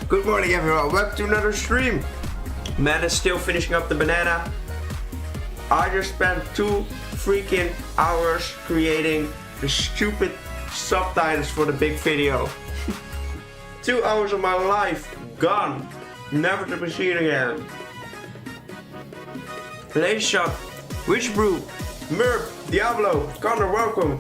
Good morning everyone, welcome to another stream. Man is still finishing up the banana. I just spent 2 freaking hours creating the stupid subtitles for the big video. 2 hours of my life gone, never to be seen again. Lace Shop, Witch Brew, Merp, Diablo, Connor, welcome.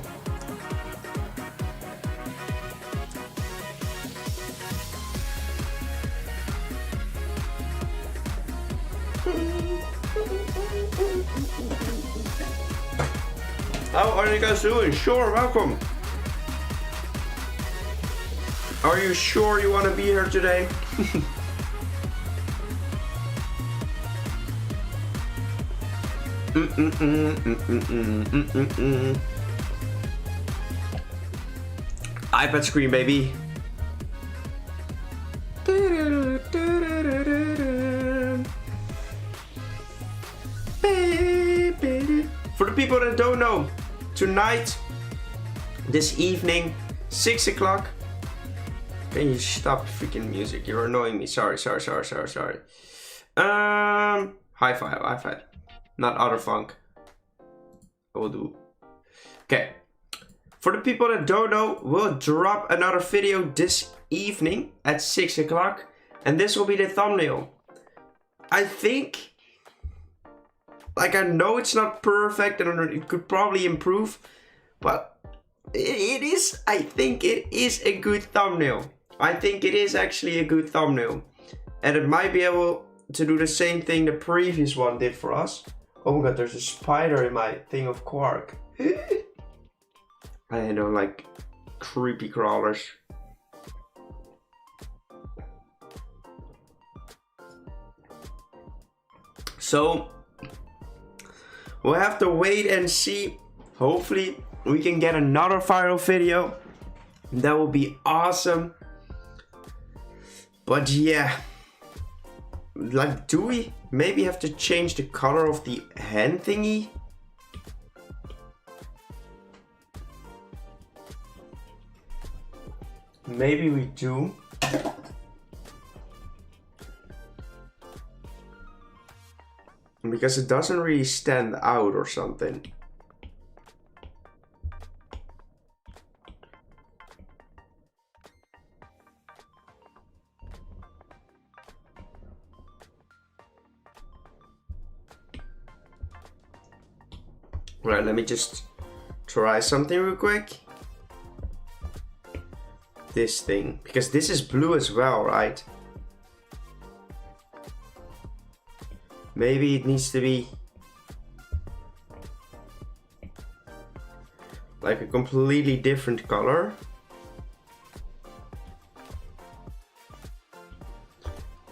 How are you guys doing? Sure, welcome. Are you sure you want to be here today? iPad screen, baby. For the people that don't know, tonight, this evening, 6 o'clock. Can you stop freaking music? You're annoying me. Sorry. High five. Not other funk. I will do. Okay. For the people that don't know, we'll drop another video this evening at 6 o'clock. And this will be the thumbnail. I think, like, I know it's not perfect and it could probably improve, but it is, I think it is a good thumbnail. I think it is actually a good thumbnail. And it might be able to do the same thing the previous one did for us. Oh my god, there's a spider in my thing of quark. I don't like creepy crawlers. So, we'll have to wait and see. Hopefully, we can get another viral video. That will be awesome. But yeah. Like, do we maybe have to change the color of the hand thingy? Maybe we do. Because it doesn't really stand out or something. Right, let me just try something real quick. This thing, because this is blue as well, right? Maybe it needs to be like a completely different color.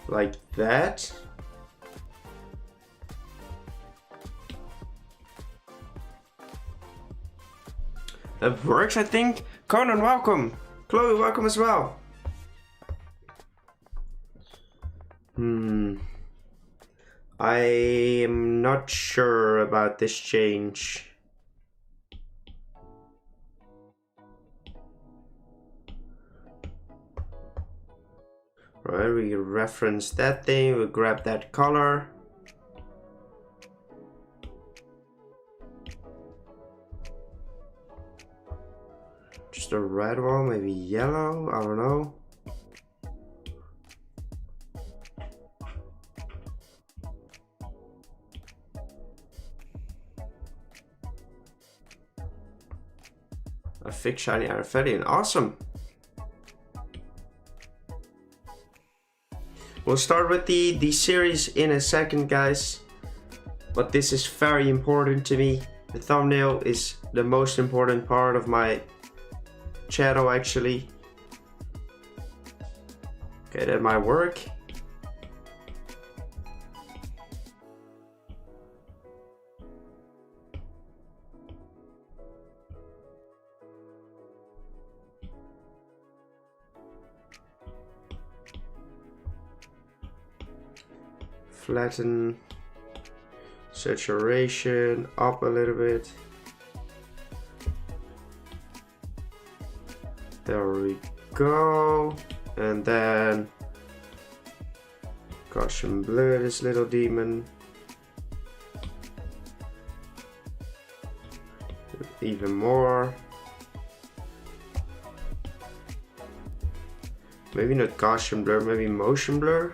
Like that. That works, I think. Conan, welcome. Chloe, welcome as well. I am not sure about this change. Right, we reference that thing, we grab that color. Just a red one, maybe yellow, I don't know. A fake shiny Arafelian, awesome. We'll start with the series in a second, guys. But this is very important to me. The thumbnail is the most important part of my channel, actually. Okay, that might work. Flatten, saturation up a little bit. There we go. And then Gaussian blur this little demon. Even more. Maybe not Gaussian blur, maybe motion blur.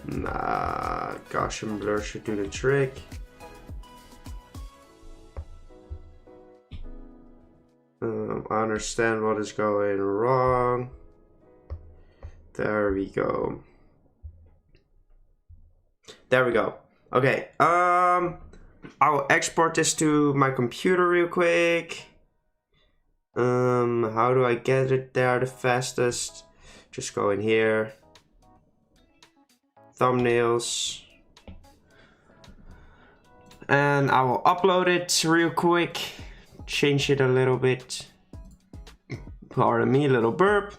Nah, Gaussian blur should do the trick. I understand what is going wrong. There we go. There we go. Okay. I'll export this to my computer real quick. How do I get it there the fastest? Just go in here. Thumbnails. And I will upload it real quick. Change it a little bit. Pardon me, a little burp.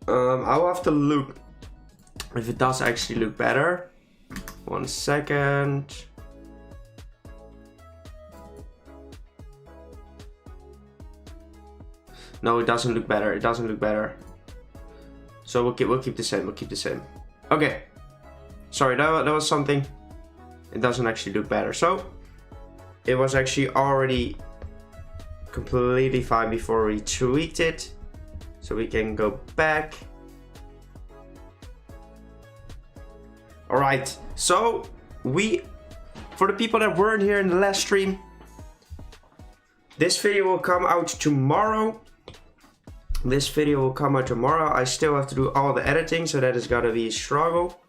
I will have to look if it does actually look better. 1 second. No, it doesn't look better. It doesn't look better. So we'll keep the same. We'll keep the same. Okay. Sorry, that was something. It doesn't actually look better. So it was actually already completely fine before we tweaked it. So we can go back. Alright, so for the people that weren't here in the last stream, this video will come out tomorrow. This video will come out tomorrow. I still have to do all the editing, so that is gonna be a struggle.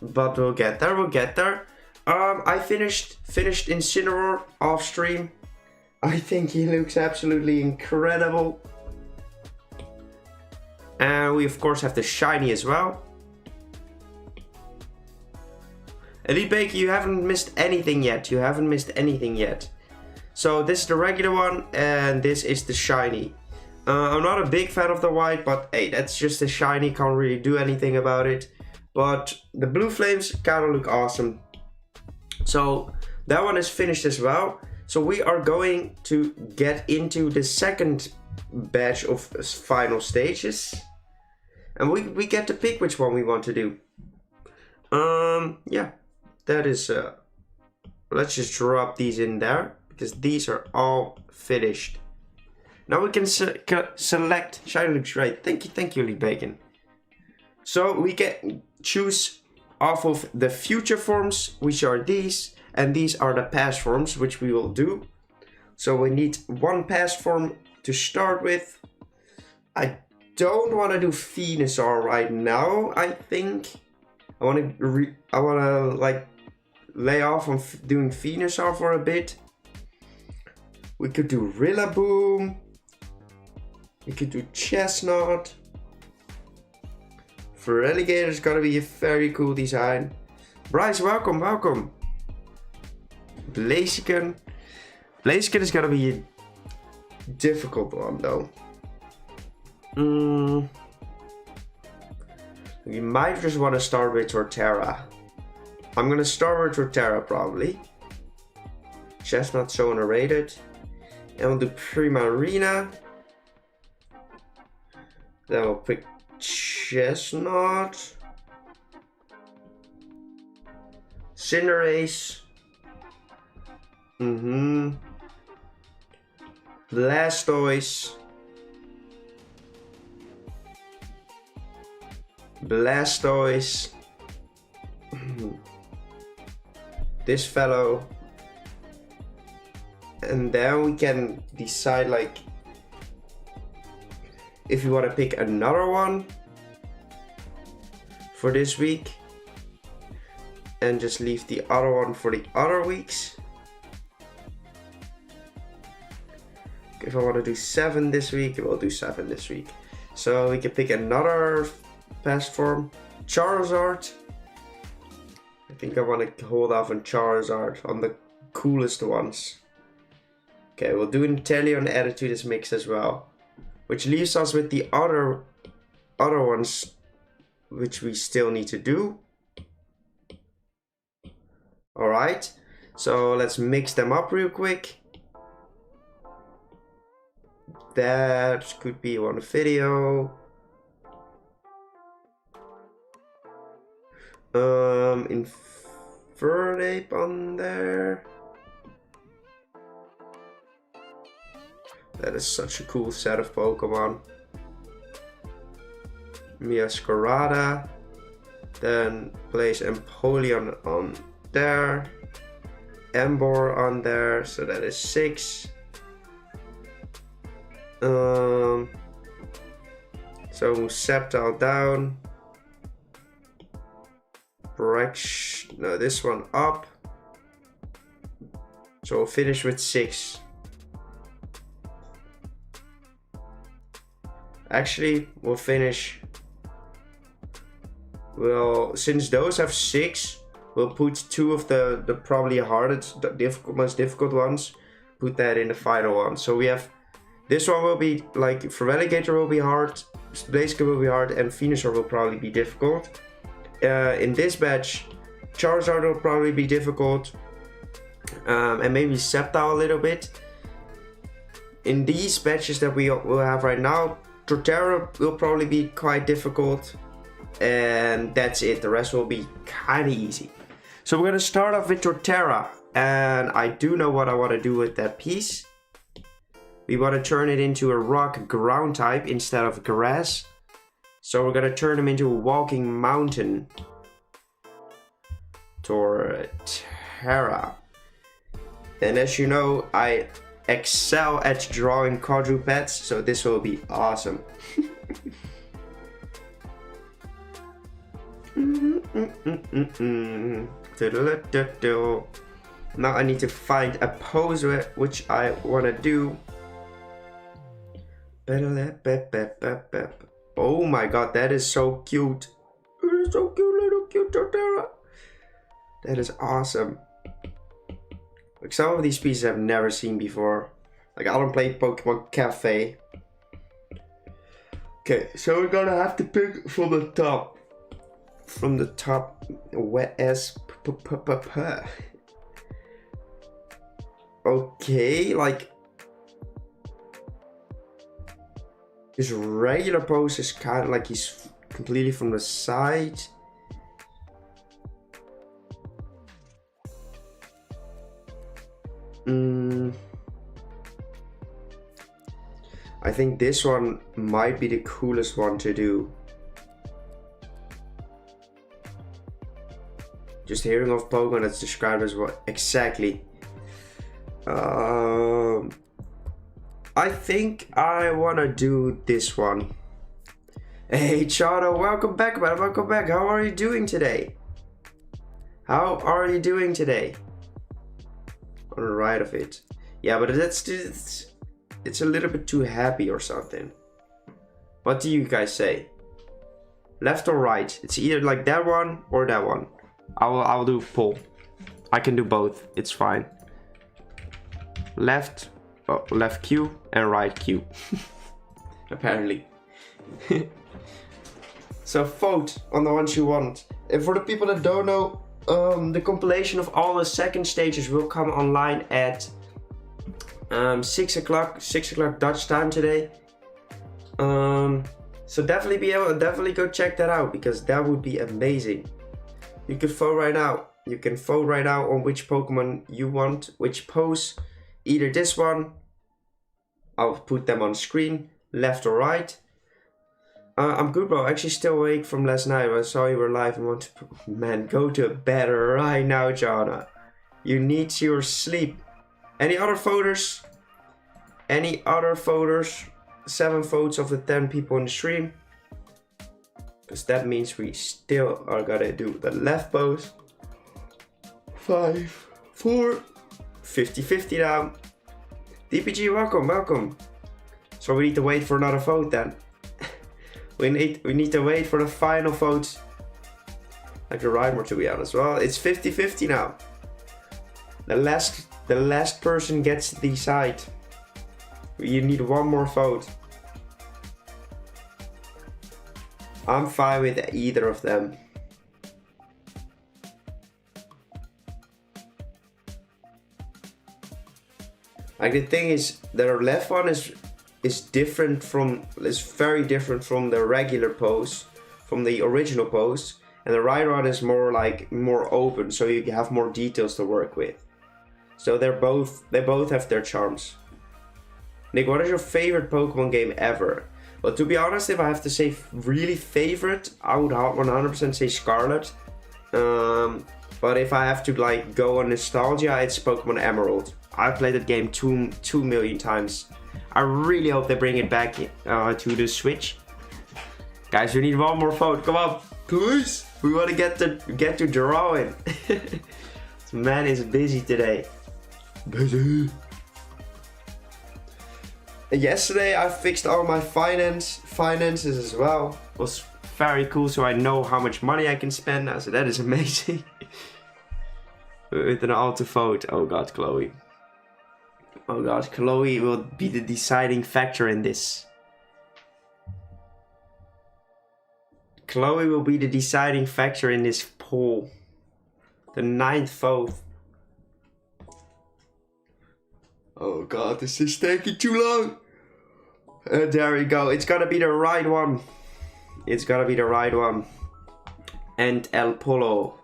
But we'll get there, we'll get there. I finished Incineroar off stream. I think he looks absolutely incredible. And we of course have the shiny as well. Elite Baker, you haven't missed anything yet. You haven't missed anything yet. So this is the regular one and this is the shiny. I'm not a big fan of the white, but hey, that's just a shiny. Can't really do anything about it. But the blue flames kind of look awesome. So that one is finished as well. So we are going to get into the second batch of final stages. And we get to pick which one we want to do. Yeah, that is, let's just drop these in there because these are all finished. Now we can select, shiny looks great. Thank you, Elite Bacon. So we can choose off of the future forms, which are these, and these are the past forms, which we will do. So we need one past form to start with. I don't want to do Venusaur right now. I think I want to like lay off on doing Venusaur for a bit. We could do Rillaboom. We could do Chestnut. For Relegator, it's gonna be a very cool design. Bryce, welcome, welcome. Blaziken. Blaziken is gonna be a difficult one though. We might just want to start with Torterra. I'm gonna start with Torterra probably. Chestnut so underrated. And we'll do Primarina. Then we'll pick Chestnut. Cinderace. Blastoise. Blastoise. This fellow. And then we can decide like if you want to pick another one for this week and just leave the other one for the other weeks. If I want to do 7 this week, we'll do 7 this week. So we can pick another past form. Charizard. I think I want to hold off on Charizard, on the coolest ones. Okay, we'll do Inteleon and add it to this mix as well. Which leaves us with the other ones which we still need to do. Alright, so let's mix them up real quick. That could be one video. Infernape on there. That is such a cool set of Pokemon. Miascarada. Then place Empoleon on there. Emboar on there, so that is 6. So Sceptile down. No, this one up. So we'll finish with 6. Actually, we'll finish. Well, since those have 6, we'll put 2 of the probably hardest, most difficult ones. Put that in the final one. So we have this one will be like for Relegator will be hard, Blaziken will be hard, and Venusaur will probably be difficult. In this batch, Charizard will probably be difficult, and maybe Sceptile a little bit. In these batches that we will have right now, Torterra will probably be quite difficult, and that's it. The rest will be kind of easy. So we're gonna start off with Torterra, and I do know what I want to do with that piece. We want to turn it into a rock ground type instead of grass. So we're gonna turn him into a walking mountain. Torterra. And as you know, I excel at drawing quadrupeds, so this will be awesome. Now I need to find a pose which I want to do. Oh my god, that is so cute. It is so cute, little cute Torterra. That is awesome. Like some of these pieces I've never seen before. Like I don't play Pokemon Cafe. Okay, so we're gonna have to pick from the top. From the top, wet as okay, like his regular pose is kind of like he's completely from the side. I think this one might be the coolest one to do. Just hearing of Pokemon that's described as what exactly. I think I wanna do this one. Hey Chado, welcome back, man. Welcome back. How are you doing today? How are you doing today? On the right of it. Yeah, but it's a little bit too happy or something. What do you guys say? Left or right? It's either like that one or that one. I'll do pull. I can do both. It's fine. Left Q and right Q. Apparently. So vote on the ones you want. And for the people that don't know, the compilation of all the second stages will come online at 6 o'clock Dutch time today. So definitely go check that out, because that would be amazing. You can vote right now. You can vote right now on which Pokemon you want, which pose. Either this one, I'll put them on screen, left or right. I'm good, bro. Actually still awake from last night. I saw you were live and want to... Man, go to bed right now, Jana. You need your sleep. Any other voters? Any other voters? 7 votes of the 10 people in the stream. Because that means we still are gonna do the left pose. 5, 4, 50-50 now. DPG, welcome. So we need to wait for another vote then. we need to wait for the final votes. Like the Rhymer, to be honest. Well, it's 50-50 now. The last person gets to decide. You need one more vote. I'm fine with either of them. Like the thing is, the left one is very different from the regular pose, from the original pose, and the right one is more open, so you have more details to work with. So they both have their charms. Nick, what is your favorite Pokemon game ever? Well, to be honest, if I have to say really favorite, I would 100% say Scarlet. But if I have to like go on nostalgia, it's Pokemon Emerald. I've played that game 2 million times. I really hope they bring it back to the Switch. Guys, we need one more vote. Come on, please. We want to get to drawing. This man is busy today. Busy. Yesterday I fixed all my finances as well. It was very cool, so I know how much money I can spend now, so that is amazing. With an auto vote. Oh god, Chloe. Oh god, Chloe will be the deciding factor in this. Chloe will be the deciding factor in this poll. The 9th vote. Oh god, this is taking too long. There we go. It's gotta be the right one. It's gotta be the right one. And El Polo.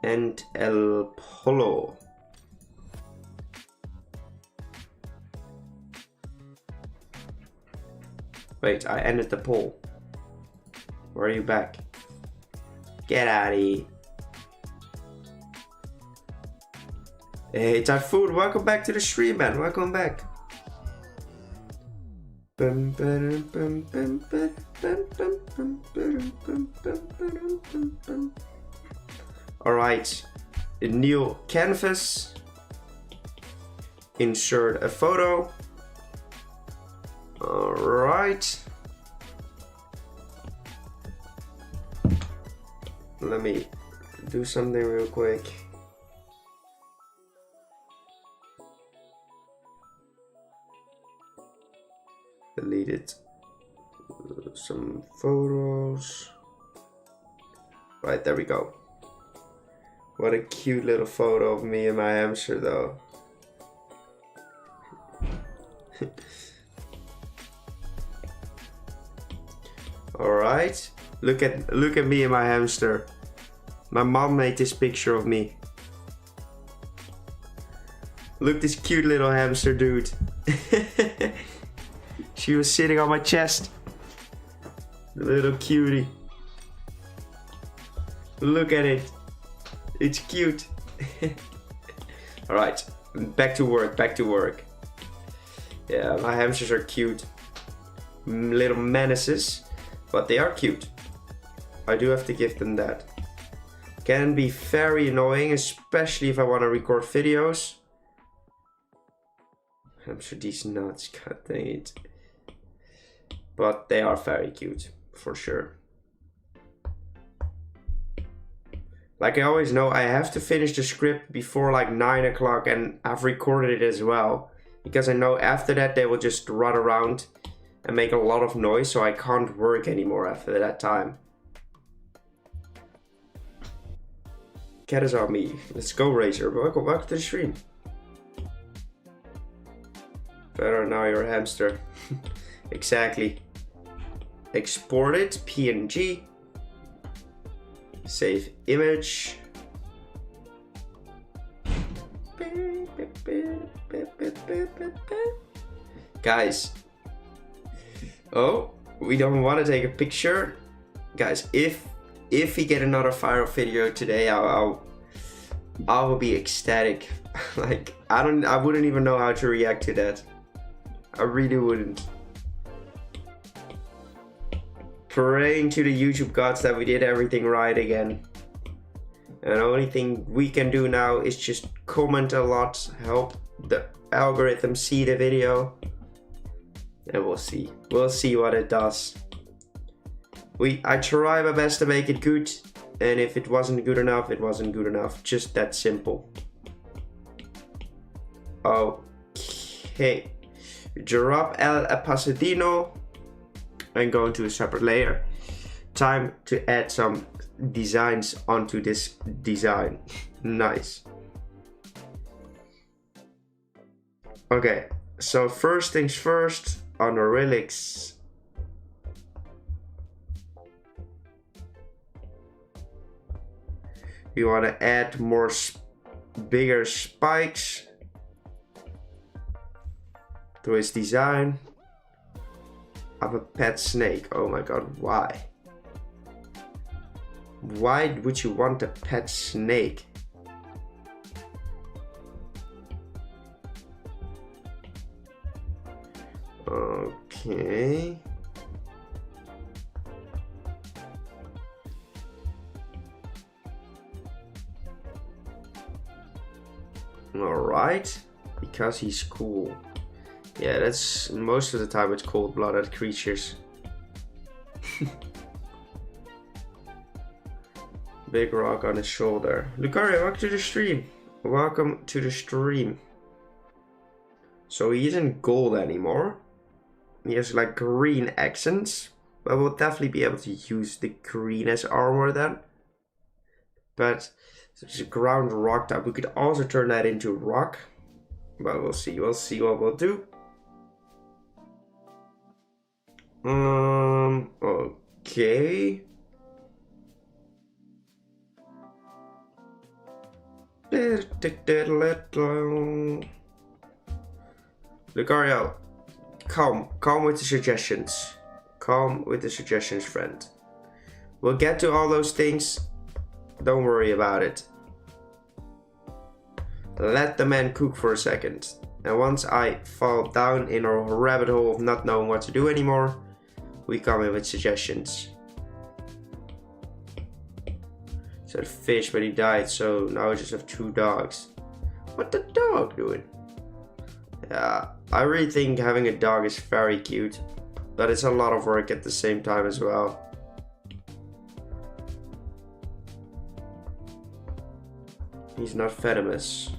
And El Polo. Wait, I ended the poll. Where are you back? Get out of here. Hey, Typhoon, welcome back to the stream, man. Welcome back. Alright. A new canvas. Insert a photo. Alright. Let me do something real quick. Deleted some photos. Right, there we go. What a cute little photo of me and my hamster though. Alright. Look at me and my hamster. My mom made this picture of me. Look, this cute little hamster dude. She was sitting on my chest. The little cutie. Look at it. It's cute. Alright, back to work. Yeah, my hamsters are cute. Little menaces, but they are cute. I do have to give them that. Can be very annoying, especially if I want to record videos. Hamster these nuts, god dang it. But they are very cute, for sure. Like I always know, I have to finish the script before like 9 o'clock, and I've recorded it as well. Because I know after that they will just run around and make a lot of noise, so I can't work anymore after that time. Cat is on me. Let's go, Razor. Welcome to the stream. Better now, you're a hamster. Exactly. Export it, PNG. Save image. Guys. Oh, we don't want to take a picture. Guys, if we get another viral video today, I will be ecstatic. Like I wouldn't even know how to react to that. I really wouldn't. Praying to the YouTube gods that we did everything right again. And the only thing we can do now is just comment a lot, help the algorithm see the video. And we'll see. We'll see what it does. I try my best to make it good. And if it wasn't good enough, it wasn't good enough. Just that simple. Okay. Drop El Pasadino. And go into a separate layer. Time to add some designs onto this design. Nice. Okay, so first things first, on the relics. We want to add more bigger spikes to his design. Of a pet snake. Oh my god, why? Why would you want a pet snake? Okay. Alright. Because he's cool. Yeah, that's most of the time it's cold-blooded creatures. Big rock on his shoulder. Lucario, welcome to the stream. Welcome to the stream. So he isn't gold anymore. He has like green accents. But we'll definitely be able to use the green as armor then. But it's a ground rock type. We could also turn that into rock. But we'll see. We'll see what we'll do. Okay. Lucario, calm with the suggestions. Calm with the suggestions, friend. We'll get to all those things. Don't worry about it. Let the man cook for a second. And once I fall down in a rabbit hole of not knowing what to do anymore, we come in with suggestions. So the fish, but he died, so now I just have 2 dogs. What the dog doing? Yeah, I really think having a dog is very cute, but it's a lot of work at the same time as well. He's not venomous.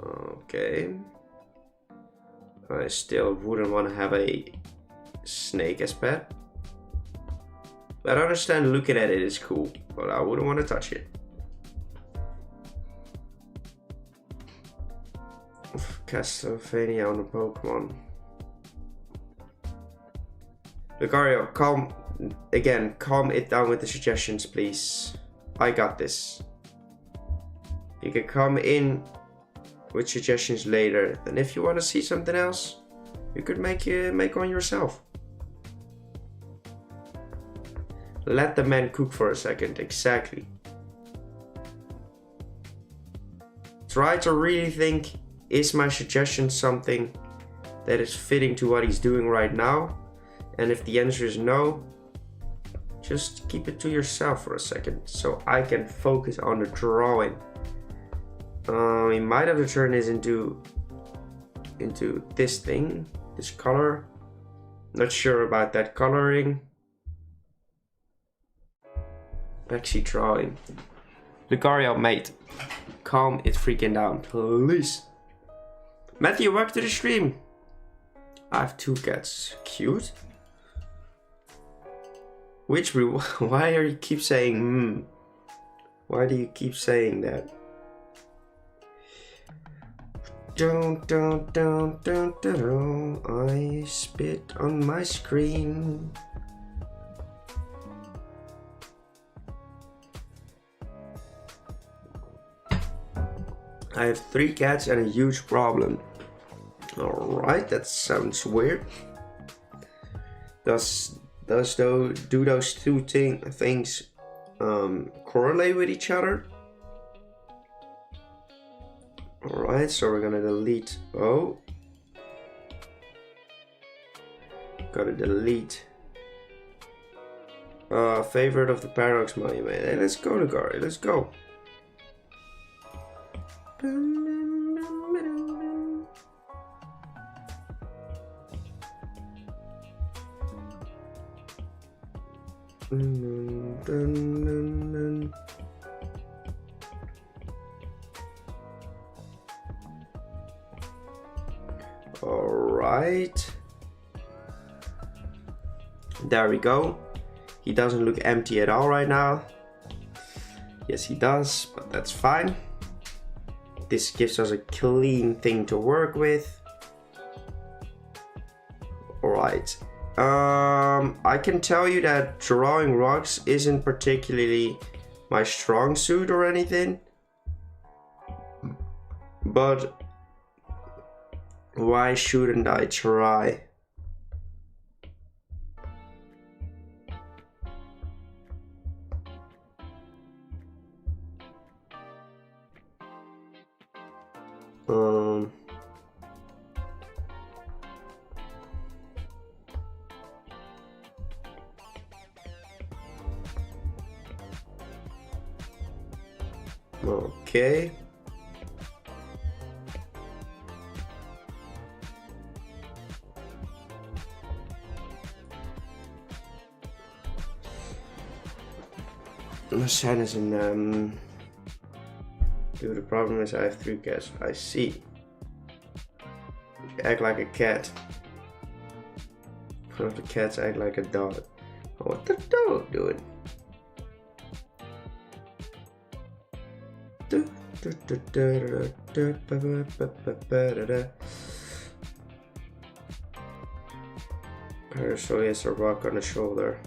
Okay. I still wouldn't want to have a snake as pet. But I understand looking at it is cool, but I wouldn't want to touch it. Castlevania on the Pokemon. Lucario, calm it down with the suggestions, please. I got this. You can come in with suggestions later. And if you want to see something else, you could make one yourself. Let the man cook for a second, exactly. Try to really think, is my suggestion something that is fitting to what he's doing right now? And if the answer is no, just keep it to yourself for a second, so I can focus on the drawing. We might have to turn this into this thing, this color. Not sure about that coloring. Backseat drawing. Lucario, mate, calm it freaking down, please. Matthew, welcome to the stream. I have 2 cats. Cute. Which breed? Why are you keep saying Why do you keep saying that? Don't, I spit on my screen. I have 3 cats and a huge problem. Alright, that sounds weird. Do those 2 things correlate with each other? Alright, so we're gonna delete gotta delete favorite of the Paradox Monument. Hey, let's go, Lucario, let's go. Alright. There we go. He doesn't look empty at all right now. Yes, he does, but that's fine. this gives us a clean thing to work with. Alright. I can tell you that drawing rocks isn't particularly my strong suit or anything. But why shouldn't I try? Okay. My son is in Dude, the problem is I have 3 cats. I see. You act like a cat. One of the cats act like a dog. What the dog doing? So he has a rock on the shoulder.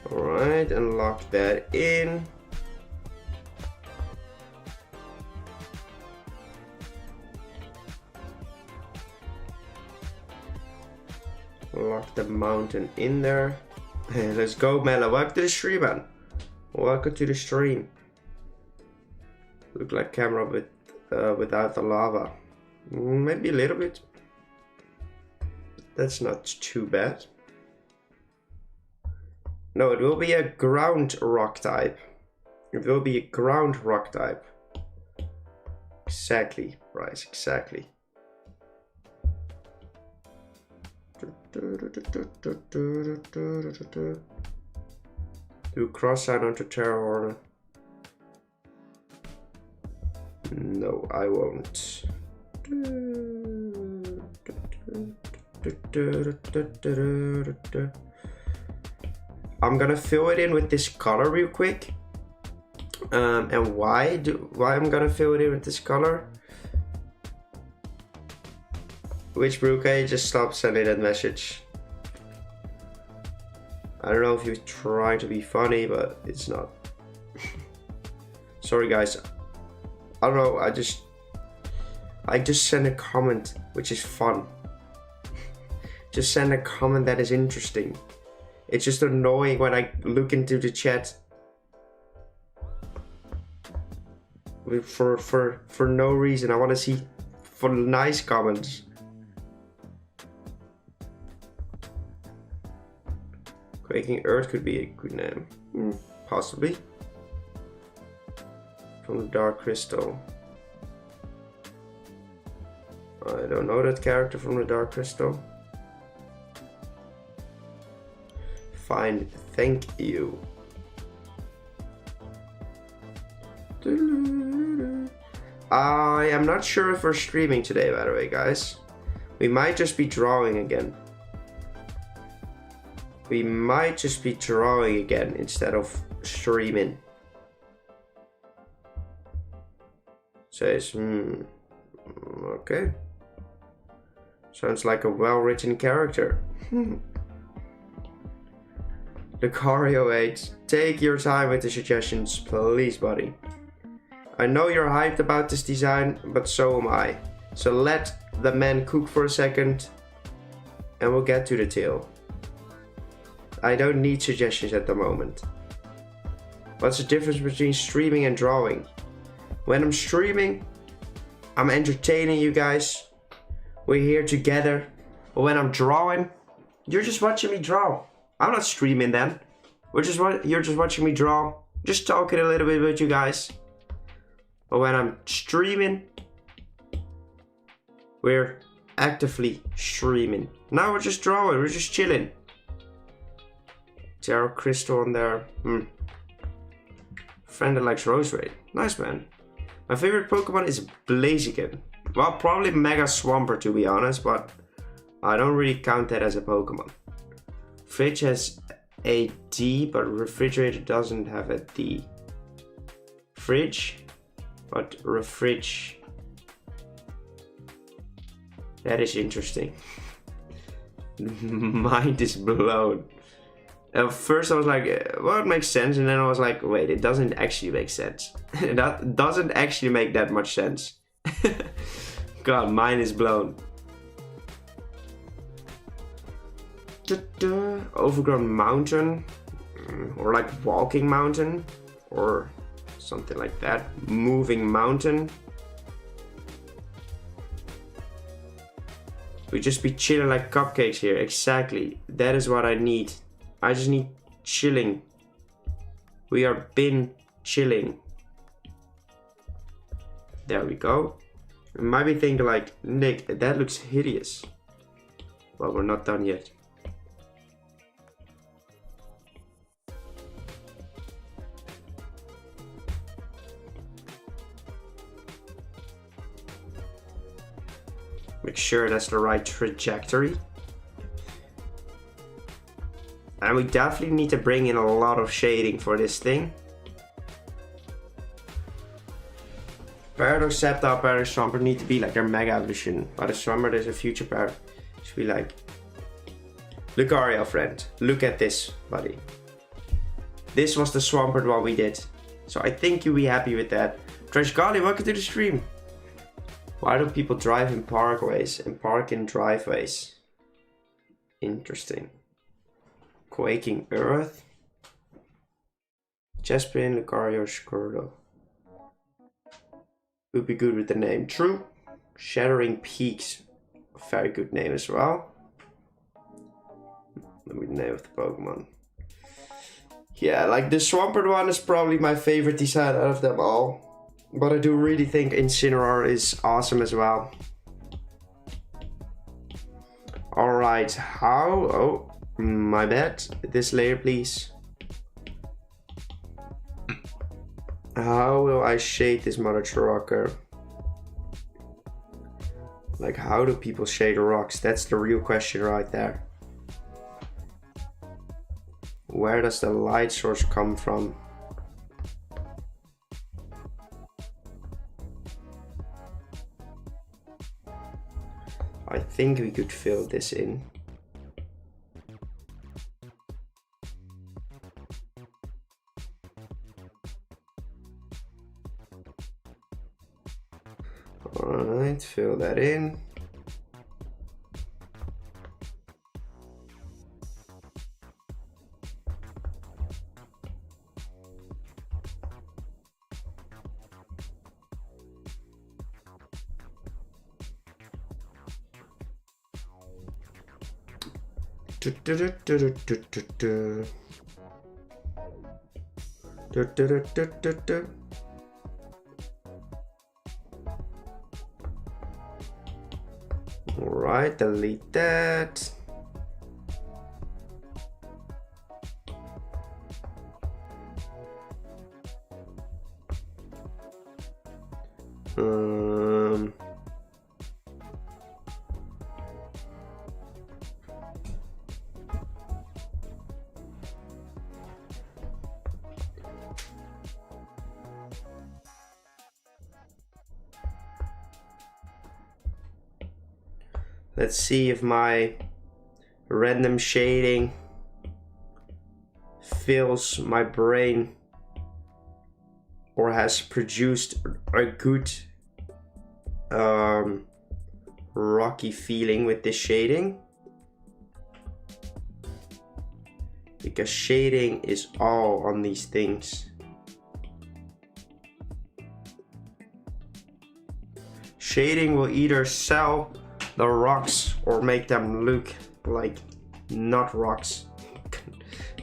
Alright, and lock that in. Lock the mountain in there. Hey, let's go, Mela. Welcome to the stream, man. Welcome to the stream. Look like camera without the lava. Maybe a little bit. That's not too bad. No, it will be a ground rock type. It will be a ground rock type. Exactly, Bryce, exactly. Do cross sign onto Terror Hornet. No, I won't. I'm gonna fill it in with this color real quick. And why I'm gonna fill it in with this color? Which Bruke just stop sending that message. I don't know if you're trying to be funny, but it's not. Sorry guys. I don't know, I just send a comment which is fun. Just send a comment that is interesting. It's just annoying when I look into the chat for no reason. I want to see for nice comments. Quaking Earth could be a good name. Possibly. From the Dark Crystal. I don't know that character from the Dark Crystal. Fine, thank you. I am not sure if we're streaming today, by the way, guys. We might just be drawing again. We might just be drawing again instead of streaming. Says, okay. Sounds like a well-written character. Lucario 8, take your time with the suggestions, please, buddy. I know you're hyped about this design, but so am I. So let the man cook for a second, and we'll get to the tail. I don't need suggestions at the moment. What's the difference between streaming and drawing? When I'm streaming, I'm entertaining you guys. We're here together. But when I'm drawing, you're just watching me draw. I'm not streaming then. You're just watching me draw. Just talking a little bit with you guys. But when I'm streaming, we're actively streaming. Now we're just drawing. We're just chilling. Tarot crystal on there. Friend that likes rose raid. Nice, man. My favorite Pokemon is Blaziken. Well, probably Mega Swampert to be honest, but I don't really count that as a Pokemon. Fridge has a D, but refrigerator doesn't have a D. Fridge, but refridge. That is interesting. Mind is blown. At first I was like, well, it makes sense, and then I was like, wait, it doesn't actually make sense. That doesn't actually make that much sense. God, mind is blown. Overgrown mountain, or like walking mountain, or something like that. Moving mountain. We just be chilling like cupcakes here. Exactly. That is what I need. I just need chilling. We are been chilling. There we go. You might be thinking like, Nick, that looks hideous. Well, we're not done yet. Make sure that's the right trajectory. And we definitely need to bring in a lot of shading for this thing. Paradox, Sceptile, Paradox, Swampert need to be like their Mega Evolution. But the Swampert is a future Paradox. Should be like... Lucario, friend. Look at this, buddy. This was the Swampert what we did. So I think you'll be happy with that. Trash Golly, welcome to the stream. Why do people drive in parkways and park in driveways? Interesting. Quaking Earth. Jasprin, Lucario, Squirtle. Would be good with the name. True. Shattering Peaks. Very good name as well. Let me name of the Pokemon. Yeah, like the Swampert one is probably my favorite design out of them all. But I do really think Incineroar is awesome as well. Alright, how... Oh, my bad. This layer, please. How will I shade this mother trucker? Like, how do people shade rocks? That's the real question right there. Where does the light source come from? I think we could fill this in. Alright, fill that in. Alright, delete that. Let's see if my random shading fills my brain or has produced a good rocky feeling with this shading. Because shading is all on these things. shading will either sell the rocks or make them look like not rocks.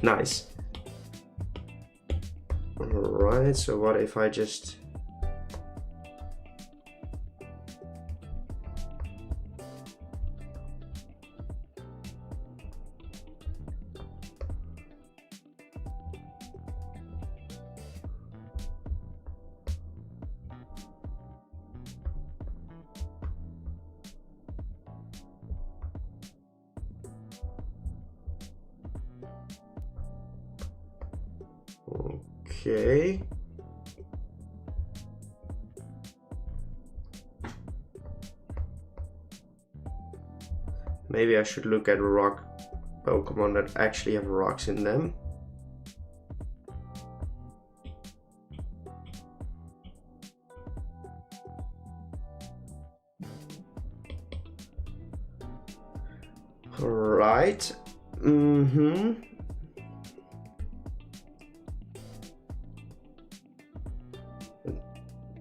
Nice. Alright, so what if I just... Okay. Maybe I should look at rock Pokemon that actually have rocks in them. Alright.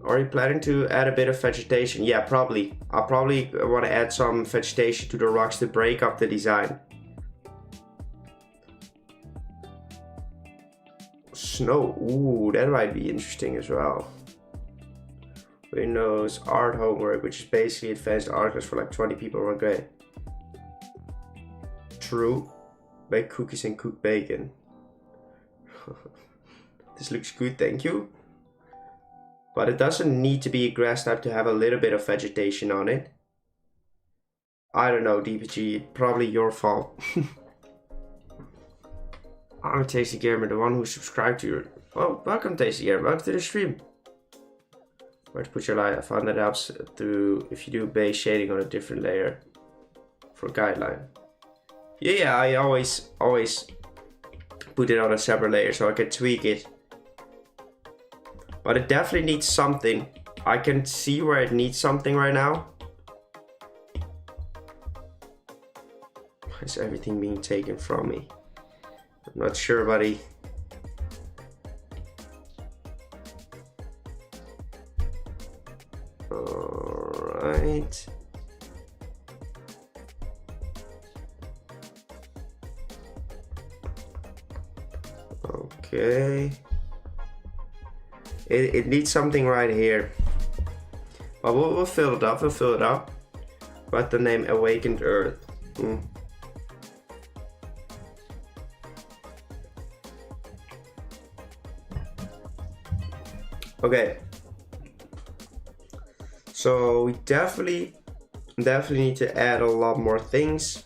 Are you planning to add a bit of vegetation? Yeah, probably. I'll probably want to add some vegetation to the rocks to break up the design. Snow. Ooh, that might be interesting as well. Windows art homework, which is basically advanced art class for like 20 people on grade. True. Bake cookies and cook bacon. This looks good, thank you. But it doesn't need to be a grass type to have a little bit of vegetation on it. I don't know, DPG, probably your fault. I'm Tasty Gamer, the one who subscribed to your... Oh, welcome Tasty Gamer, welcome to the stream. Where to put your light? I found that helps to if you do base shading on a different layer for guideline. Yeah, I always put it on a separate layer so I can tweak it. But it definitely needs something. I can see where it needs something right now. Why is everything being taken from me? I'm not sure, buddy. Alright. Okay. It needs something right here. But we'll fill it up, we'll fill it up. But the name Awakened Earth. Okay. So we definitely need to add a lot more things.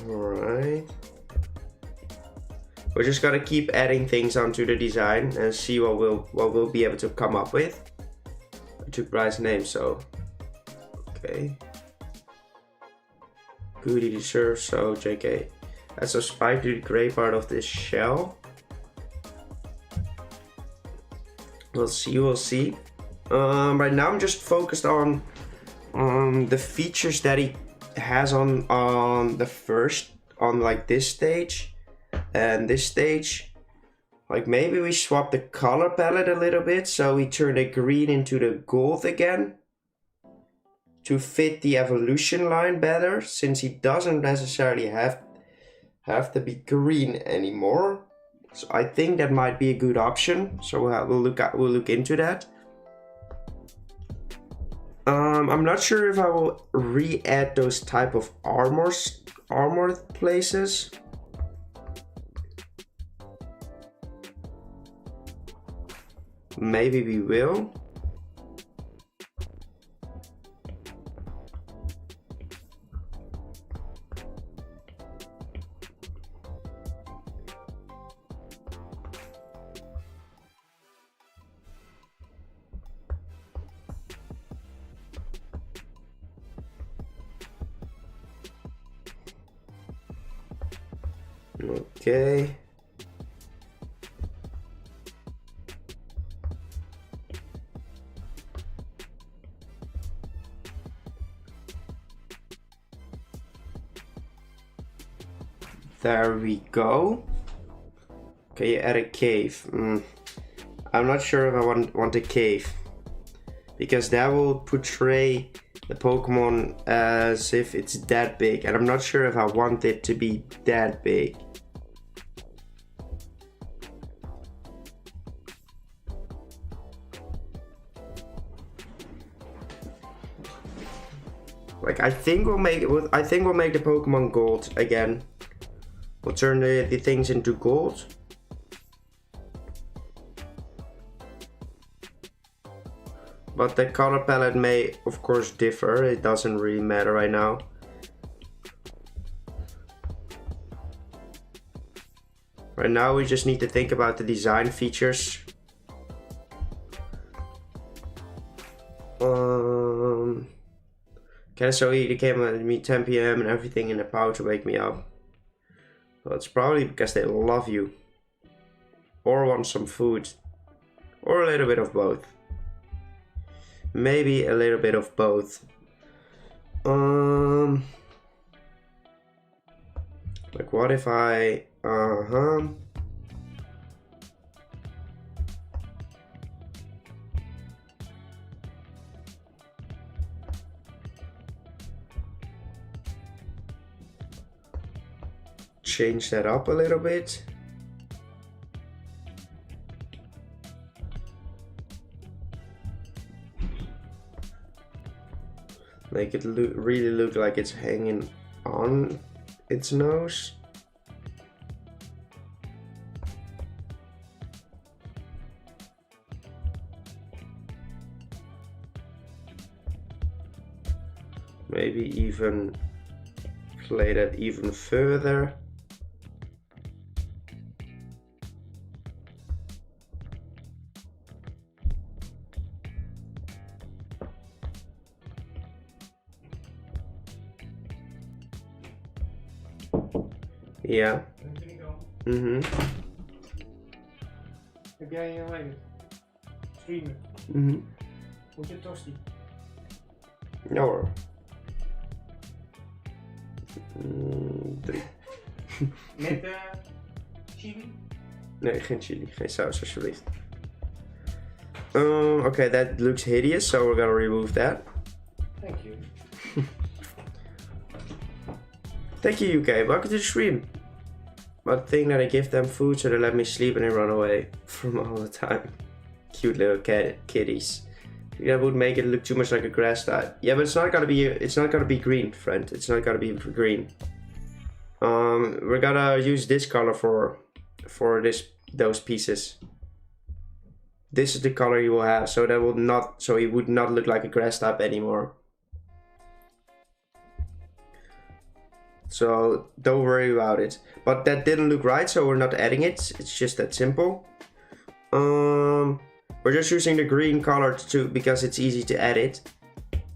Alright. We're just gonna keep adding things onto the design and see what we'll be able to come up with. I took Bryce's name, so okay. Goody deserves so JK. That's a spike to the gray part of this shell. We'll see. Right now I'm just focused on the features that he has on like this stage and this stage. Like maybe we swap the color palette a little bit, so we turn the green into the gold again to fit the evolution line better, since he doesn't necessarily have to be green anymore. So I think that might be a good option. So we'll look into that. I'm not sure if I will re-add those type of armored places. Maybe we will. Okay. There we go. Okay, you add a cave. I'm not sure if I want a cave. Because that will portray the Pokemon as if it's that big. And I'm not sure if I want it to be that big. Like, I think we'll make it. I think we'll make the Pokemon gold again. We'll turn the things into gold. But the color palette may, of course, differ. It doesn't really matter right now. Right now, we just need to think about the design features. Okay, so he came at me 10 PM and everything in the power to wake me up. Well, it's probably because they love you. Or want some food. Or a little bit of both. Maybe a little bit of both. Like what if I... change that up a little bit. Make it really look like it's hanging on its nose. Maybe even play that even further. Ja. Heb jij een streamen? Moet je tosti? Ja hoor. 3. Met chili? Nee, geen chili. Geen saus alsjeblieft. Okay, that looks hideous, so we're gonna remove that. Thank you. Thank you, UK. Welcome to the stream. But think that I give them food so they let me sleep and they run away from all the time. Cute little kitties. That would make it look too much like a grass type. Yeah, but it's not gonna be. It's not gonna be green, friend. It's not gonna be green. We're gonna use this color for those pieces. This is the color you will have, so that will not. So it would not look like a grass type anymore. So don't worry about it. But that didn't look right, so we're not adding it. It's just that simple. We're just using the green color because it's easy to edit.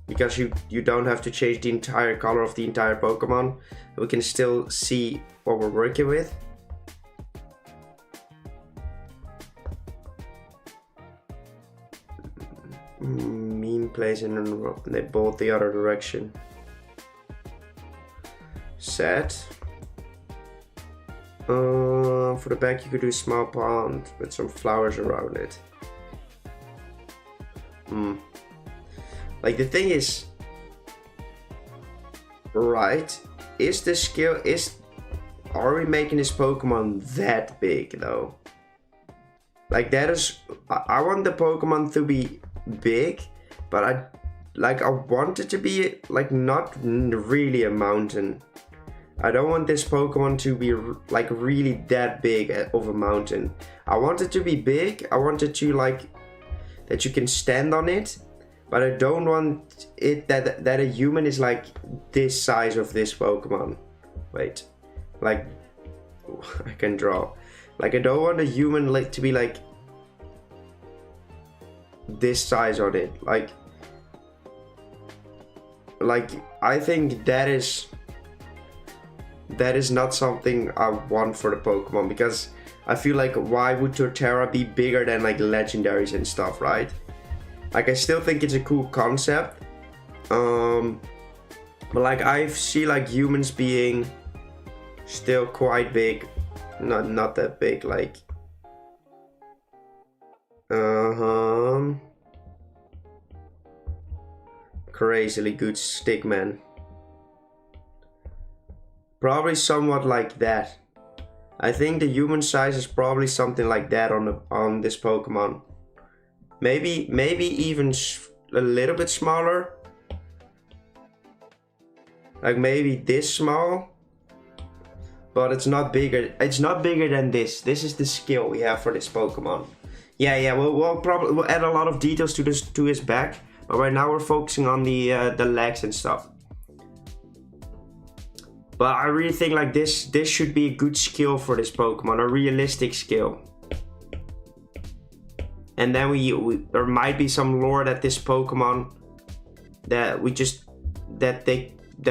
Because you don't have to change the entire color of the entire Pokemon. We can still see what we're working with. Meme plays in they both the other direction. Set. For the back you could do a small pond with some flowers around it. Like the thing is, right, is the skill, are we making this Pokemon that big though? Like that is, I want the Pokemon to be big, but I want it to be like not really a mountain. I don't want this Pokemon to be like really that big of a mountain. I want it to be big. I want it to like, that you can stand on it. But I don't want it that a human is like this size of this Pokemon. Wait, like, I can draw. Like I don't want a human like to be like this size on it. Like I think that is not something I want for the Pokemon, because I feel like why would Torterra be bigger than like legendaries and stuff, right? Like I still think it's a cool concept, but like I see like humans being Still quite big. Not that big, like. Crazily good stick, man. Probably somewhat like that. I think the human size is probably something like that on this Pokemon. Maybe even a little bit smaller. Like maybe this small. But it's not bigger. It's not bigger than this. This is the skill we have for this Pokemon. Yeah. We'll add a lot of details to his back. But right now we're focusing on the legs and stuff. But I really think like this should be a good skill for this Pokemon, a realistic skill. And then there might be some lore that this Pokemon that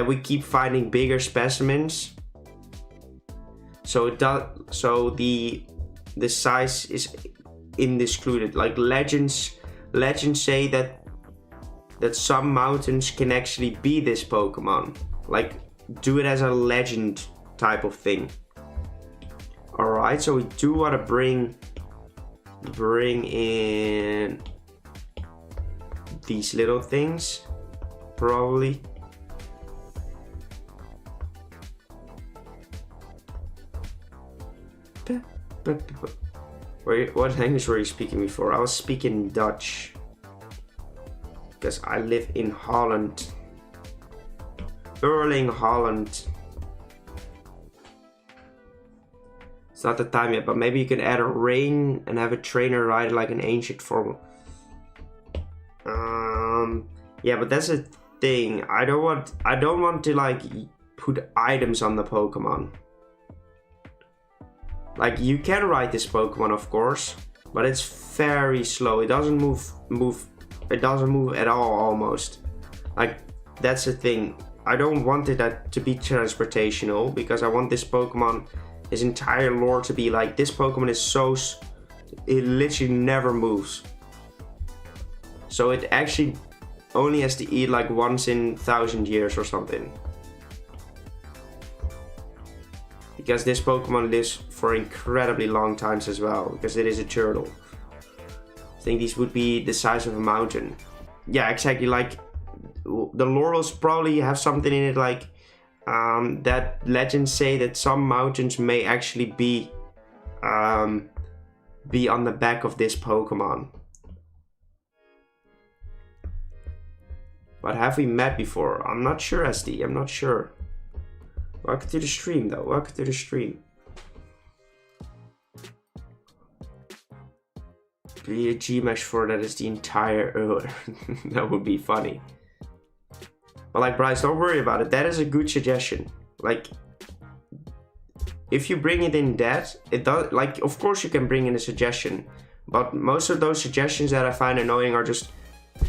we keep finding bigger specimens. So the size is indiscluded. Like legends say that some mountains can actually be this Pokemon. Like do it as a legend type of thing. Alright, so we do want to bring in these little things, probably. What language were you speaking before? I was speaking Dutch. Because I live in Holland. Erling, Holland. It's not the time yet, but maybe you can add a rain and have a trainer ride like an ancient form. Yeah, but that's a thing. I don't want to like put items on the Pokemon. Like you can ride this Pokemon, of course, but it's very slow. It doesn't move. It doesn't move at all, almost. Like that's the thing. I don't want it to be transportational because I want this Pokemon, his entire lore to be like this Pokemon is it literally never moves. So it actually only has to eat like once in 1,000 years or something. Because this Pokemon lives for incredibly long times as well, because it is a turtle. I think these would be the size of a mountain. Yeah, exactly. Like the lore will probably have something in it like that legends say that some mountains may actually be on the back of this Pokemon. But have we met before? I'm not sure, SD. I'm not sure. Welcome to the stream, though. Welcome to the stream. Be a Gmesh for that is the entire that would be funny. But like Bryce, don't worry about it. That is a good suggestion. Like if you bring it in that, it does like of course you can bring in a suggestion. But most of those suggestions that I find annoying are just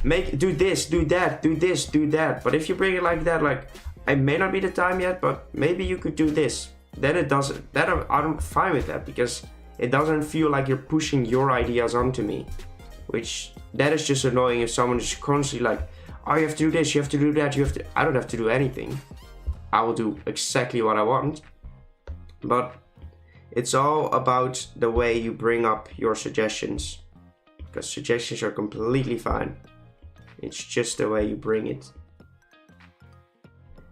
do this, do that, do this, do that. But if you bring it like that, like it may not be the time yet, but maybe you could do this. Then it doesn't. I'm fine with that because it doesn't feel like you're pushing your ideas onto me, which that is just annoying if someone is constantly like, oh, you have to do this, you have to do that, you have to. I don't have to do anything. I will do exactly what I want. But it's all about the way you bring up your suggestions, because suggestions are completely fine. It's just the way you bring it.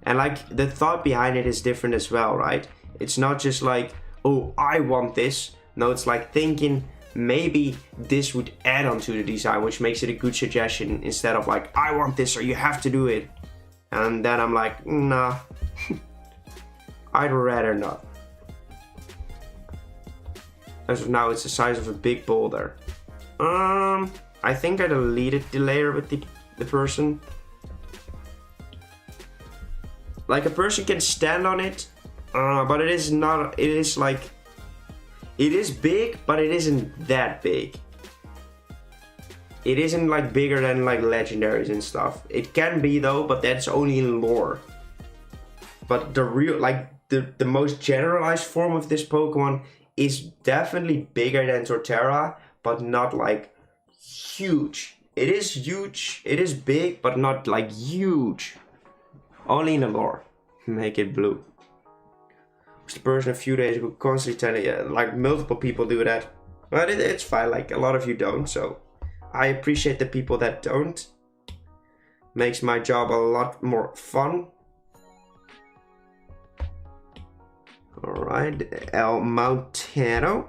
And like the thought behind it is different as well, right? It's not just like, oh, I want this. No, it's like thinking maybe this would add on to the design, which makes it a good suggestion instead of like, I want this or you have to do it. And then I'm like, nah, I'd rather not. As of now, it's the size of a big boulder. I think I deleted the layer with the person. Like a person can stand on it, but it is not, it is like, it is big, but it isn't that big. It isn't like bigger than like legendaries and stuff. It can be though, but that's only in lore. But the real, like the most generalized form of this Pokemon is definitely bigger than Torterra, but not like huge. It is huge, it is big, but not like huge. Only in the lore. Make it blue. was the person a few days ago constantly telling you, like multiple people do that. But it's fine, like a lot of you don't, so I appreciate the people that don't. Makes my job a lot more fun. Alright, El Montano.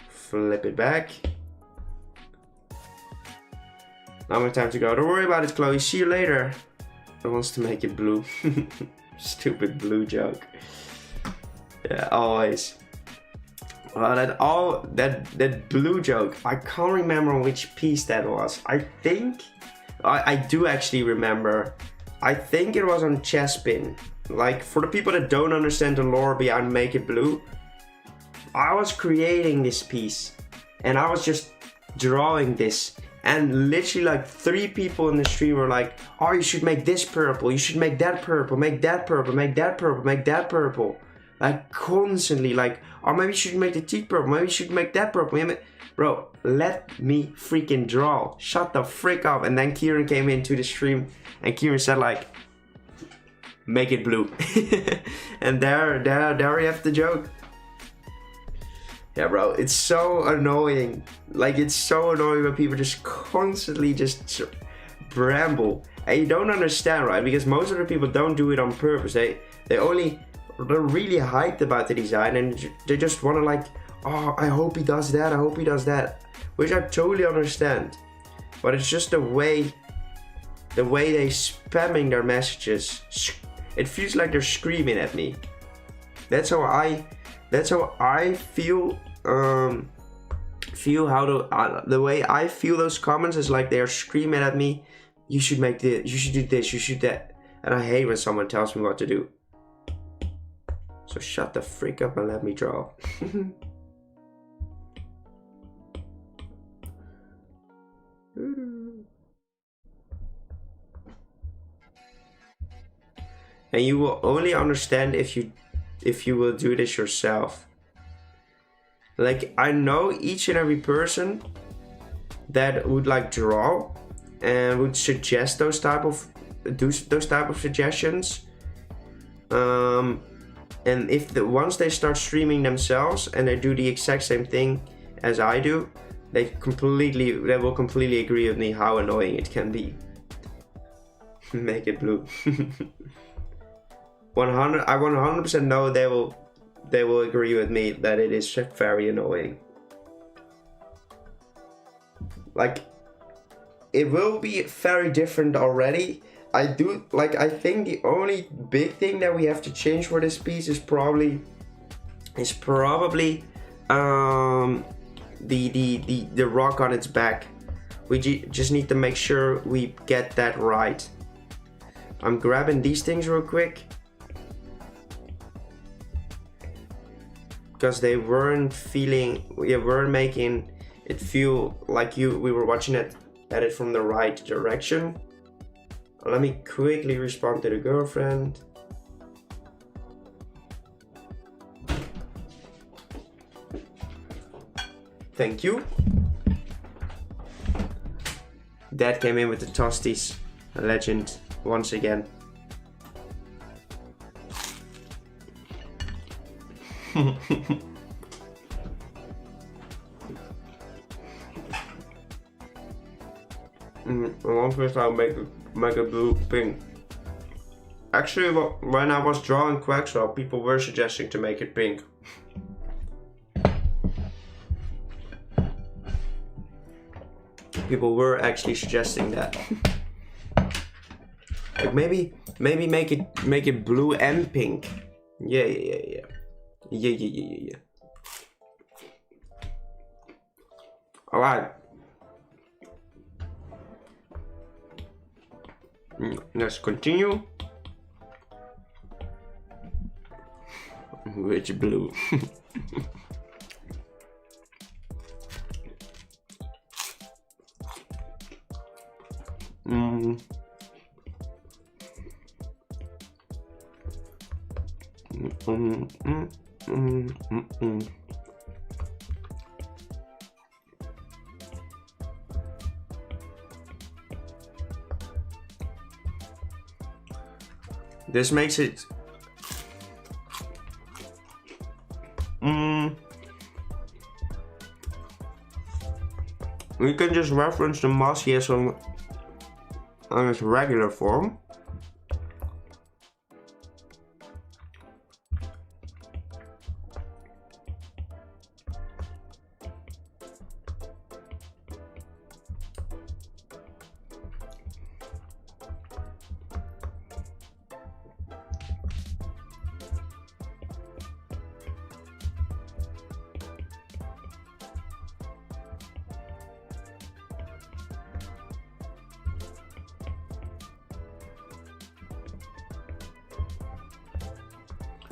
Flip it back. Now my time to go. Don't worry about it, Chloe. See you later. It wants to make it blue. Stupid blue joke. Yeah, always. Well, that blue joke. I can't remember which piece that was. I think I do actually remember. I think it was on Chespin. Like, for the people that don't understand the lore behind Make It Blue, I was creating this piece and I was just drawing this, and literally like 3 people in the stream were like, oh, you should make this purple, you should make that purple, make that purple, make that purple, make that purple. Like constantly, like, oh, maybe you should make the teeth purple, maybe you should make that purple. Bro, let me freaking draw. Shut the frick up. And then Kieran came into the stream and Kieran said like, make it blue. And there you have the joke. Yeah, bro, it's so annoying. Like, it's so annoying when people just constantly just bramble. And you don't understand, right? Because most of the people don't do it on purpose. They're really hyped about the design and they just want to like, oh, I hope he does that, I hope he does that. Which I totally understand. But it's just the way they spamming their messages. It feels like they're screaming at me. That's how I feel. The way I feel those comments is like they're screaming at me. You should make this. You should do this. You should that. And I hate when someone tells me what to do. So shut the freak up and let me draw. And you will only understand if you will do this yourself. Like, I know each and every person that would like draw and would suggest those type of suggestions. And once they start streaming themselves and they do the exact same thing as I do, they will completely agree with me how annoying it can be. Make it blue. I 100% know they will agree with me that it is very annoying. Like, it will be very different already. I think the only big thing that we have to change for this piece is probably the rock on its back. We just need to make sure we get that right. I'm grabbing these things real quick because they weren't making it feel like we were watching it at it from the right direction. Let me quickly respond to the girlfriend. Thank you. Dad came in with the toasties. A legend once again. One first I'll make a blue pink. Actually, when I was drawing Quaxwell, people were suggesting to make it pink. People were actually suggesting that. Like maybe make it blue and pink. Yeah. All right. Let's continue. Which blue? This makes it... We can just reference the moss he has on its regular form.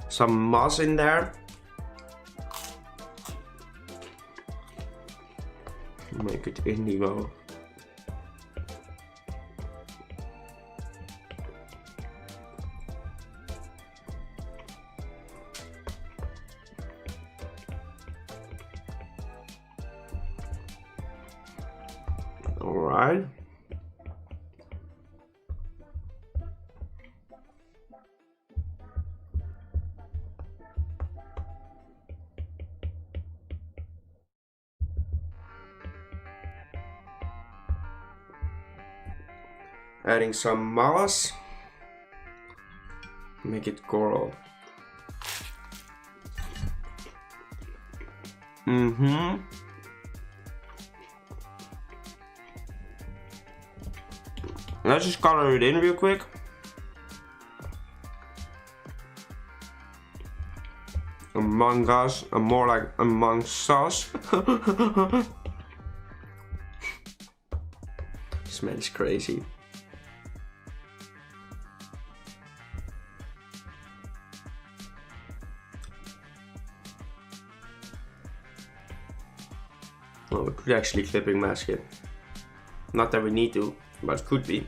Some moss in there. Make it indigo. All right. Adding some moss. Make it coral. Let's just color it in real quick. Among us, more like amongst us. This man is crazy. Well, we could actually clipping mask it. Not that we need to, but it could be.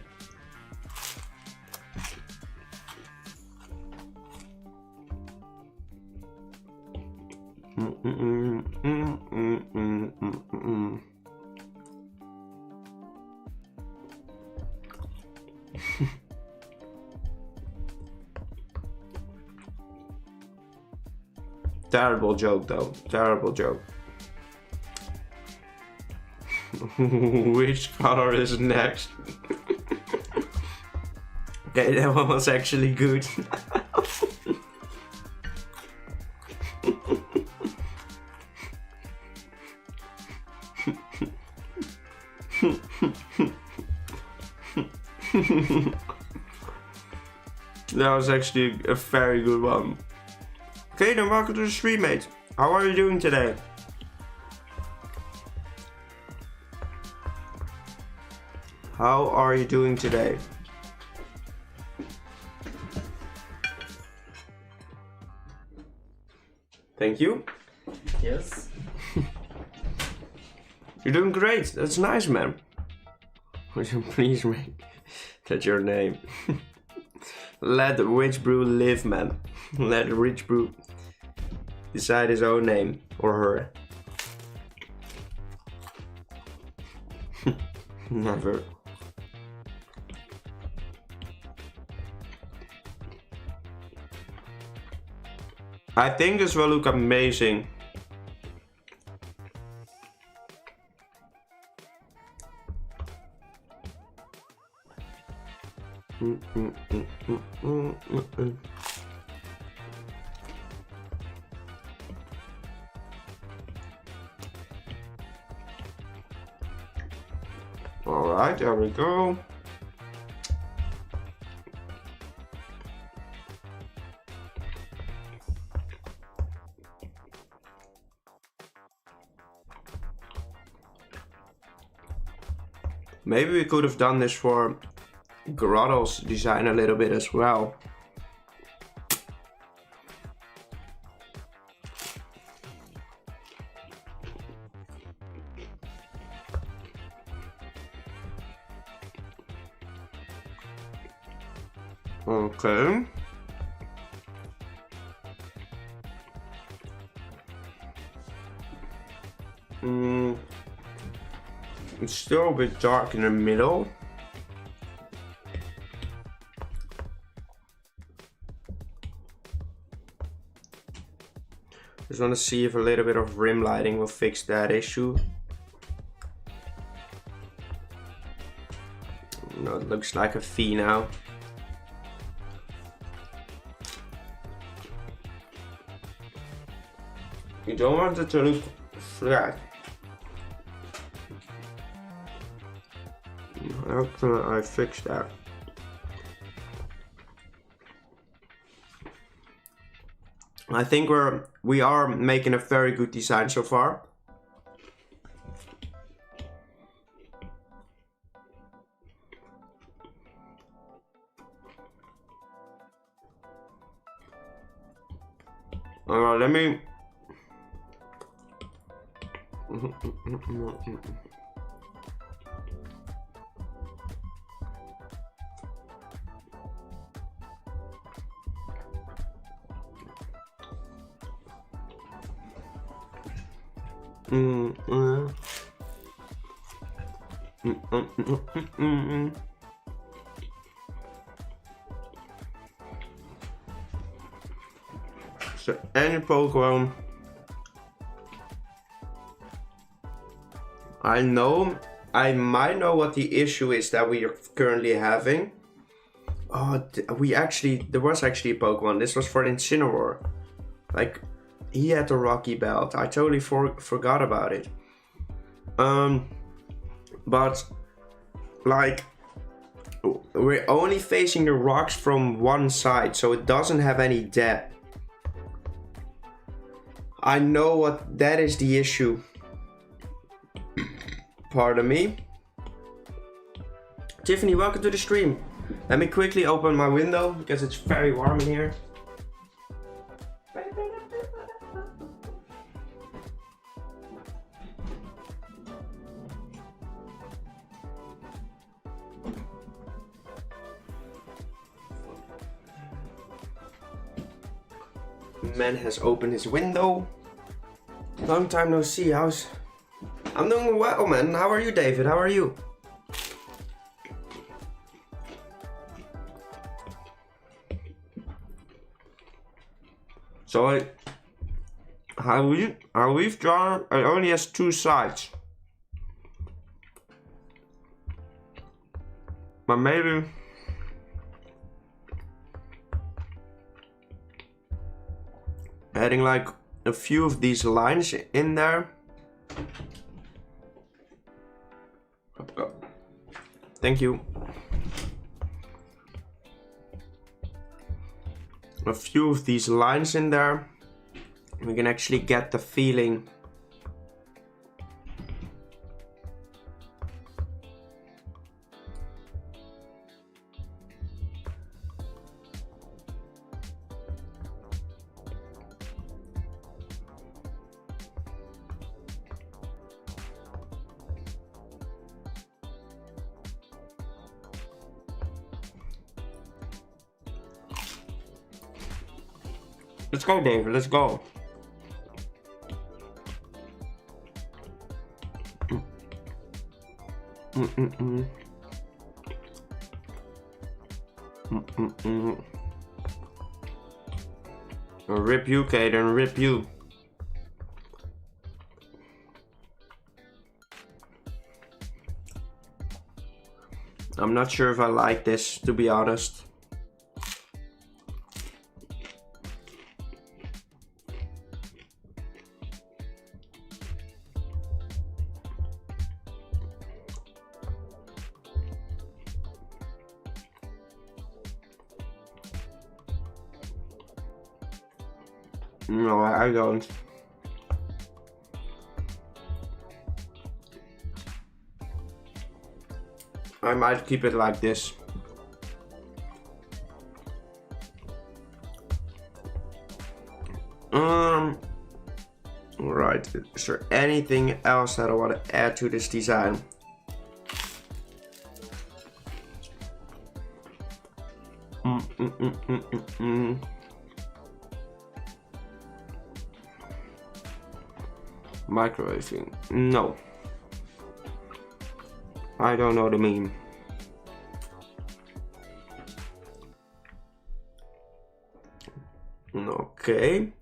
Terrible joke though, terrible joke. Which color is next? Okay, that one was actually good. That was actually a very good one. Okay, then welcome to the stream, mate. How are you doing today? How are you doing today? Thank you. Yes. You're doing great. That's nice, man. Would you please make that your name? Let Rich Brew live, man. Let Rich Brew decide his own name or her. Never. I think this will look amazing. All right, there we go. Maybe we could have done this for Grotto's design a little bit as well. Okay. It's still a bit dark in the middle. Just want to see if a little bit of rim lighting will fix that issue. No, it looks like a V now. You don't want it to look flat. How can I fix that? I think we are making a very good design so far. Let me. So any Pokemon I might know what the issue is that we are currently having. Oh, there was actually a Pokemon. This was for Incineroar. Like, he had the Rocky Belt. I totally forgot about it. But like, we're only facing the rocks from one side, so it doesn't have any depth. I know what that is the issue. Pardon me. Tiffany, welcome to the stream. Let me quickly open my window because it's very warm in here. Man has opened his window. Long time no see. I'm doing well, man. How are you, David? How are you? So how we've drawn, it only has two sides. But maybe adding like a few of these lines in there. Thank you. A few of these lines in there, we can actually get the feeling. Let's go, David. Let's go. Rip you, Kaden. Rip you. I'm not sure if I like this, to be honest. No, I don't. I might keep it like this. Right, is there anything else that I want to add to this design? Microwaving? No. I don't know the meme. Okay.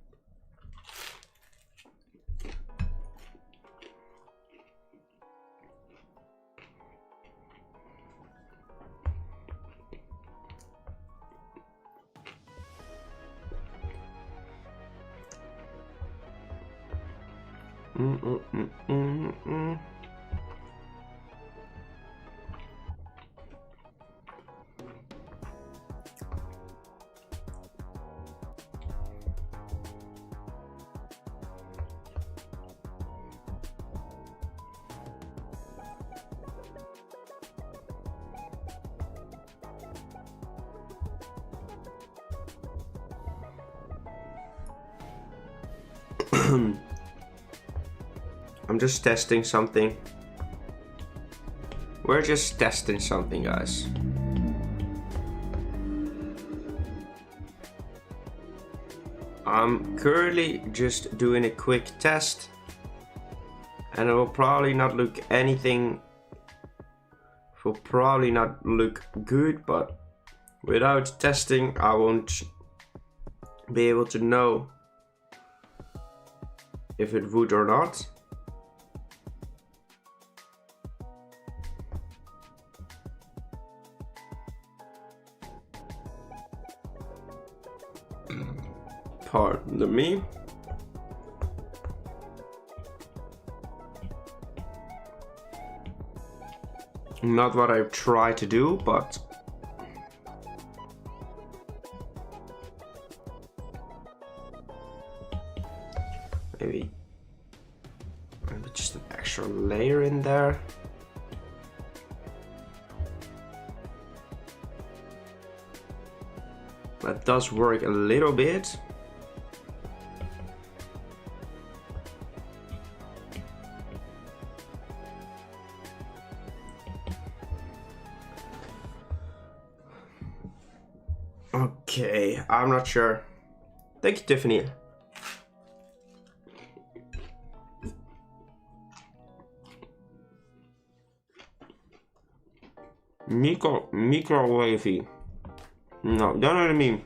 I'm just testing something. We're just testing something, guys. I'm currently just doing a quick test, and it will probably not look anything. Will probably not look good, but without testing, I won't be able to know if it would or not. Pardon me. Not what I try to do, but maybe just an extra layer in there. That does work a little bit. Okay, I'm not sure. Thank you, Tiffany. Microwavy. No, don't know what I mean.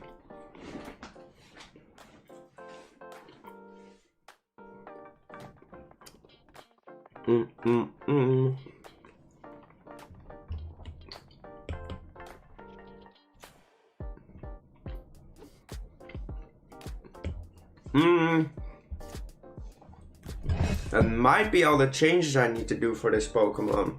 That might be all the changes I need to do for this Pokemon.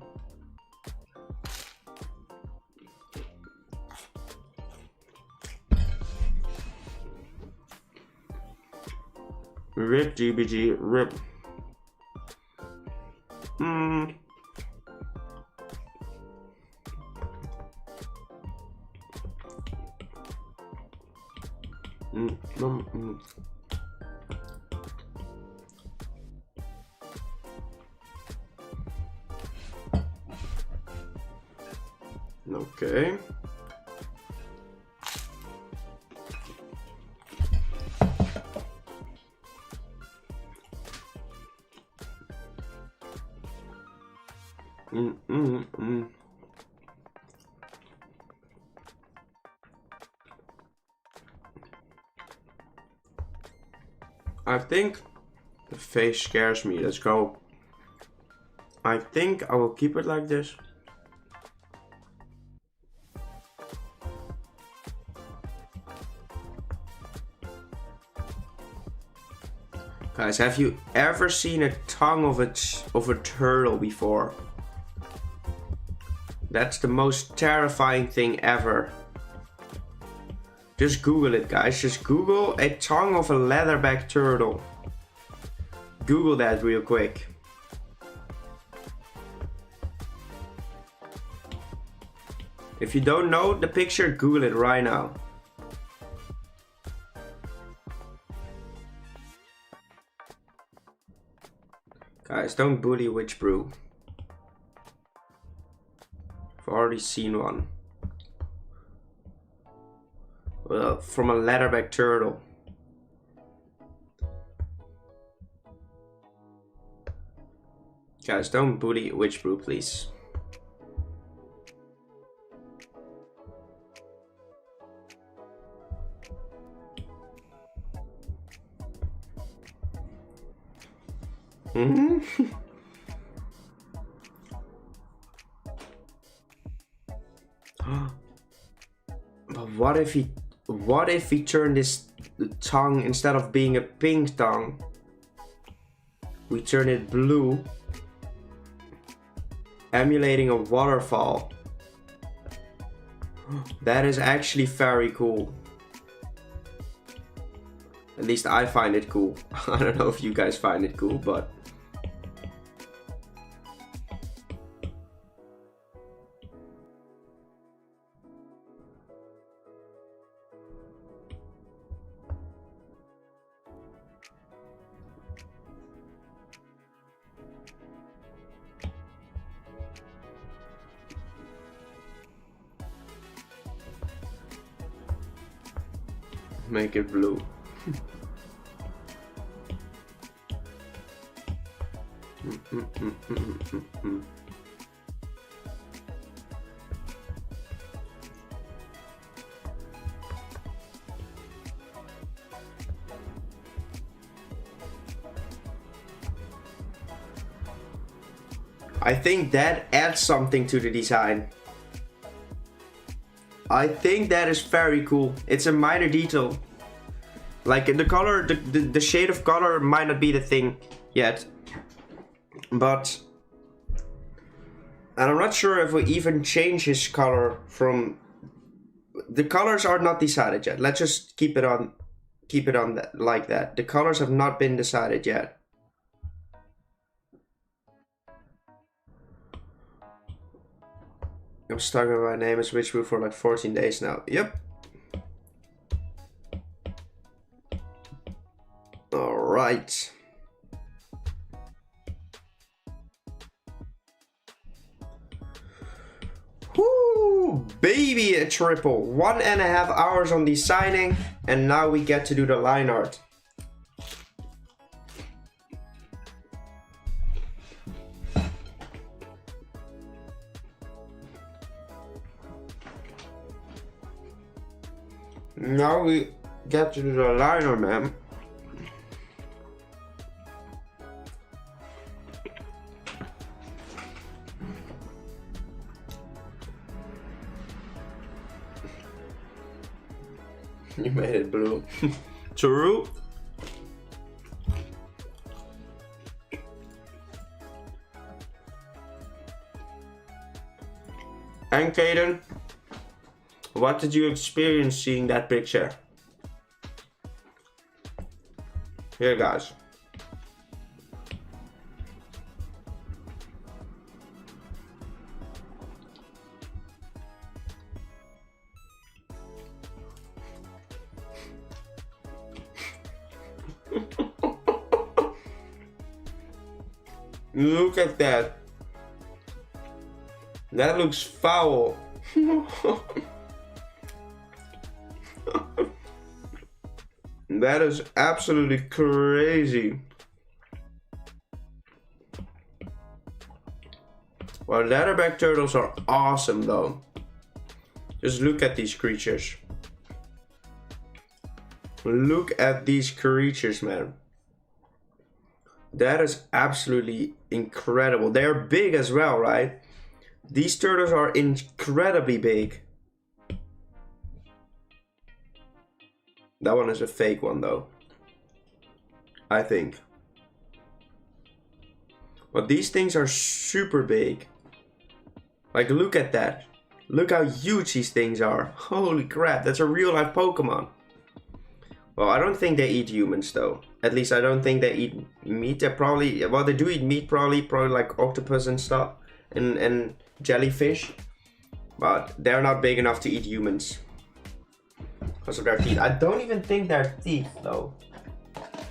Rip GBG, rip. Okay. I think the face scares me. Let's go. I think I will keep it like this. Guys, have you ever seen a tongue of a turtle before? That's the most terrifying thing ever. Just Google it, guys. Just Google a tongue of a leatherback turtle. Google that real quick. If you don't know the picture, Google it right now. Guys, don't bully Witch Brew. I've already seen one. Well, from a leatherback turtle. Guys, don't bully Witch Brew, please. But what if he turned his tongue, instead of being a pink tongue, we turn it blue, emulating a waterfall. That is actually very cool. At least I find it cool. I don't know if you guys find it cool, but... make it blue. I think that adds something to the design. I think that is very cool. It's a minor detail. Like the color, the shade of color might not be the thing yet. But... and I'm not sure if we even change his color from... the colors are not decided yet. Let's just keep it on that, like that. The colors have not been decided yet. I'm stuck with my name as Witchbrew for like 14 days now. Yep. Alright. Whoo! Baby, a triple. 1.5 hours on designing, and now we get to do the line art. Now we get to do the liner, man. You made it blue. True. And Kaden, what did you experience seeing that picture? Here, guys. Look at that. That looks foul. That is absolutely crazy. Well, leatherback turtles are awesome though. Just look at these creatures. Look at these creatures, man. That is absolutely incredible. They are big as well, right? These turtles are incredibly big. That one is a fake one though, I think. But these things are super big. Like, look at that. Look how huge these things are. Holy crap, that's a real life Pokemon. Well, I don't think they eat humans though. At least I don't think they eat meat. They probably, well, they do eat meat probably like octopus and stuff. And jellyfish. But they're not big enough to eat humans. Because of their teeth. I don't even think they're teeth though.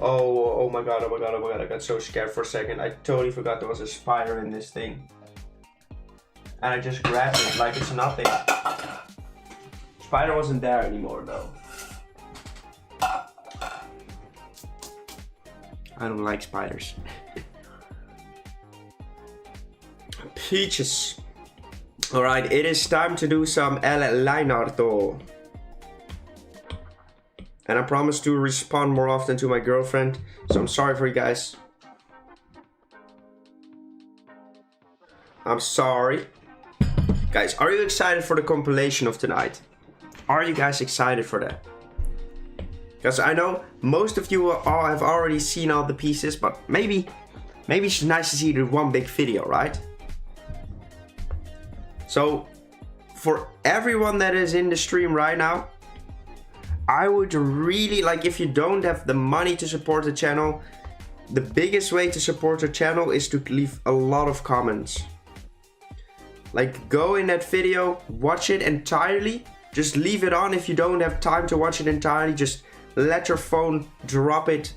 Oh my god, oh my god, oh my god. I got so scared for a second. I totally forgot there was a spider in this thing. And I just grabbed it like it's nothing. Spider wasn't there anymore though. I don't like spiders. Peaches. Alright, it is time to do some line art though. And I promise to respond more often to my girlfriend. So I'm sorry for you guys. I'm sorry. Guys, are you excited for the compilation of tonight? Are you guys excited for that? Because I know most of you all have already seen all the pieces, but maybe maybe it's nice to see it in one big video, right? So for everyone that is in the stream right now, I would really, like, if you don't have the money to support the channel, the biggest way to support the channel is to leave a lot of comments. Like, go in that video, watch it entirely, just leave it on. If you don't have time to watch it entirely, just let your phone drop it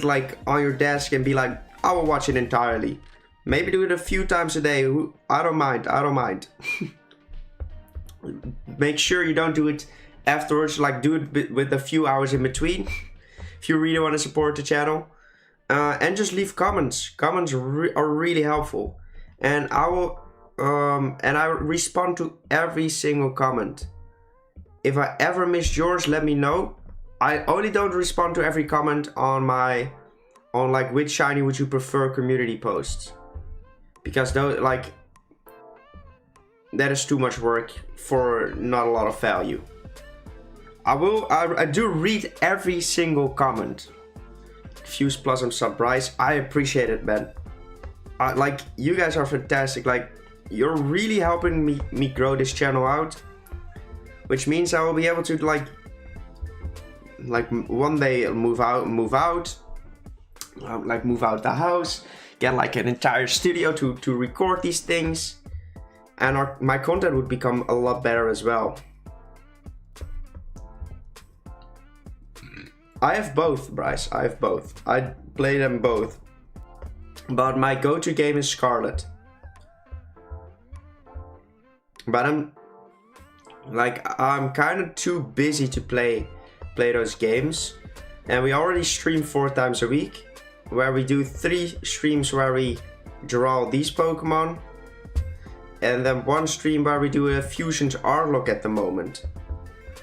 like on your desk and be like, I will watch it entirely. Maybe do it a few times a day. I don't mind. Make sure you don't do it afterwards, like do it with a few hours in between if you really want to support the channel. And just leave comments. Comments are really helpful, and I will respond to every single comment. If I ever missed yours, let me know. I only don't respond to every comment on like which shiny would you prefer community posts, because those, like, that is too much work for not a lot of value. I do read every single comment. Fuse Plus and Subbrise, I appreciate it, man. Like, you guys are fantastic. Like, you're really helping me grow this channel out, which means I will be able to like one day move out the house, get like an entire studio to record these things, and my content would become a lot better as well. I have both, Bryce. I have both. I play them both. But my go-to game is Scarlet. But I'm kind of too busy to play those games. And we already stream 4 times a week, where we do 3 streams where we draw these Pokemon, and then 1 stream where we do a Fusions art look at the moment.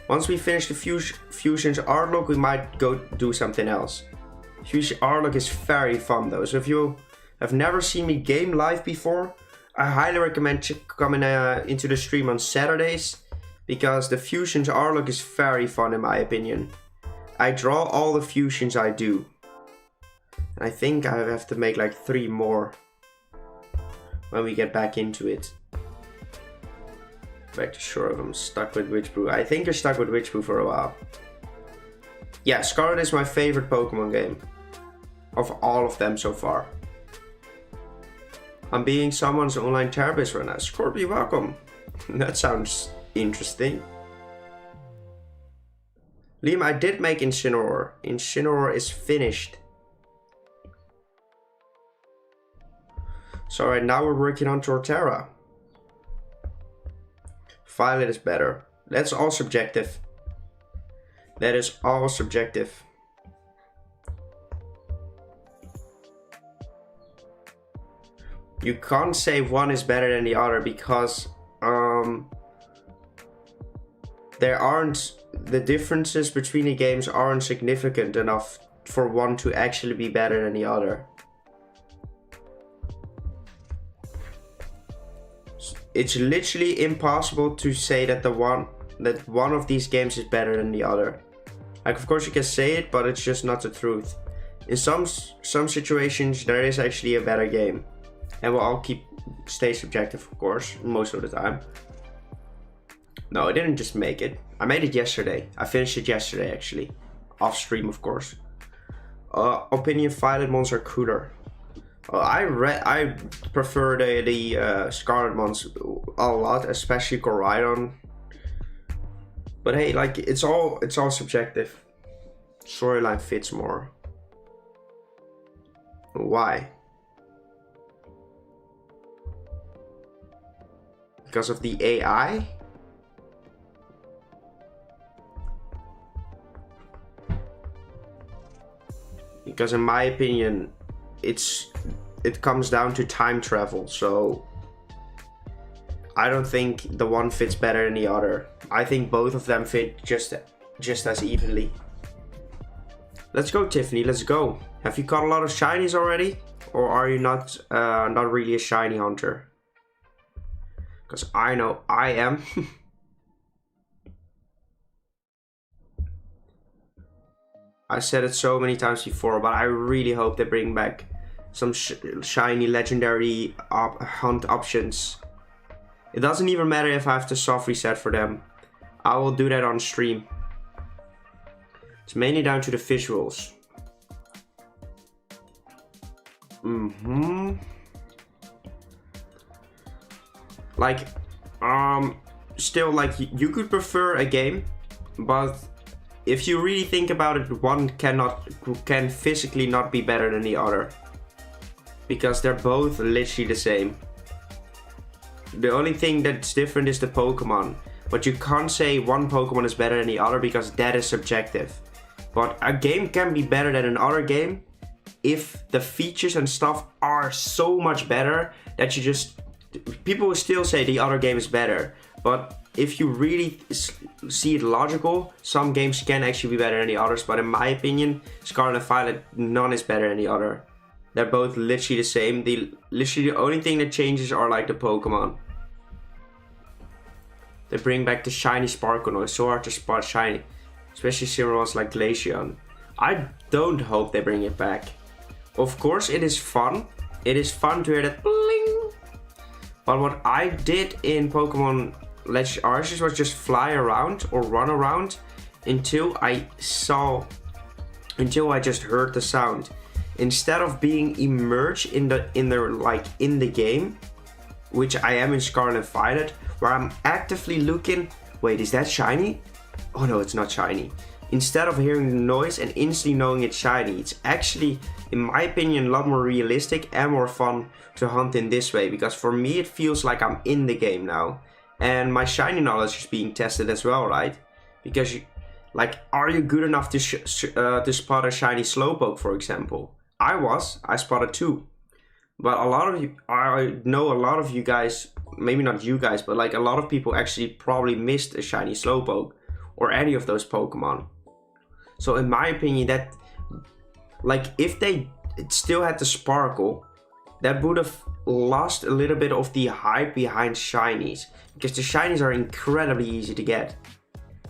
Once we finish the Fusions art look, we might go do something else. Fusion art look is very fun though, so if you have never seen me game live before, I highly recommend coming into the stream on Saturdays, because the Fusions art look is very fun in my opinion. I draw all the fusions I do. And I think I have to make like 3 more when we get back into it. Back to sure if I'm stuck with Witchbrew. I think you're stuck with Witchbrew for a while. Yeah, Scarlet is my favorite Pokemon game of all of them so far. I'm being someone's online therapist right now. Scorpio, welcome. That sounds interesting. Liam, I did make Incineroar. Incineroar is finished. So right now we're working on Torterra. Violet is better. That's all subjective. That is all subjective. You can't say one is better than the other, because the differences between the games aren't significant enough for one to actually be better than the other. It's literally impossible to say that one of these games is better than the other. Like, of course you can say it, but it's just not the truth. In some situations there is actually a better game, and we'll all stay subjective, of course, most of the time. No, I didn't just make it. I made it yesterday. I finished it yesterday, actually. Off stream, of course. Opinion Violet mons are cooler. I prefer the Scarlet mons a lot, especially Koraidon. But hey, like, it's all subjective. Storyline fits more. Why? Because of the AI? Because in my opinion, it comes down to time travel, so I don't think the one fits better than the other. I think both of them fit just as evenly. Let's go, Tiffany, let's go. Have you caught a lot of shinies already? Or are you not really a shiny hunter? Because I know I am. I said it so many times before, but I really hope they bring back some shiny legendary hunt options. It doesn't even matter if I have to soft reset for them. I will do that on stream. It's mainly down to the visuals. Like, still, like, you could prefer a game, but if you really think about it, one can physically not be better than the other, because they're both literally the same. The only thing that's different is the Pokemon, but you can't say one Pokemon is better than the other because that is subjective. But a game can be better than another game if the features and stuff are so much better that you just... People will still say the other game is better, but if you really see it logical, some games can actually be better than the others, but in my opinion, Scarlet and Violet, none is better than the other. They're both literally the same. Literally the only thing that changes are like the Pokemon. They bring back the shiny sparkle noise, so hard to spot shiny. Especially similar ones like Glaceon. I don't hope they bring it back. Of course it is fun. It is fun to hear that bling. But what I did in Pokemon Legends Arceus was just fly around or run around until I just heard the sound. Instead of being immersed in the game, which I am in Scarlet and Violet, where I'm actively looking, wait, is that shiny? Oh no, it's not shiny. Instead of hearing the noise and instantly knowing it's shiny, it's actually, in my opinion, a lot more realistic and more fun to hunt in this way, because for me it feels like I'm in the game now. And my shiny knowledge is being tested as well, right? Because, are you good enough to spot a shiny Slowpoke, for example? I spotted 2. But a lot of you, I know a lot of you guys, maybe not you guys, but like a lot of people actually probably missed a shiny Slowpoke or any of those Pokemon. So in my opinion, that, if they still had the sparkle, that would have lost a little bit of the hype behind shinies, because the shinies are incredibly easy to get.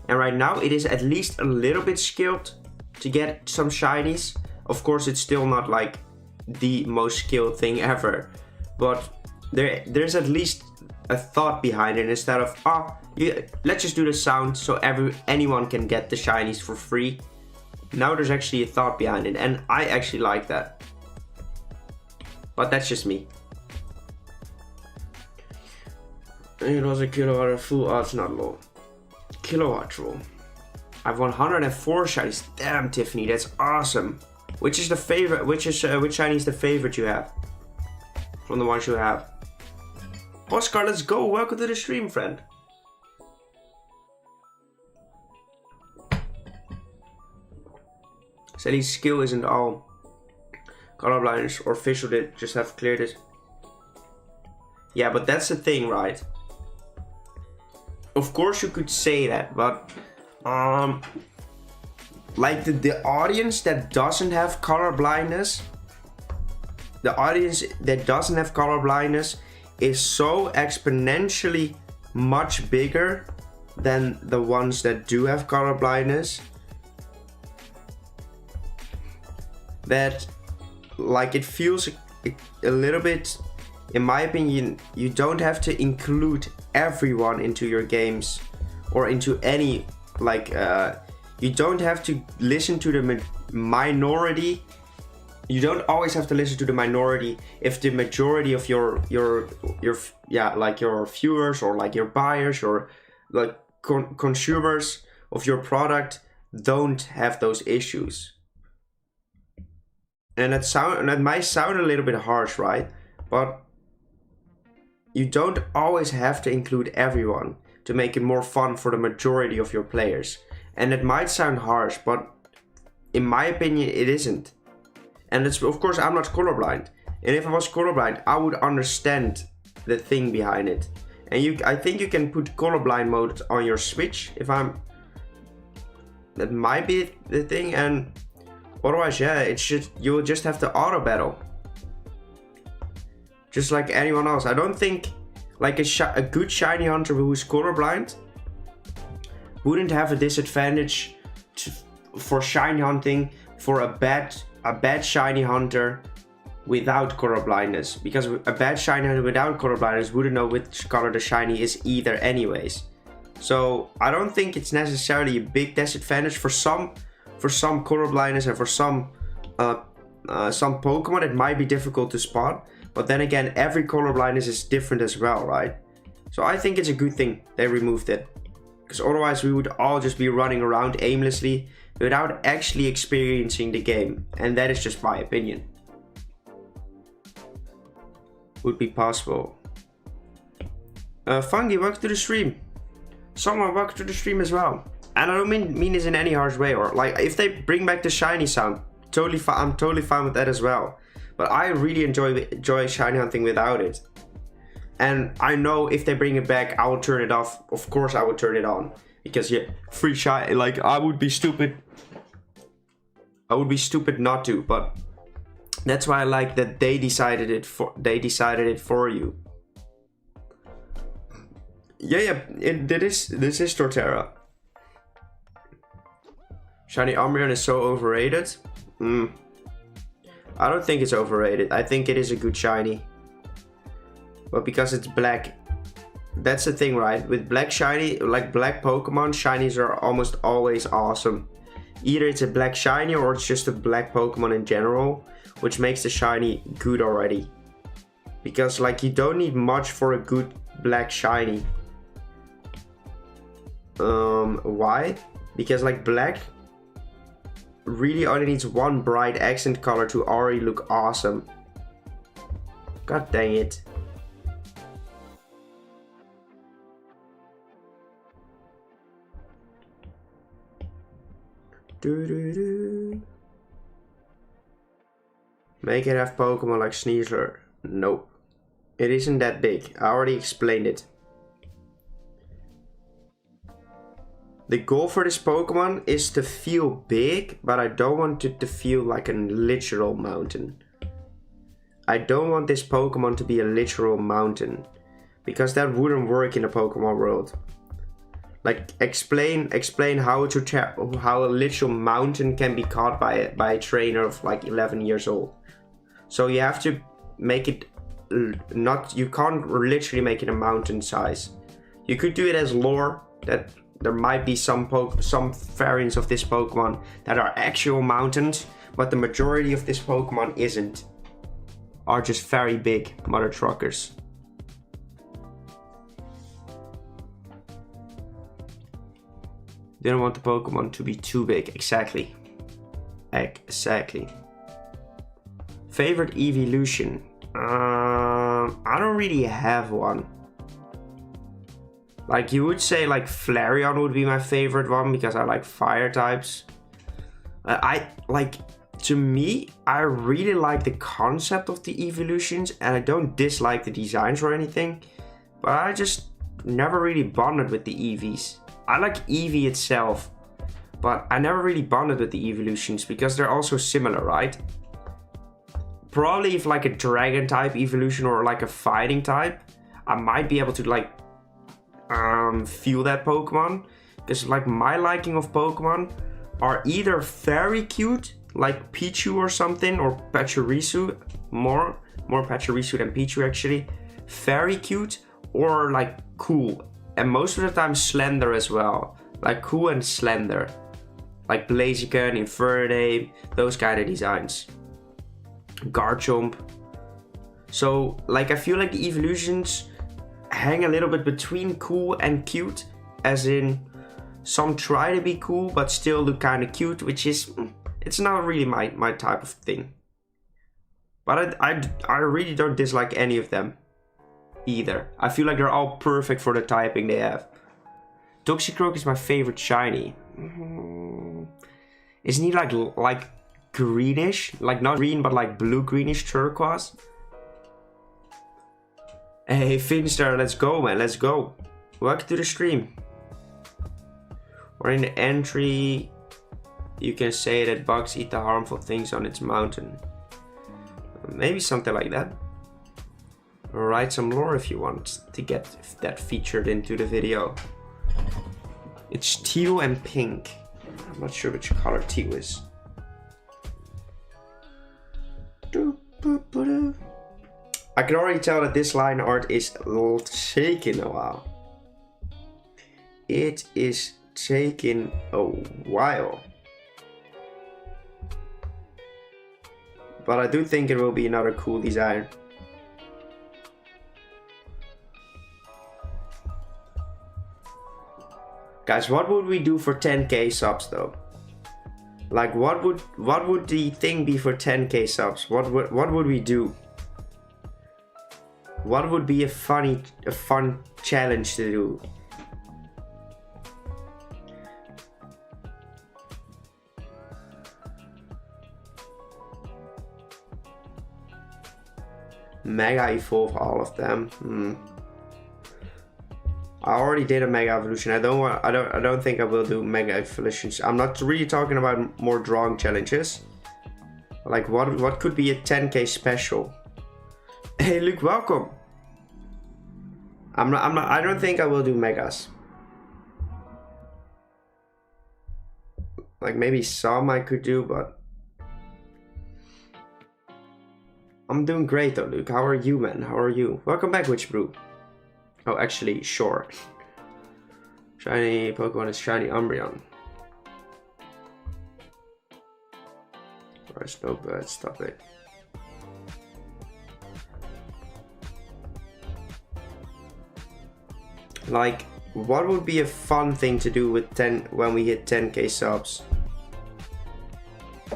And right now it is at least a little bit skilled to get some shinies. Of course, it's still not like the most skilled thing ever, but there's at least a thought behind it, instead of let's just do the sound so anyone can get the shinies for free. Now there's actually a thought behind it, and I actually like that. But that's just me. It was a kilowatt full. Oh, it's not low. Kilowatt roll. I have 104 shinies. Damn, Tiffany, that's awesome. Which is the favorite? Which shiny is the favorite you have from the ones you have? Oscar, let's go. Welcome to the stream, friend. Sally's skill isn't all colorblindness or visual, did just have cleared it. Yeah, but that's the thing, right? Of course you could say that, but like the audience that doesn't have color blindness, is so exponentially much bigger than the ones that do have color blindness, that it feels a little bit, in my opinion, you don't have to include everyone into your games or into any, you don't have to listen to the minority. You don't always have to listen to the minority if the majority of your viewers or your buyers or consumers of your product don't have those issues. And that might sound a little bit harsh, right? But you don't always have to include everyone to make it more fun for the majority of your players. And it might sound harsh, but in my opinion, it isn't. And it's, of course, I'm not colorblind. And if I was colorblind, I would understand the thing behind it. And I think you can put colorblind mode on your Switch that might be the thing. And otherwise, yeah, you'll just have to auto battle. Just like anyone else. I don't think a good shiny hunter who's colorblind wouldn't have a disadvantage for shiny hunting for a bad shiny hunter without color blindness, because a bad shiny hunter without color blindness wouldn't know which color the shiny is either anyways. So I don't think it's necessarily a big disadvantage for some color blindness, and for some Pokemon it might be difficult to spot. But then again, every color blindness is different as well, right? So I think it's a good thing they removed it, because otherwise we would all just be running around aimlessly without actually experiencing the game, and that is just my opinion. Would be possible. Fungi, welcome to the stream. Someone welcome to the stream as well. And I don't mean this in any harsh way, or like if they bring back the shiny sound, totally fine. I'm totally fine with that as well. But I really enjoy shiny hunting without it. And I know if they bring it back, I will turn it off. Of course I will turn it on, because yeah, free shiny. Like I would be stupid not to. But that's why I like that they decided it for you. Yeah, this is Torterra. Shiny Umbreon is so overrated. I don't think it's overrated. I think it is a good shiny. But because it's black, that's the thing, right? With black shiny, like black Pokemon, shinies are almost always awesome. Either it's a black shiny or it's just a black Pokemon in general, which makes the shiny good already. Because like you don't need much for a good black shiny. Why? Because like black really only needs one bright accent color to already look awesome. God dang it. Make it have Pokemon like Sneasler. Nope. It isn't that big. I already explained it. The goal for this Pokemon is to feel big, but I don't want it to feel like a literal mountain. I don't want this Pokemon to be a literal mountain, because that wouldn't work in a Pokemon world. Like explain how a literal mountain can be caught by a trainer of like 11 years old. So you have to make it you can't literally make it a mountain size. You could do it as lore, that there might be some variants of this Pokemon that are actual mountains, but the majority of this Pokemon isn't. Are just very big mother truckers. Didn't want the Pokemon to be too big. Exactly. Exactly. Favorite evolution? I don't really have one. Like you would say like Flareon would be my favorite one, because I like fire types. To me, I really like the concept of the evolutions, and I don't dislike the designs or anything, but I just never really bonded with the EVs. I like Eevee itself, but I never really bonded with the evolutions because they're also similar, right? Probably if like a dragon type evolution or like a fighting type, I might be able to like feel that Pokemon, because like my liking of Pokemon are either very cute, like Pichu or something, or Pachirisu, more Pachirisu than Pichu actually, very cute, or like cool, and most of the time slender as well, like cool and slender, like Blaziken, Infernape, those kind of designs, Garchomp. So like I feel like the evolutions hang a little bit between cool and cute, as in some try to be cool but still look kind of cute, which is, it's not really my type of thing. But I really don't dislike any of them either. I feel like they're all perfect for the typing they have. Toxicroak is my favorite shiny. Isn't he like greenish? Like not green, but like blue greenish turquoise? Hey Finster, let's go man, let's go. Welcome to the stream. Or in the entry, you can say that bugs eat the harmful things on its mountain. Maybe something like that. Or write some lore if you want to get that featured into the video. It's teal and pink. I'm not sure which color teal is. I can already tell that this line art is taking a while. It is taking a while. But I do think it will be another cool design. Guys, what would we do for 10k subs though? Like what would the thing be for 10k subs? What would we do? What would be a fun challenge to do? Mega evolve all of them. I already did a mega evolution. I don't think I will do mega evolutions. I'm not really talking about more drawing challenges. Like what could be a 10k special? Hey Luke, welcome. I don't think I will do megas. Like maybe some I could do, but I'm doing great though, Luke. How are you, man? How are you? Welcome back, Witch Brew. Oh, actually, sure. Shiny Pokemon is Shiny Umbreon. Alright, no bad, stop it. Like, what would be a fun thing to do with when we hit 10k subs?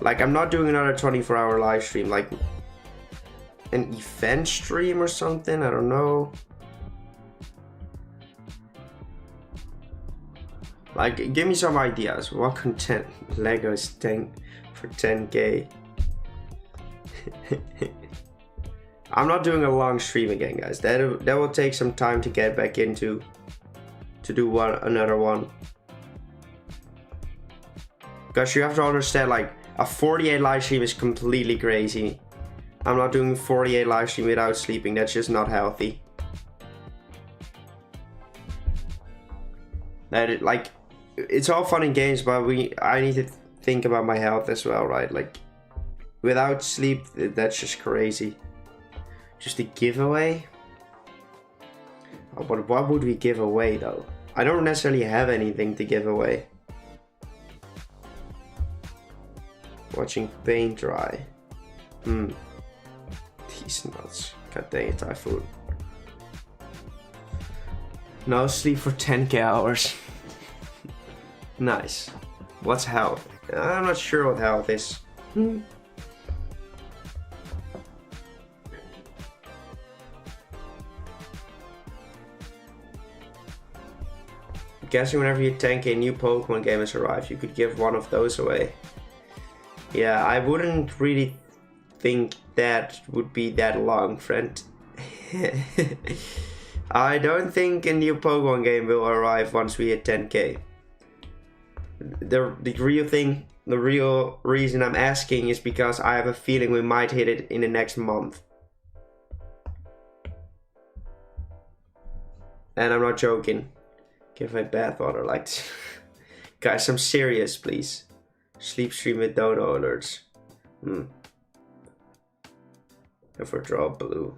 Like, I'm not doing another 24-hour live stream. Like, an event stream or something? I don't know. Like, give me some ideas. What content? Legos 10 for 10k. I'm not doing a long stream again, guys. That will take some time to get back into. To do another one. Because you have to understand, like, a 48 live stream is completely crazy. I'm not doing 48 live stream without sleeping. That's just not healthy. Like, it's all fun and games, but I need to think about my health as well, right? Like, without sleep, that's just crazy. Just a giveaway? Oh, but what would we give away though? I don't necessarily have anything to give away. Watching paint dry. These nuts. God dang it, Typhoon. No sleep for 10k hours. Nice. What's health? I'm not sure what health is. Guessing whenever you 10k new Pokemon game has arrived, you could give one of those away. Yeah, I wouldn't really think that would be that long, friend. I don't think a new Pokemon game will arrive once we hit 10k. The real reason I'm asking is because I have a feeling we might hit it in the next month. And I'm not joking. Give my bathwater, like, guys, I'm serious, please. Sleep stream with dono alerts. And for draw blue.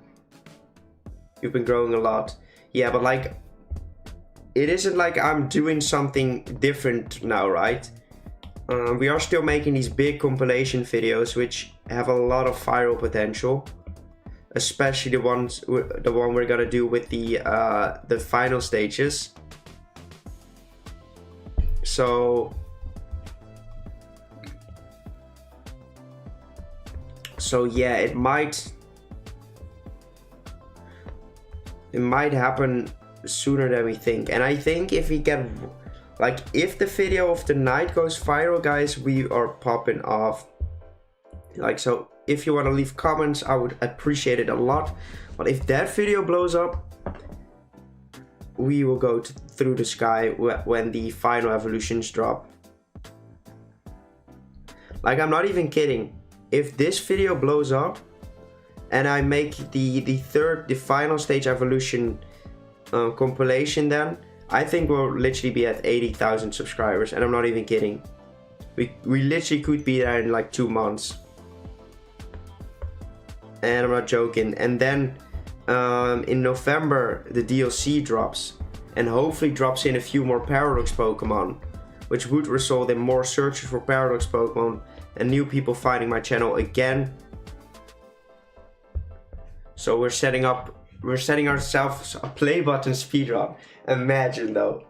You've been growing a lot. Yeah, but like, it isn't like I'm doing something different now, right? We are still making these big compilation videos, which have a lot of viral potential. Especially the one we're gonna do with the final stages. So yeah, it might happen sooner than we think. And I think if we get, like, if the video of the night goes viral, guys, we are popping off. Like, so if you want to leave comments, I would appreciate it a lot. But if that video blows up, we will go through the sky when the final evolutions drop. Like, I'm not even kidding. If this video blows up and I make the final stage evolution compilation, then I think we'll literally be at 80,000 subscribers, and I'm not even kidding. We literally could be there in like 2 months. And I'm not joking. And then in November the DLC drops, and hopefully drops in a few more Paradox Pokemon, which would result in more searches for Paradox Pokemon and new people finding my channel again. So we're setting ourselves a play button speedrun. Imagine though.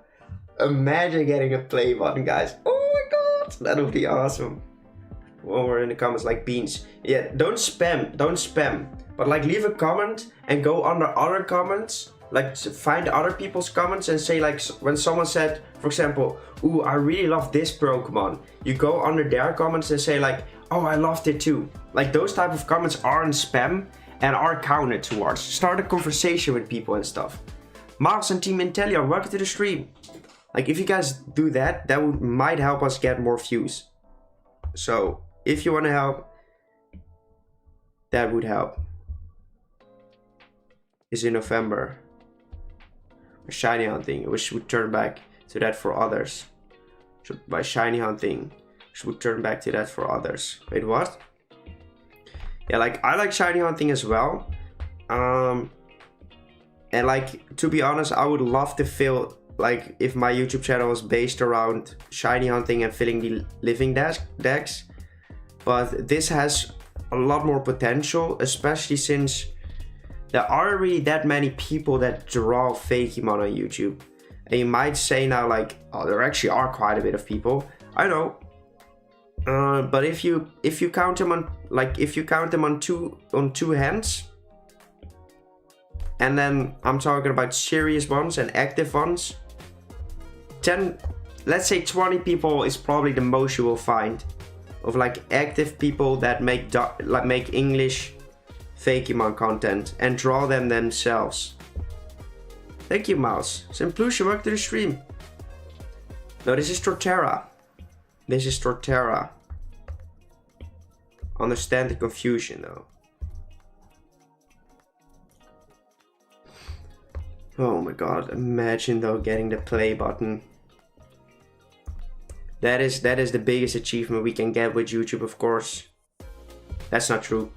Imagine getting a play button, guys. Oh my god, that would be awesome. When we're in the comments like beans. Yeah, don't spam. But like leave a comment and go under other comments. Like find other people's comments and say like when someone said, for example, ooh, I really love this Pokemon. You go under their comments and say like, oh, I loved it too. Like those type of comments aren't spam and are counted towards. Start a conversation with people and stuff. Miles and Team Intellia, welcome to the stream. Like if you guys do that, might help us get more views. So if you want to help, that would help. Is in November. Shiny hunting, which would turn back to that for others. So by shiny hunting, which would turn back to that for others. Wait, what? Yeah, like I like shiny hunting as well. And like to be honest, I would love to feel like if my YouTube channel was based around shiny hunting and filling the living decks. But this has a lot more potential, especially since there aren't really that many people that draw Fakemon on YouTube. And you might say now like, oh, there actually are quite a bit of people. I know. But if you count them on on two hands, and then I'm talking about serious ones and active ones, 10, let's say 20 people is probably the most you will find of like active people that make English Fakemon content and draw them themselves. Thank you, Mouse. Simplusia, welcome to the stream. No, this is Torterra. This is Torterra. Understand the confusion though. Oh my god, imagine though getting the play button. That is the biggest achievement we can get with YouTube, of course. That's not true.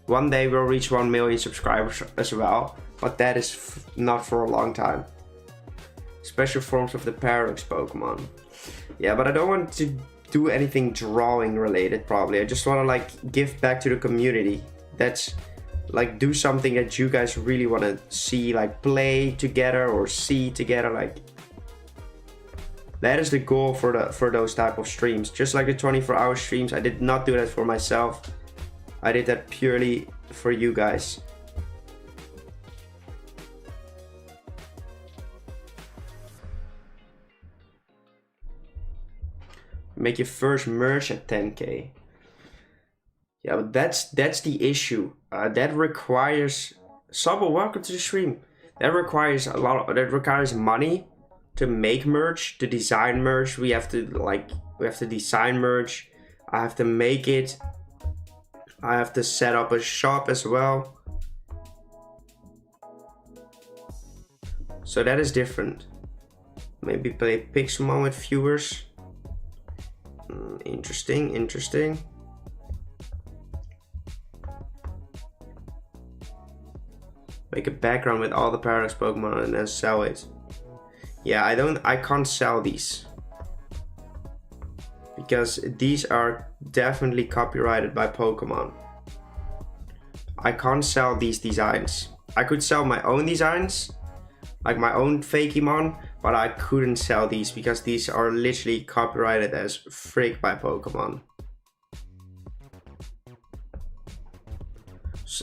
One day we'll reach 1 million subscribers as well, but that is not for a long time. Special forms of the Paradox Pokemon. Yeah, but I don't want to do anything drawing related probably. I just want to like give back to the community. That's like do something that you guys really want to see, like play together or see together. Like that is the goal for those type of streams. Just like the 24-hour streams, I did not do that for myself. I did that purely for you guys. Make your first merge at 10k. Yeah, but that's the issue. That requires Sabo, welcome to the stream. That requires money to make merch, to design merch. We have to design merch. I have to make it. I have to set up a shop as well. So that is different. Maybe play Pixelmon with viewers. Interesting. Make a background with all the Paradox Pokemon and then sell it. Yeah, I can't sell these. Because these are definitely copyrighted by Pokemon. I can't sell these designs. I could sell my own designs, like my own Fakemon, but I couldn't sell these because these are literally copyrighted as frick by Pokemon.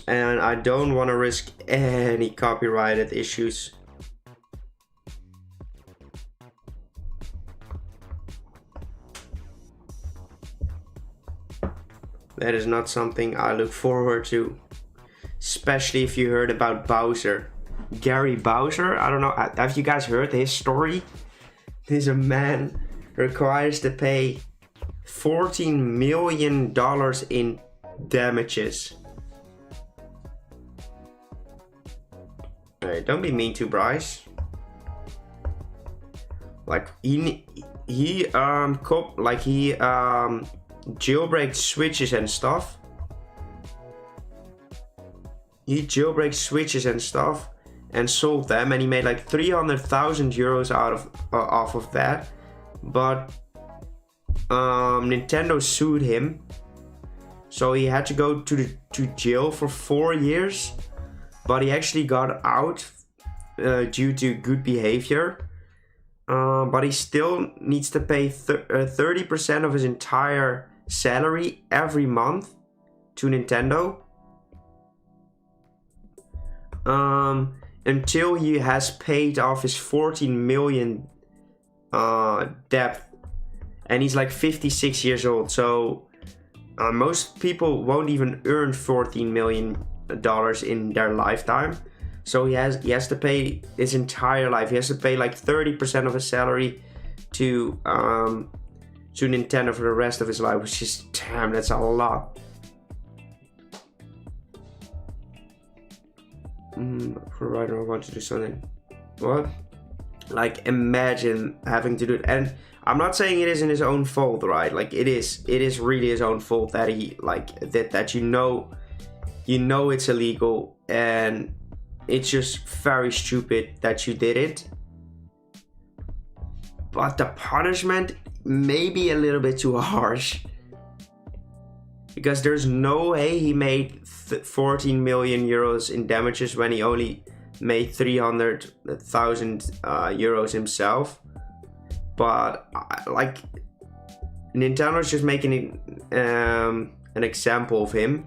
And I don't want to risk any copyrighted issues. That is not something I look forward to. Especially if you heard about Bowser. Gary Bowser, I don't know, have you guys heard his story? This a man requires to pay $14 million in damages. Hey, don't be mean to Bryce. Like he jailbreaked switches and stuff. he jailbreak Switches and stuff and sold them, and he made like 300,000 euros out of off of that. But Nintendo sued him, so he had to go to jail for 4 years. But he actually got out due to good behavior. But he still needs to pay 30% of his entire salary every month to Nintendo. Until he has paid off his 14 million debt. And he's like 56 years old. So most people won't even earn $14 million in their lifetime. So he has to pay his entire life. He has to pay like 30% of his salary to Nintendo for the rest of his life, which is, damn, that's a lot. Provider, I want to do something. What? Like, imagine having to do it. And I'm not saying it isn't his own fault, right? Like, it is really his own fault that he, like, that you know it's illegal, and it's just very stupid that you did it. But the punishment may be a little bit too harsh, because there's no way he made 14 million euros in damages when he only made 300,000 euros himself. But like, Nintendo's just making an example of him,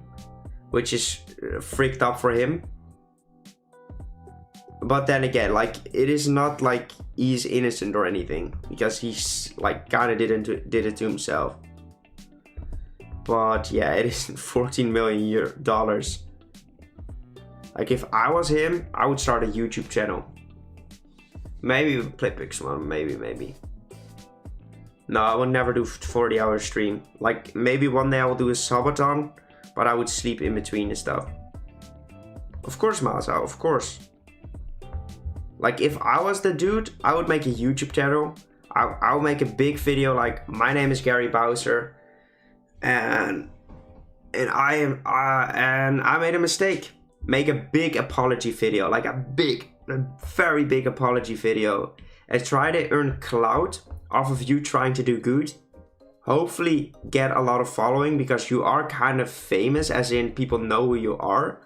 which is freaked up for him. But then again, like, it is not like he's innocent or anything, because he's like kind of did it to himself. But yeah, it is $14 million. Like, if I was him, I would start a YouTube channel. Maybe play Pokemon, maybe. No, I would never do 40-hour stream. Like, maybe one day I will do a subathon, but I would sleep in between and stuff. Of course, Masa, of course. Like, if I was the dude, I would make a YouTube channel. I would make a big video like, my name is Gary Bowser, and I made a mistake. Make a big apology video, like a very big apology video, and try to earn clout off of you trying to do good. Hopefully get a lot of following, because you are kind of famous, as in people know who you are.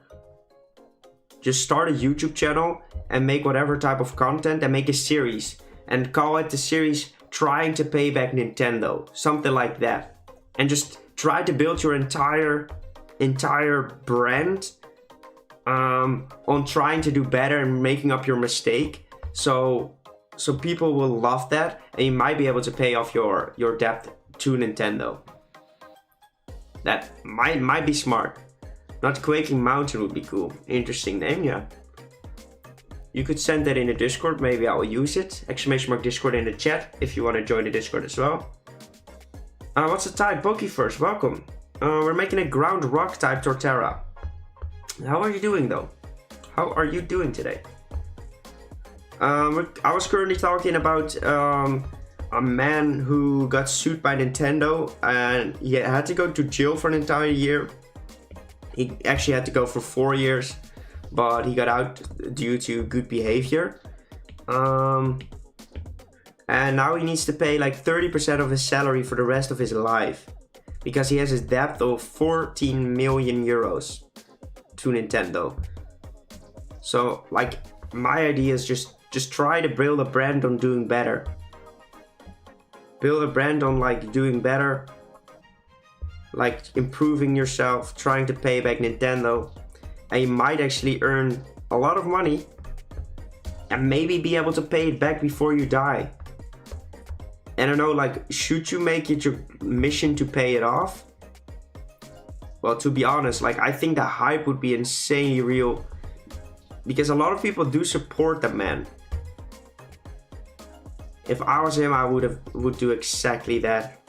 Just start a YouTube channel and make whatever type of content, and make a series and call it the series Trying to Pay Back Nintendo, something like that. And just try to build your entire brand on trying to do better and making up your mistake. So people will love that, and you might be able to pay off your debt to Nintendo. That might be smart. Not Quaking Mountain would be cool. Interesting name, yeah. You could send that in the Discord, maybe I will use it. !Discord in the chat if you want to join the Discord as well. What's the type? Pokeverse, welcome. We're making a ground rock type Torterra. How are you doing though? How are you doing today? I was currently talking about a man who got sued by Nintendo, and he had to go to jail for an entire year. He actually had to go for 4 years, but he got out due to good behavior. And now he needs to pay like 30% of his salary for the rest of his life, because he has his debt of 14 million euros to Nintendo. So like, my idea is just try to build a brand on doing better. Build a brand on like doing better, like improving yourself, trying to pay back Nintendo, and you might actually earn a lot of money and maybe be able to pay it back before you die. And I don't know, like, should you make it your mission to pay it off? Well, to be honest, like, I think the hype would be insanely real, because a lot of people do support the man. If I was him, I would do exactly that.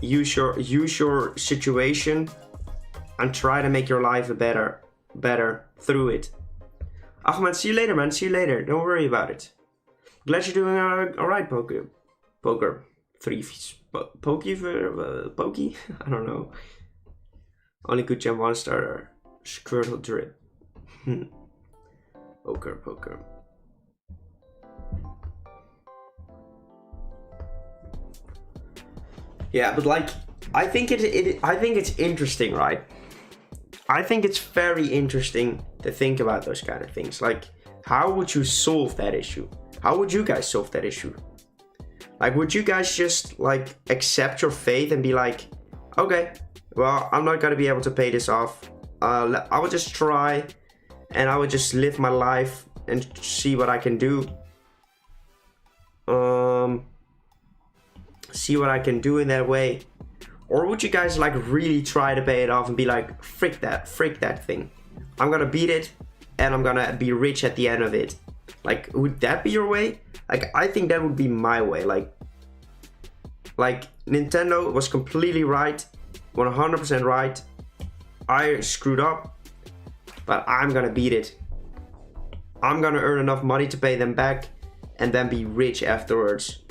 Use your situation and try to make your life better through it. Ahmed, see you later, man. See you later. Don't worry about it. Glad you're doing alright, Poker. 3 Pokey? I don't know. Only good Gen 1 starter. Squirtle Drip. Poker. Yeah, but like, I think it's interesting, right? I think it's very interesting to think about those kind of things. Like, how would you solve that issue? How would you guys solve that issue? Like, would you guys just like accept your fate and be like, okay, well, I'm not gonna be able to pay this off. I would just try, and I would just live my life and see what I can do. See what I can do in that way. Or would you guys like really try to pay it off and be like, frick that thing. I'm gonna beat it and I'm gonna be rich at the end of it. Like, would that be your way? Like, I think that would be my way. Like Nintendo was completely right, 100% right. I screwed up, but I'm gonna beat it. I'm gonna earn enough money to pay them back and then be rich afterwards.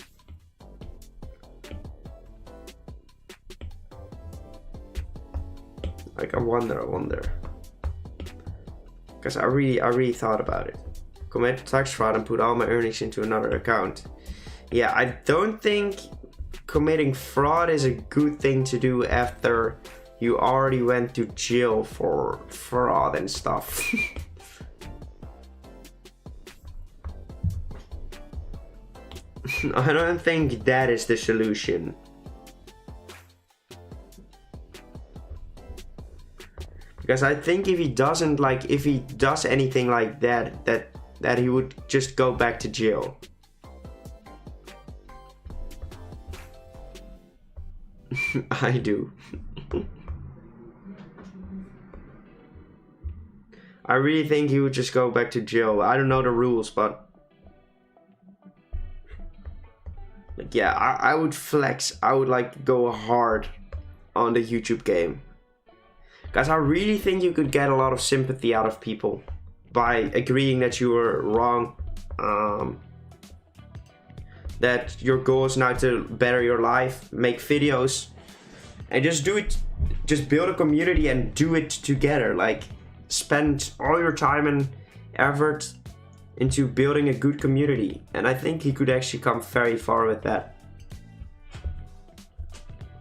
Like, I wonder. Because I really thought about it. Commit tax fraud and put all my earnings into another account. Yeah, I don't think committing fraud is a good thing to do after you already went to jail for fraud and stuff. I don't think that is the solution. Because I think if he does anything like that he would just go back to jail. I do. I really think he would just go back to jail. I don't know the rules, but like, yeah, I would flex. I would like go hard on the YouTube game. Guys, I really think you could get a lot of sympathy out of people by agreeing that you were wrong. That your goal is now to better your life, make videos, and just do it. Just build a community and do it together. Like, spend all your time and effort into building a good community. And I think he could actually come very far with that.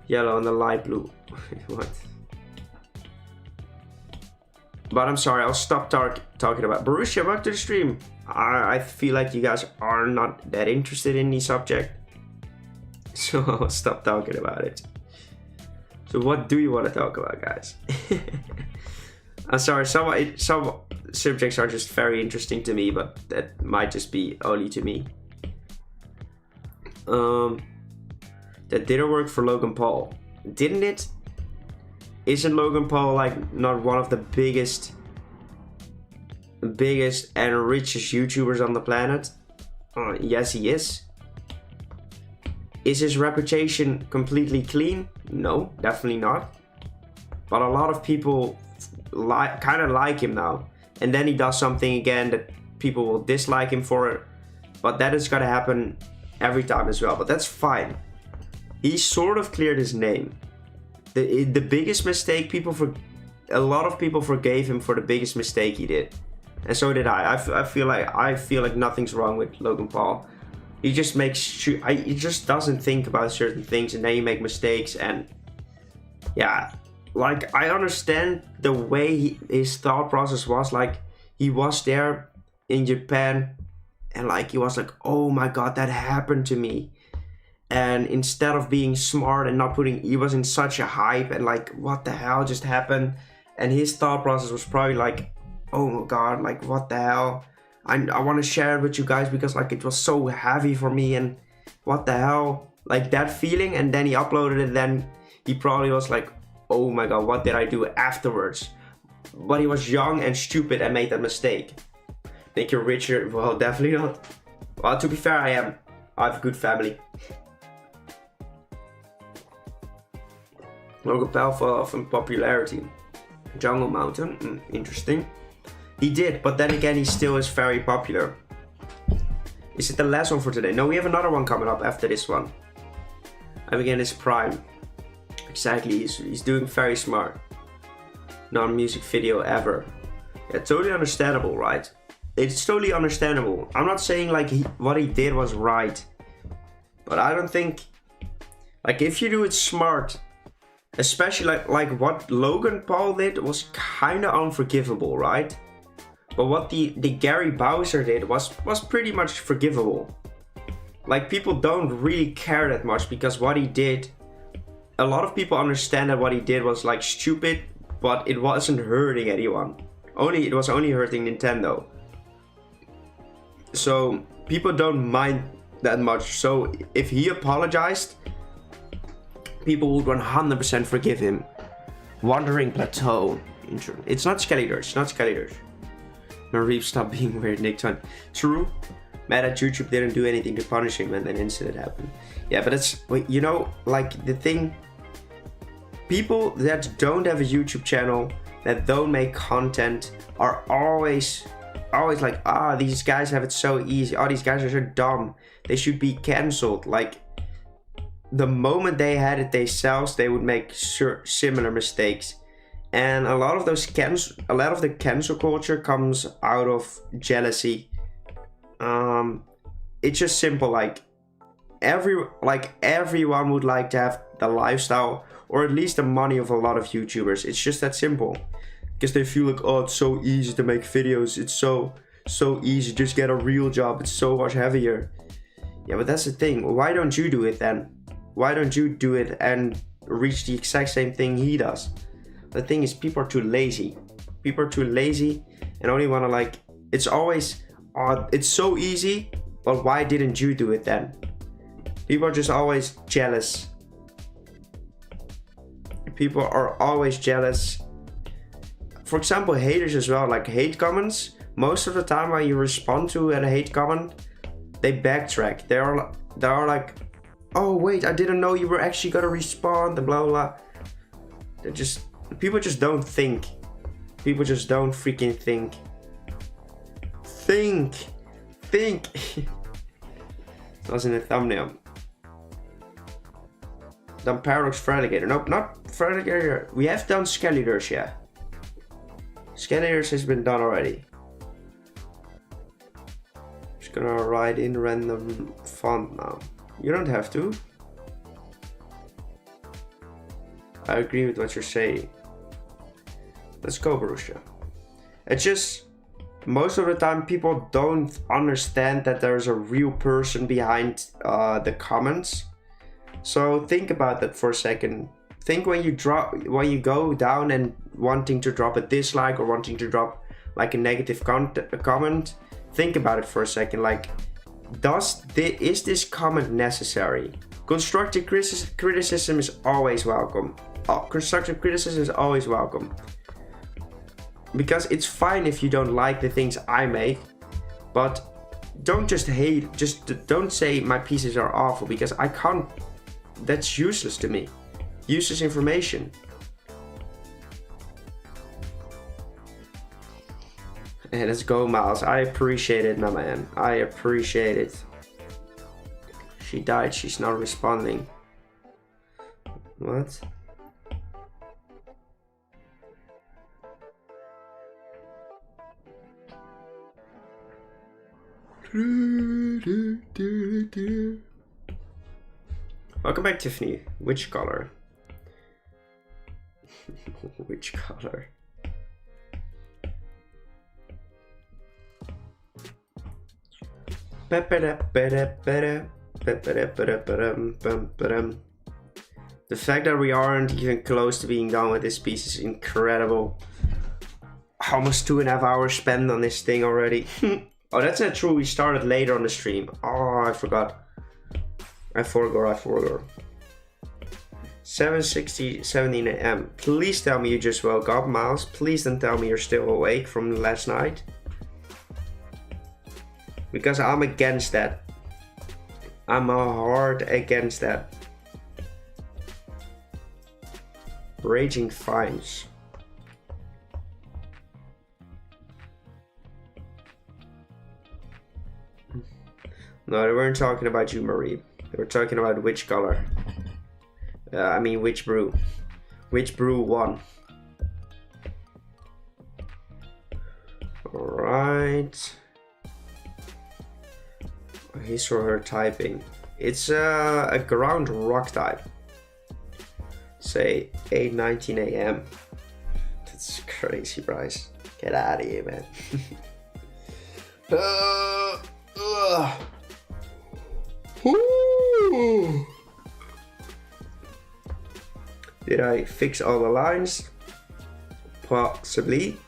Yellow and the light blue. What? But I'm sorry, I'll stop talking about Borussia. Back to the stream. I feel like you guys are not that interested in the subject, so I'll stop talking about it. So what do you want to talk about, guys? I'm sorry, some subjects are just very interesting to me, but that might just be only to me. That didn't work for Logan Paul, didn't it? Isn't Logan Paul like not one of the biggest and richest YouTubers on the planet? Yes, he is. Is his reputation completely clean? No, definitely not. But a lot of people kind of like him now. And then he does something again that people will dislike him for it. But that is gonna happen every time as well. But that's fine. He sort of cleared his name. The biggest mistake, a lot of people forgave him for the biggest mistake he did, and so did I. I feel like nothing's wrong with Logan Paul. He just he just doesn't think about certain things, and then you make mistakes. And yeah, like, I understand the way his thought process was. Like, he was there in Japan, and like, he was like, oh my god, that happened to me. And instead of being smart and not he was in such a hype and like, what the hell just happened? And his thought process was probably like, oh my god, like, what the hell? I want to share it with you guys because like it was so heavy for me, and what the hell? Like, that feeling. And then he uploaded it, then he probably was like, oh my god, what did I do afterwards? But he was young and stupid and made that mistake. Think you're richer? Well, definitely not. Well, to be fair, I am. I have a good family. Logan Paul fell off in popularity. Jungle Mountain, interesting. He did, but then again, he still is very popular. Is it the last one for today? No, we have another one coming up after this one. I begin his prime. Exactly, he's doing very smart. non-music video ever. Yeah, totally understandable, right? It's totally understandable. I'm not saying like what he did was right, but I don't think, like, if you do it smart, especially like what Logan Paul did was kind of unforgivable, right? But what the Gary Bowser did was pretty much forgivable. Like, people don't really care that much because what he did, a lot of people understand that what he did was like stupid, but it wasn't hurting anyone. It was only hurting Nintendo. So people don't mind that much. So if he apologized, people would 100% forgive him. Wandering Plateau. It's not Skeletor. It's not Skeletor. Mareep, stop being weird, Nick. True. Mad at YouTube didn't do anything to punish him and an incident happened. Yeah, but it's, you know, like the thing. People that don't have a YouTube channel, that don't make content, are always like, these guys have it so easy. These guys are so dumb. They should be cancelled. Like, the moment they had it themselves, they would make similar mistakes. And a lot of the cancel culture comes out of jealousy. It's just simple. Like everyone would like to have the lifestyle, or at least the money of a lot of YouTubers. It's just that simple. Because they feel like, oh, it's so easy to make videos. It's so easy. Just get a real job. It's so much heavier. Yeah, but that's the thing. Why don't you do it then? Why don't you do it and reach the exact same thing he does? The thing is, people are too lazy. People are too lazy and only want to, like, it's always, it's so easy, but why didn't you do it then? People are just always jealous. People are always jealous. For example, haters as well, like hate comments. Most of the time when you respond to a hate comment, they backtrack. They are like, oh wait, I didn't know you were actually gonna respond, and blah blah blah. People just don't think. People just don't freaking think. Think. That was in the thumbnail. Done Paradox Fraligator. Nope, not Fraligator. We have done Skeletors, yeah. Skeletors has been done already. Just gonna write in random font now. You don't have to. I agree with what you're saying. Let's go, Borussia. It's just, most of the time people don't understand that there's a real person behind the comments. So think about that for a second. Think when you go down and wanting to drop a dislike or wanting to drop like a negative comment. Think about it for a second. Like, is this comment necessary? Constructive criticism is always welcome. Constructive criticism is always welcome. Because it's fine if you don't like the things I make, but don't just hate, just don't say my pieces are awful, because I can't, that's useless to me. Useless information. Hey, let's go, Miles. I appreciate it, my man. I appreciate it. She died, she's not responding. What? Welcome back, Tiffany. Which color? Which color? The fact that we aren't even close to being done with this piece is incredible. Almost 2.5 hours spent on this thing already. Oh, that's not true. We started later on the stream. Oh, I forgot. I forgot. 7:17 a.m. Please tell me you just woke up, Miles. Please don't tell me you're still awake from last night. Because I'm against that. I'm hard against that. Raging fines. No, they weren't talking about you, Marie. They were talking about which color. I mean, which brew. Which brew won. Alright. His or her typing. It's a ground rock type. Say 8:19 a.m. That's crazy, Bryce. Get out of here, man. Did I fix all the lines? Possibly.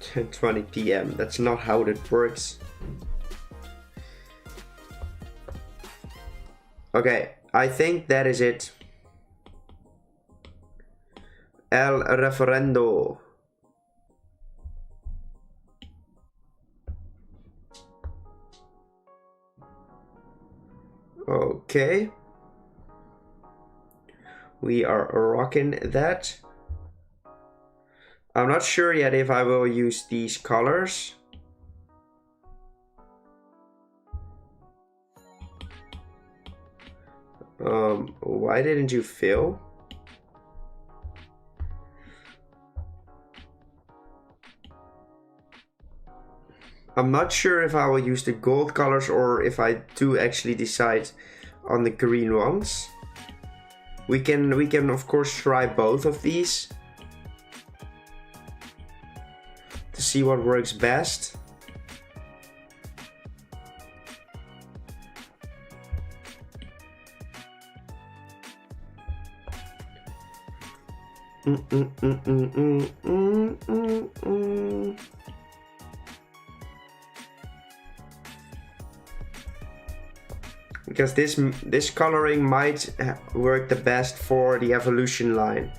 10:20 p.m. That's not how it works. Okay, I think that is it. El referendo. Okay. We are rocking that. I'm not sure yet if I will use these colors. Why didn't you fill? I'm not sure if I will use the gold colors or if I do actually decide on the green ones. We can of course try both of these to see what works best. Because this coloring might work the best for the evolution line.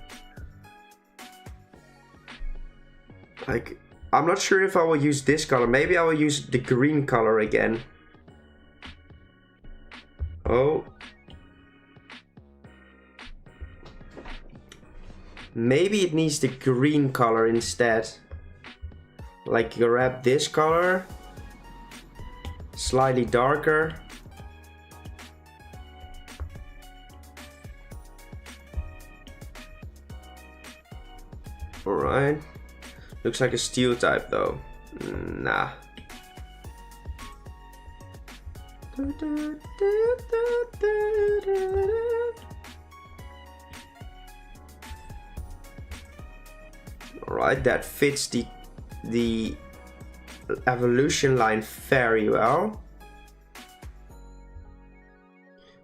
Like, I'm not sure if I will use this color. Maybe I will use the green color again. Oh. Maybe it needs the green color instead. Like, grab this color. Slightly darker. Alright. Looks like a steel type though. Nah. Alright, that fits the evolution line very well.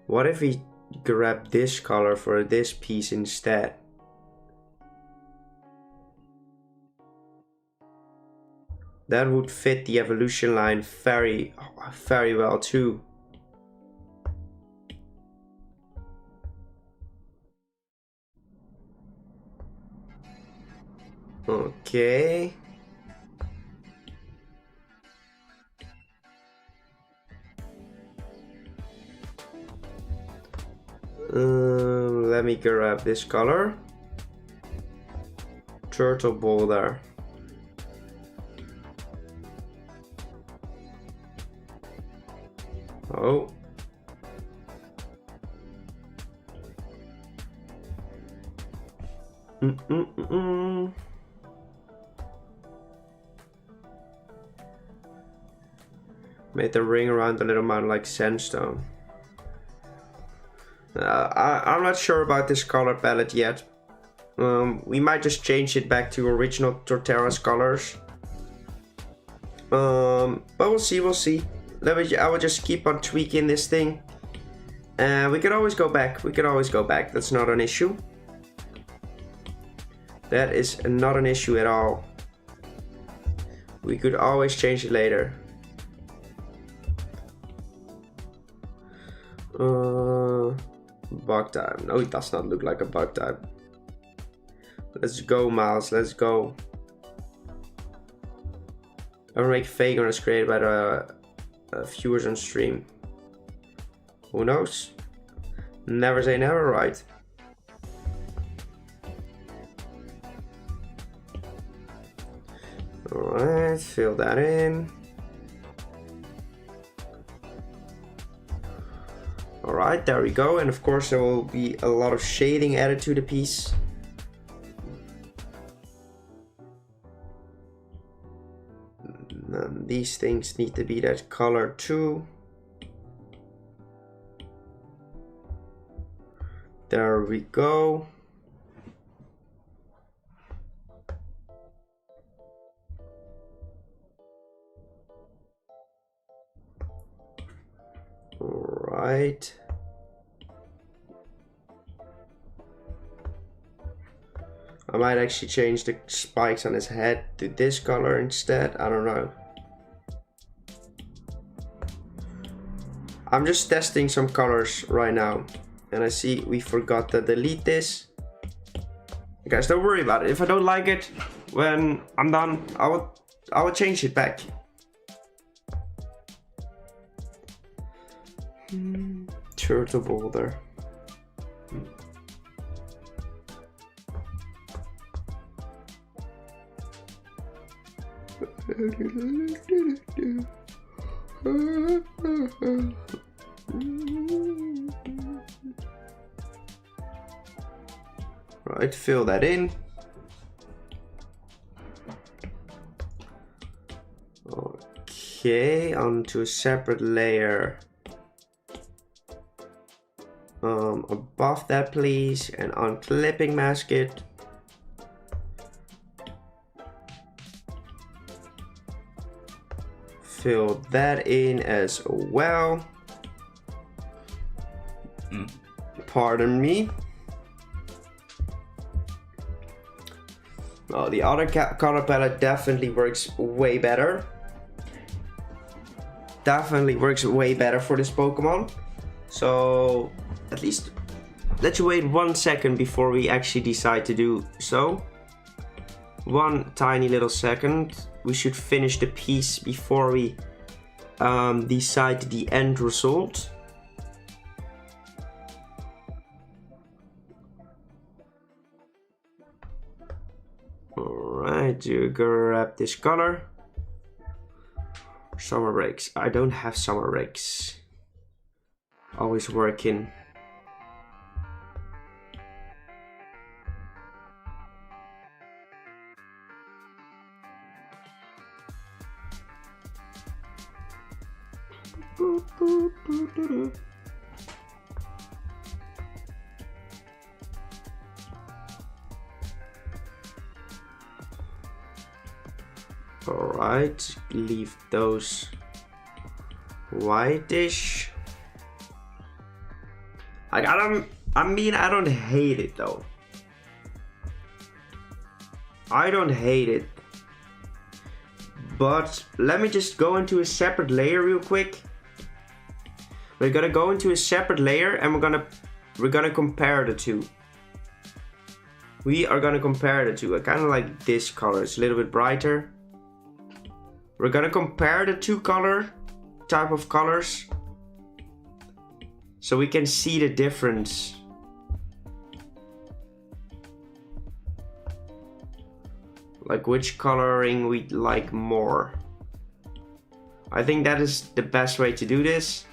What if we grab this color for this piece instead? That would fit the evolution line very well too. Okay. Let me grab this color. Turtle boulder. Oh. Made the ring around the little mountain like sandstone. I'm not sure about this color palette yet. We might just change it back to original Torterra's colors. But we'll see. I will just keep on tweaking this thing. We can always go back. That's not an issue. That is not an issue at all. We could always change it later. Bug time. No, it does not look like a bug time. Let's go, Miles. Let's go. I will make Fakemon is created by the viewers on stream. Who knows? Never say never, right? Alright, fill that in. Alright, there we go. And of course there will be a lot of shading added to the piece. And these things need to be that color too. There we go. Alright. I might actually change the spikes on his head to this color instead. I don't know. I'm just testing some colors right now. And I see we forgot to delete this. Guys, don't worry about it. If I don't like it when I'm done, I will change it back. Turtle boulder. Right, fill that in. Okay, onto a separate layer. Above that please, and on clipping mask it. Fill that in as well. Pardon me. Oh, the other color palette definitely works way better. Definitely works way better for this Pokemon. So at least let's wait 1 second before we actually decide to do so. One tiny little second. We should finish the piece before we decide the end result. Alright, you grab this color. Summer breaks. I don't have summer breaks. Always working. Alright, leave those whitish. I don't hate it though. I don't hate it. But let me just go into a separate layer real quick. We're gonna go into a separate layer and we're gonna compare the two. We are gonna compare the two. I kinda like this color, it's a little bit brighter. We're gonna compare the two type of colors so we can see the difference. Like which coloring we like more. I think that is the best way to do this.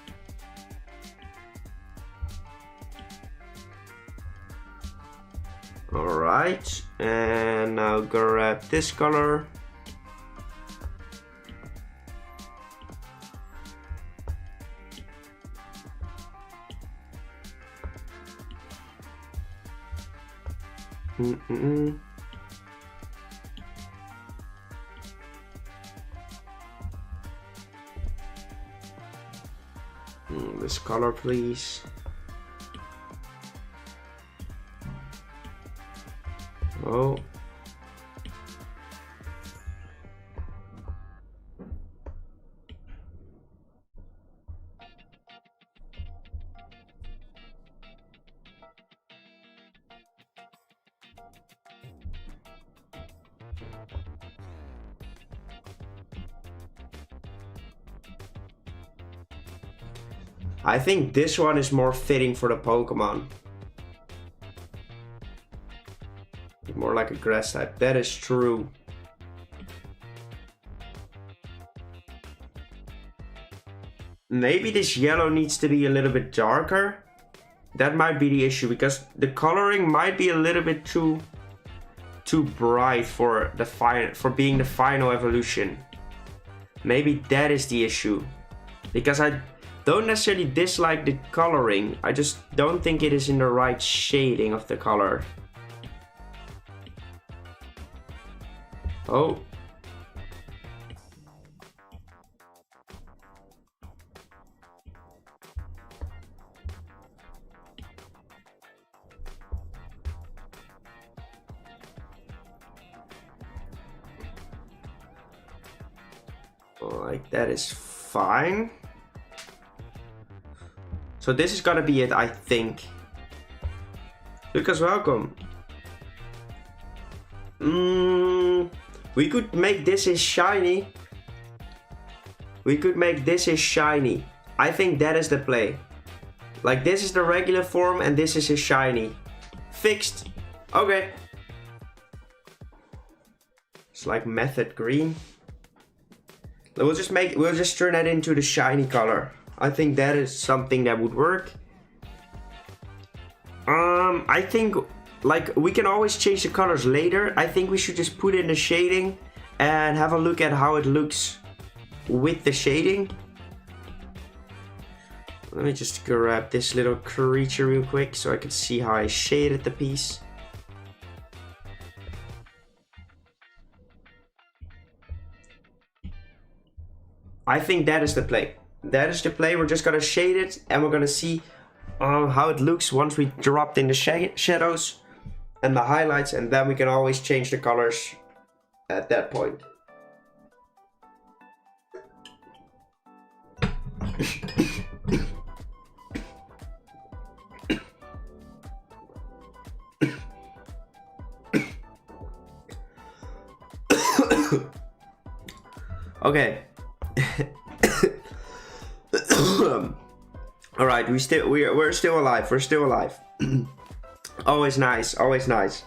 Alright, and now grab this color. This color, please. Oh. I think this one is more fitting for the Pokemon. More like a grass type. That is true. maybe this yellow needs to be a little bit darker. That might be the issue, because the coloring might be a little bit too bright for being the final evolution. Maybe that is the issue, because I don't necessarily dislike the coloring. I just don't think it is in the right shading of the color. Oh. Like that is fine. So this is gonna be it, I think. Lucas, welcome. We could make this is shiny. We could make this is shiny. I think that is the play. Like this is the regular form and this is his shiny. Fixed. Okay. It's like method green. We'll just turn that into the shiny color. I think that is something that would work. I think like we can always change the colors later. I think we should just put in the shading and have a look at how it looks with the shading. Let me just grab this little creature real quick so I can see how I shaded the piece. I think that is the play. That is the play. We're just gonna shade it and we're gonna see how it looks once we dropped in the shadows and the highlights, and then we can always change the colors at that point. Okay. All right, we're still alive. We're still alive. Always nice. Always nice.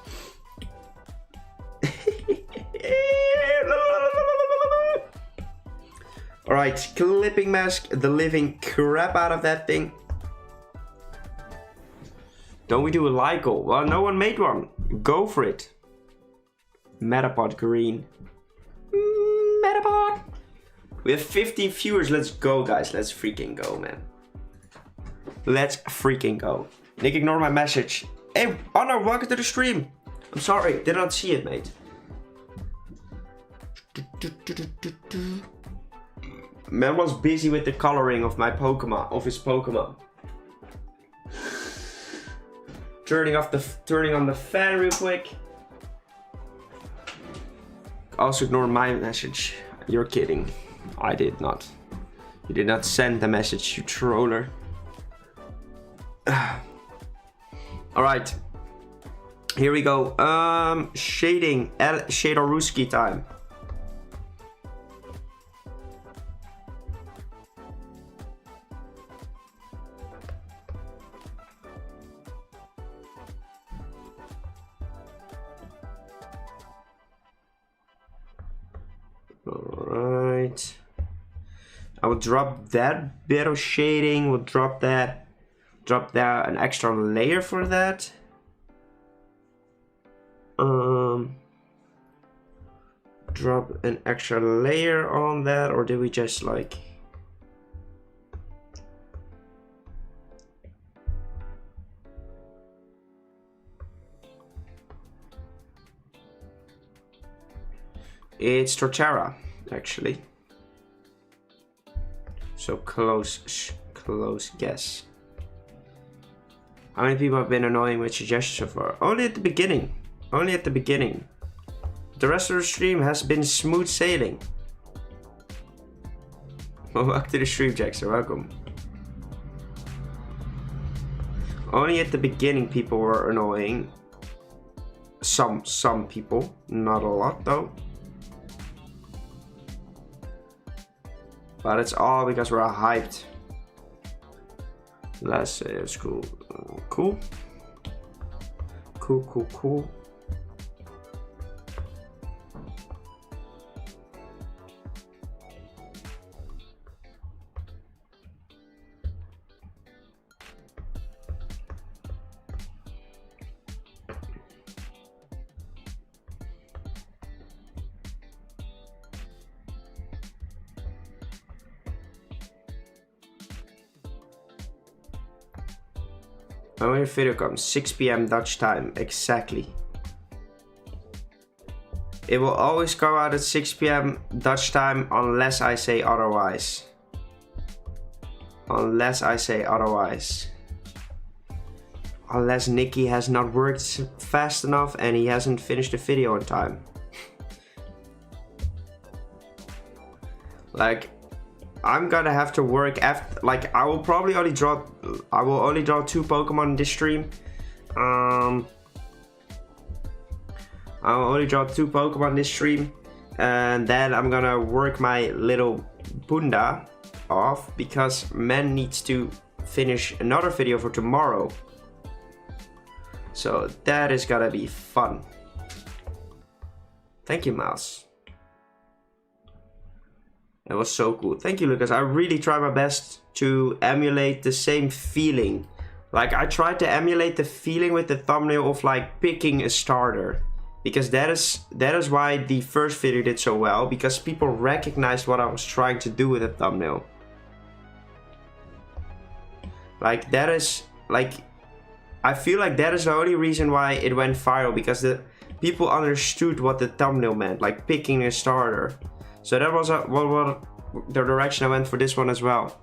All right, clipping mask the living crap out of that thing. Don't we do a Lycal? Well, no one made one. Go for it. Metapod green. Metapod. We have 15 viewers. Let's go, guys. Let's freaking go, man. Let's freaking go. Nick, ignore my message. Hey, Honor, welcome to the stream. I'm sorry, did not see it, mate. Man was busy with the coloring of my Pokemon, of his Pokemon. Turning on the fan real quick. Also ignore my message. You're kidding. I did not. You did not send the message, you troller. Alright. Here we go. Shading. Shadoruski time. Alright. I will drop that bit of shading. We'll drop that. Drop down an extra layer for that. Drop an extra layer on that, or did we just like... It's Torterra, actually. So close guess. How many people have been annoying with suggestions so far? Only at the beginning. Only at the beginning. The rest of the stream has been smooth sailing. Well, welcome to the stream, Jackson. Welcome. Only at the beginning people were annoying. Some people. Not a lot, though. But it's all because we're hyped. Let's say it's cool. Cool. when the video comes, 6 p.m. Dutch time, exactly. It will always come out at 6 p.m. Dutch time unless I say otherwise. Unless I say otherwise. Unless Nicky has not worked fast enough and he hasn't finished the video in time. Like, I'm gonna have to work after, like, I will only draw 2 Pokemon in this stream. I will only draw 2 Pokemon in this stream. And then I'm gonna work my little bunda off because man needs to finish another video for tomorrow. So that is gonna be fun. Thank you, Mouse. That was so cool. Thank you, Lucas. I really try my best to emulate the same feeling. Like, I tried to emulate the feeling with the thumbnail of like picking a starter. Because that is why the first video did so well. Because people recognized what I was trying to do with the thumbnail. Like, that is, like, I feel like that is the only reason why it went viral. Because the people understood what the thumbnail meant. Like, picking a starter. So that was what the direction I went for this one as well.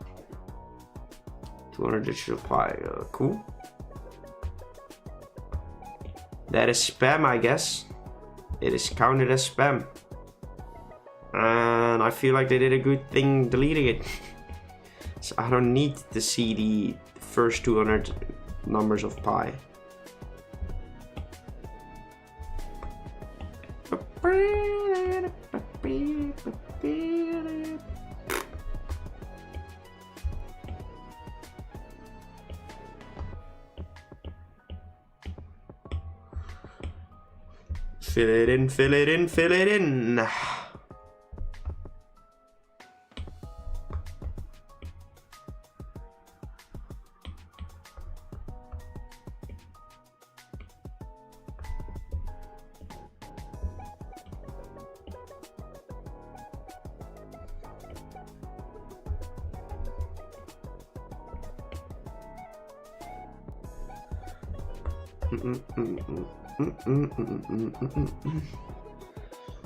200 digital pie, cool. That is spam, I guess. It is counted as spam. And I feel like they did a good thing deleting it. So I don't need to see the first 200 numbers of pi. Fill it in, fill it in, fill it in.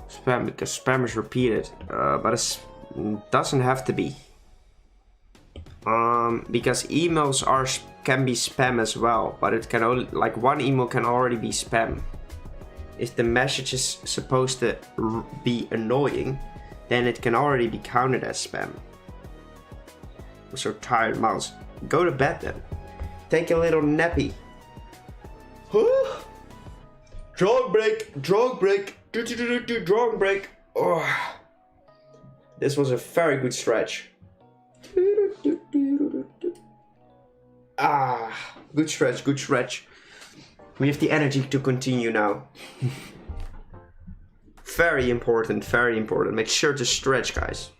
Spam, because spam is repeated, but it doesn't have to be. Because emails can be spam as well, but it can only, like, one email can already be spam. If the message is supposed to be annoying, then it can already be counted as spam. I'm so tired, Mouse. Go to bed then. Take a little nappy. Drawing break, drawing break, drawing break. Oh, this was a very good stretch. Good stretch, good stretch. We have the energy to continue now. Very important, very important. Make sure to stretch, guys.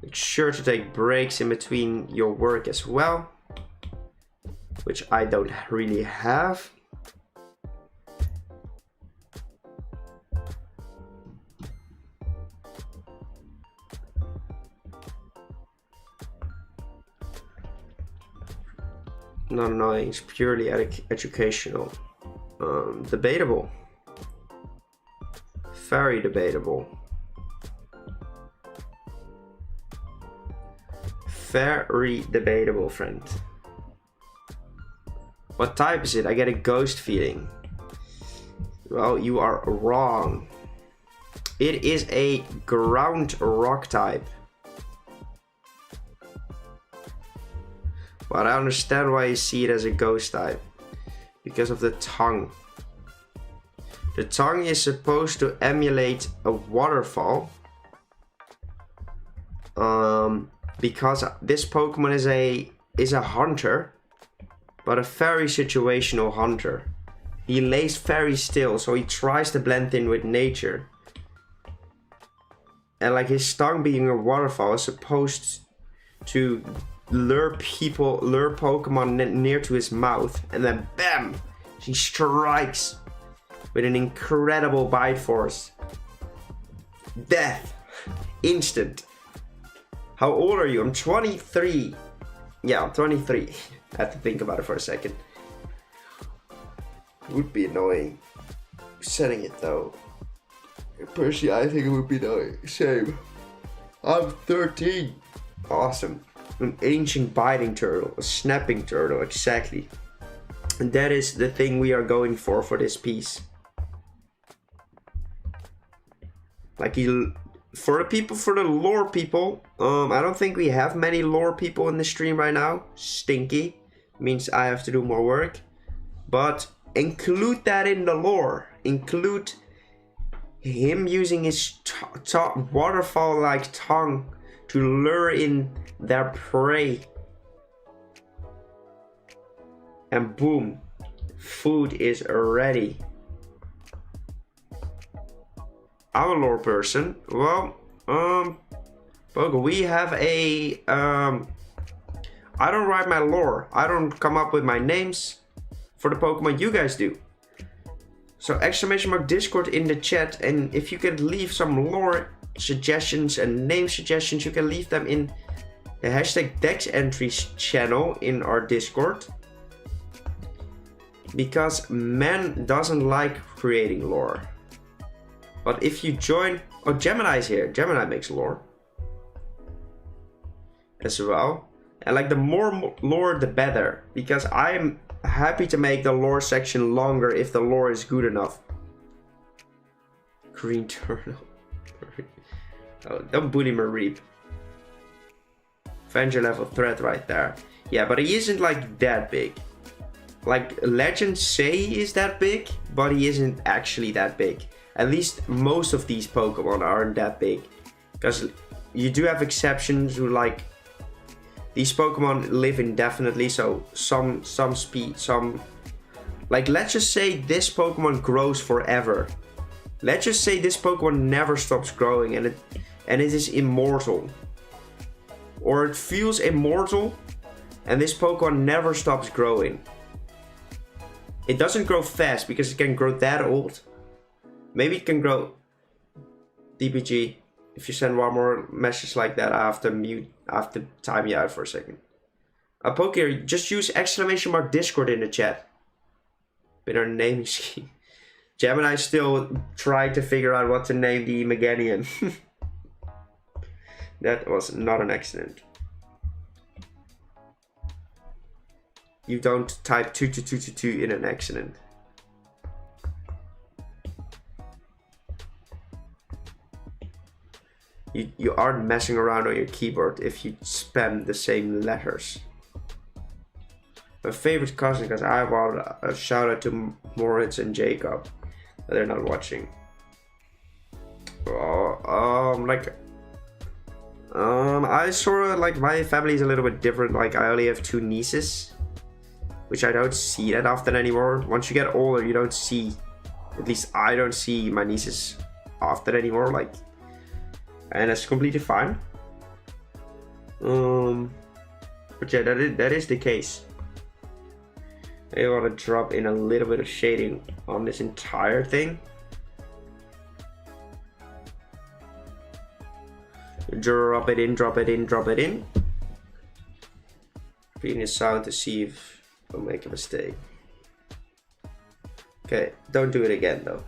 Make sure to take breaks in between your work as well, which I don't really have. Not annoying, it's purely educational. Debatable. Very debatable. Very debatable, friend. What type is it? I get a ghost feeling. Well, you are wrong. It is a ground rock type. But I understand why you see it as a ghost type. Because of the tongue. The tongue is supposed to emulate a waterfall. Because this Pokemon is a hunter, but a very situational hunter. He lays very still, so he tries to blend in with nature. And like his tongue being a waterfall is supposed to lure Pokemon near to his mouth, and then BAM! He strikes with an incredible bite force. Death instant. How old are you? I'm 23. Yeah, I'm 23. I have to think about it for a second. It would be annoying setting it though. Personally, I think it would be annoying. Same. I'm 13. Awesome. An ancient biting turtle. A snapping turtle, exactly. And that is the thing we are going for this piece. Like, for the lore people, I don't think we have many lore people in the stream right now. Stinky. Means I have to do more work. But include that in the lore. Include him using his waterfall-like tongue to lure in their prey. And boom, food is ready. I'm a lore person. Well, we have a, I don't write my lore. I don't come up with my names for the Pokemon, you guys do. So !Discord in the chat, and if you can leave some lore suggestions and name suggestions, you can leave them in the hashtag Dex Entries channel in our Discord. Because man doesn't like creating lore. But if you join... Oh, Gemini's here. Gemini makes lore. As well. And like the more lore, the better. Because I'm happy to make the lore section longer if the lore is good enough. Green turtle. Oh, don't bully Mareep. Avenger level threat right there. Yeah, but he isn't like that big. Like legends say he is that big, but he isn't actually that big. At least most of these Pokemon aren't that big. Because you do have exceptions who like... These Pokemon live indefinitely, so some speed, some... Like, let's just say this Pokemon grows forever. Let's just say this Pokemon never stops growing and it is immortal. Or it feels immortal and this Pokemon never stops growing. It doesn't grow fast because it can grow that old. Maybe it can grow... DPG. If you send one more message like that, I have to time you out for a second. Poker, just use !Discord in the chat. With our naming scheme. Gemini still tried to figure out what to name the Meganium. That was not an accident. You don't type 2222 in an accident. You aren't messing around on your keyboard if you spam the same letters. My favorite cousin, because I want a shout out to Moritz and Jacob. They're not watching. I sort of like, my family is a little bit different. Like, I only have 2 nieces, which I don't see that often anymore. Once you get older, you don't see, at least I don't see my nieces often anymore. Like, and that's completely fine. But yeah, that is the case. I want to drop in a little bit of shading on this entire thing. Drop it in, drop it in, drop it in. Reading the sound to see if I'll make a mistake. Okay, don't do it again though.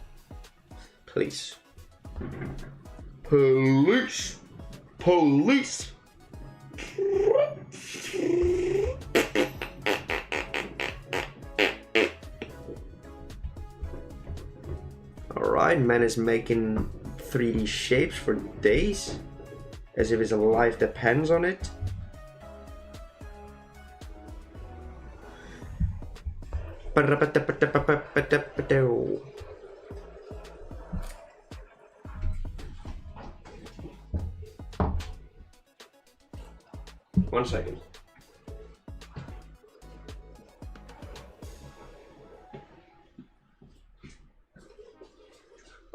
Please. Police! Police! Alright, man is making 3D shapes for days. As if his life depends on it. One second.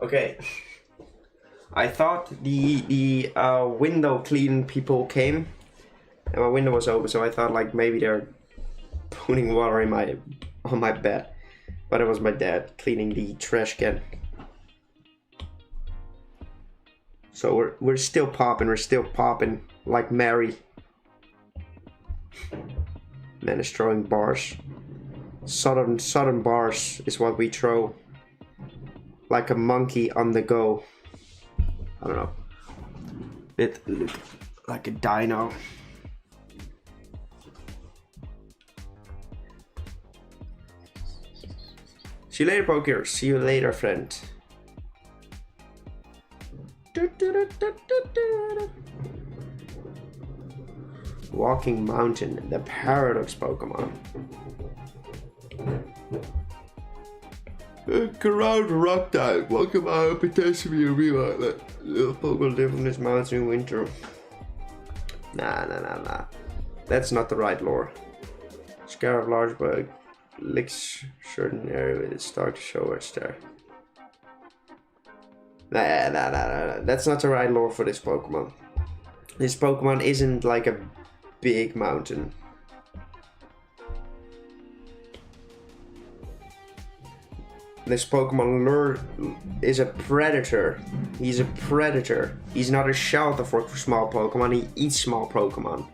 Okay. I thought the window cleaning people came, and my window was open, so I thought like maybe they're putting water in on my bed, but it was my dad cleaning the trash can. So we're still popping. We're still popping like Mary. Man is throwing bars. Southern bars is what we throw. Like a monkey on the go. I don't know. It like a dino. See you later, Poker. See you later, friend. Walking Mountain, the Paradox Pokemon. Around rock type. Welcome out, potentially a real little Pokemon live in this mountain in winter. Nah. That's not the right lore. Scarab large bug licks certain area with its start to show us there. Nah. That's not the right lore for this Pokemon. This Pokemon isn't like a big mountain. This Pokemon is a predator. He's a predator. He's not a shelter for small Pokemon. He eats small Pokemon.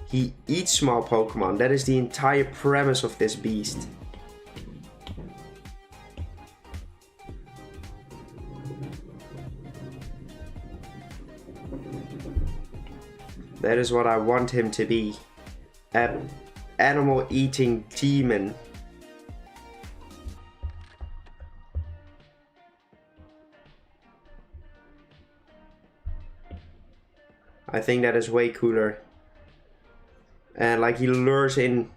He eats small Pokemon. That is the entire premise of this beast. That is what I want him to be. An animal-eating demon. I think that is way cooler. And like he lures in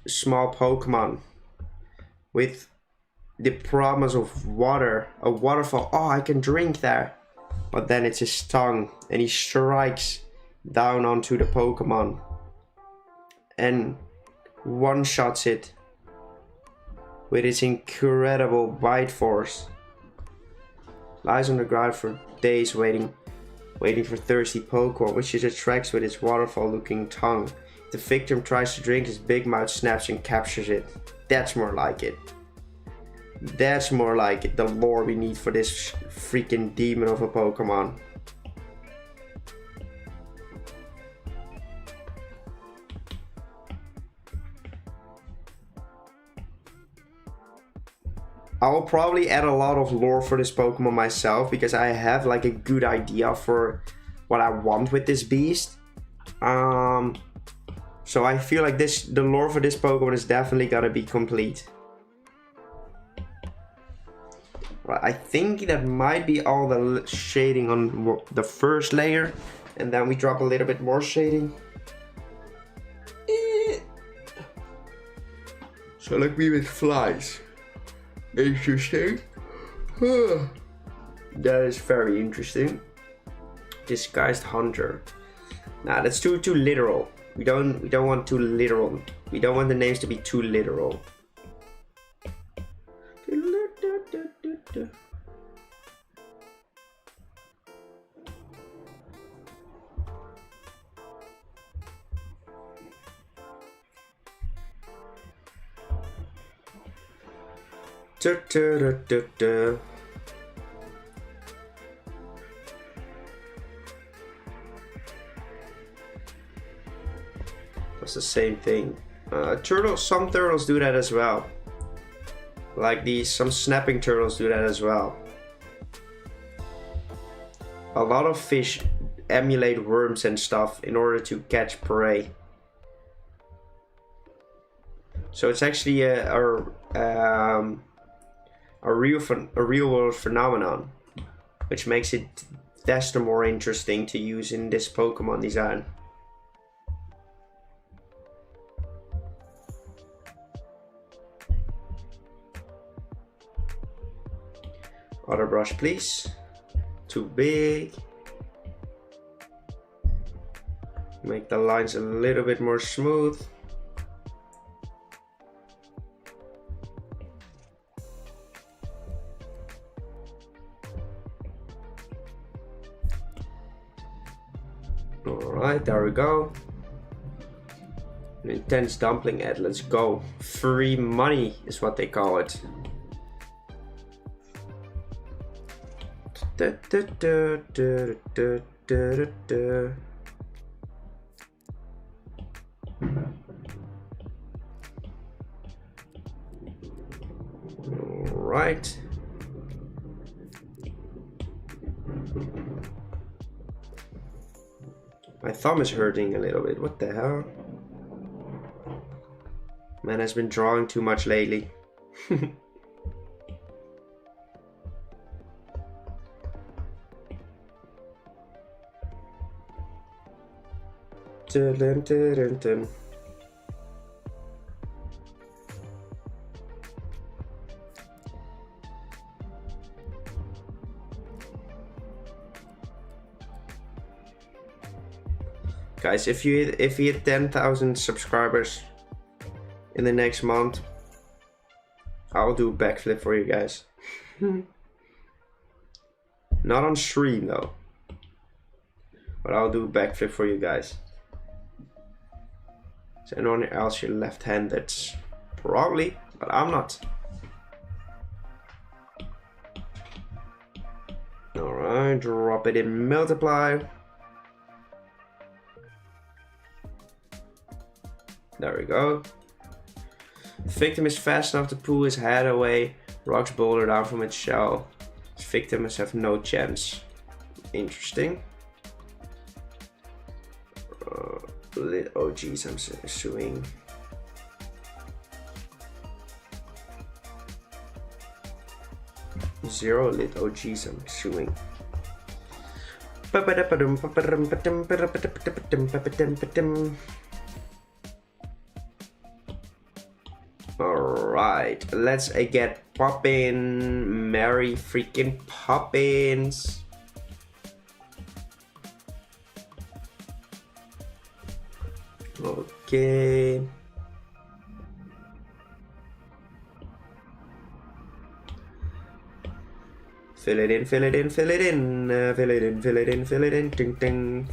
small Pokemon with the promise of water, a waterfall. Oh, I can drink there. But then it's his tongue and he strikes down onto the Pokemon and one-shots it with its incredible bite force. Lies on the ground for days waiting for thirsty Pokemon, which it attracts with its waterfall-looking tongue. The victim tries to drink, his big mouth snaps and captures it. That's more like it. That's more like it, the lore we need for this freaking demon of a Pokemon. I will probably add a lot of lore for this Pokemon myself because I have like a good idea for what I want with this beast. So I feel like the lore for this Pokemon is definitely gotta be complete. Right, I think that might be all the shading on the first layer, and then we drop a little bit more shading. So like me with flies. Interesting. That is very interesting. Disguised hunter. Nah, that's too literal. We don't want too literal. We don't want the names to be too literal. That's the same thing. Some turtles do that as well. Like some snapping turtles do that as well. A lot of fish emulate worms and stuff in order to catch prey. So it's actually a real world phenomenon, which makes it desto more interesting to use in this Pokemon design. Other brush, please. Too big. Make the lines a little bit more smooth. Alright, there we go. An intense dumpling ad, let's go. Free money is what they call it. Right. My thumb is hurting a little bit. What the hell? Man has been drawing too much lately. Dun, dun, dun, dun, dun. Guys, if you hit 10,000 subscribers in the next month, I'll do a backflip for you guys. Not on stream though, but I'll do a backflip for you guys. Is anyone else here left-handed? Probably, but I'm not. Alright, drop it in multiply. There we go. The victim is fast enough to pull his head away, rocks boulder down from its shell. His victim must have no chance. Interesting. Oh geez, I'm suing. Zero lit. Oh geez, I'm suing. Alright, let's get poppin'. Merry freaking poppins. Okay. Fill it in, fill it in, fill it in, fill it in, fill it in, fill it in, ding ding.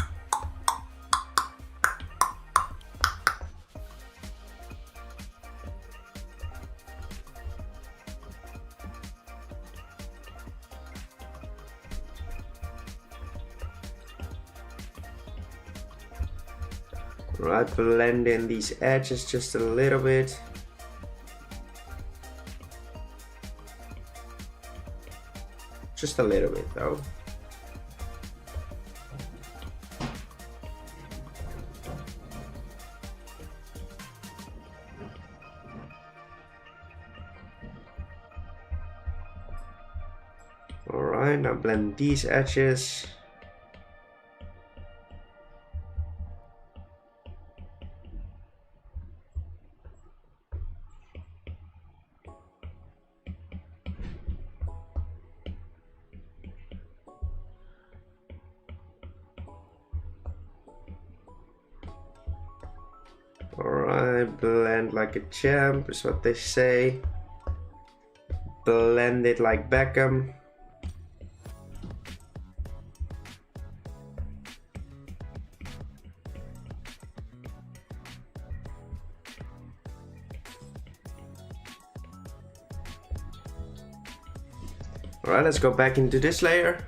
Right, blend in these edges just a little bit. Just a little bit though. Alright, now blend these edges. Alright, blend like a champ is what they say. Blend it like Beckham. Alright, let's go back into this layer.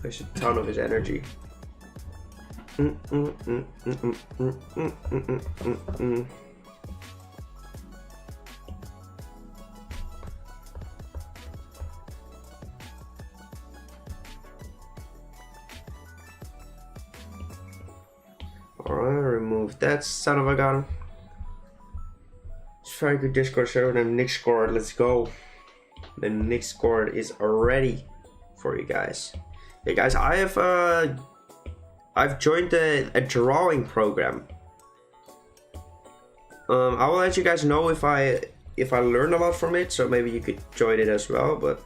There's a ton of his energy. Alright, remove that son of a gun. It's very good Discord server. The next score, let's go. The next score is ready for you guys. Hey guys, I've joined a drawing program. I will let you guys know if I learn a lot from it, so maybe you could join it as well. But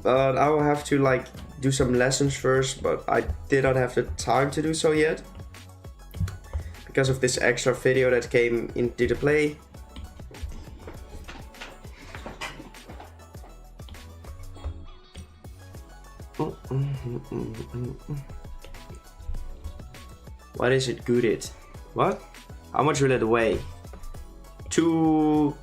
I will have to like do some lessons first, but I did not have the time to do so yet because of this extra video that came into the play. What is it good at? What? How much will it weigh? €2.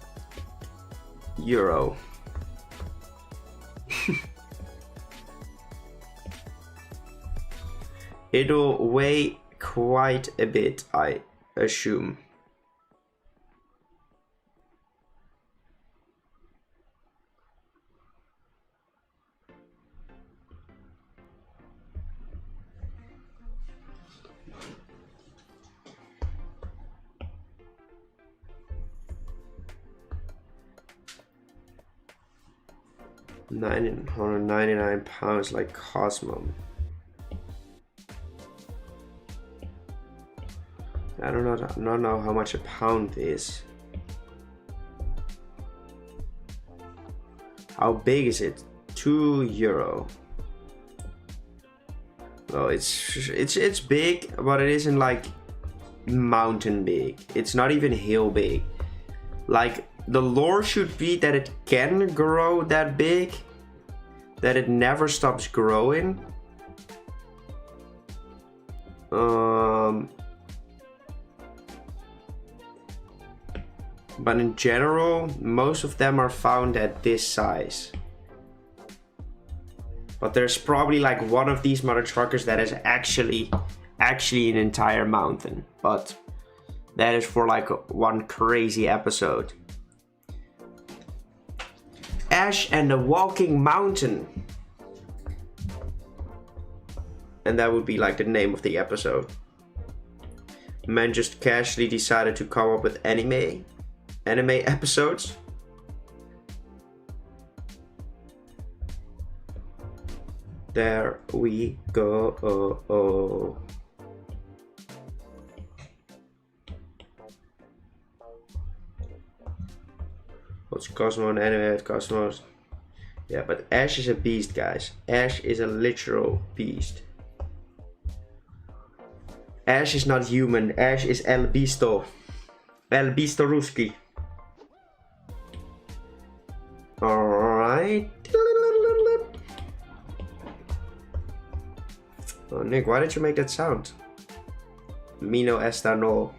It'll weigh quite a bit, I assume. £999 like Cosmo. I don't know how much a pound is. How big is it? €2. Well, it's big, but it isn't like mountain big. It's not even hill big. Like, the lore should be that it can grow that big, that it never stops growing. But in general, most of them are found at this size. But there's probably like one of these mother truckers that is actually an entire mountain. But that is for like one crazy episode. Ash and the Walking Mountain. And that would be like the name of the episode. Man just casually decided to come up with anime episodes. There we go. What's Cosmo and anime at Cosmos? Yeah, but Ash is a beast, guys. Ash is a literal beast. Ash is not human. Ash is El Bisto. El Bisto Ruski. Alright. Oh, Nick, why did you make that sound? Mino esta no.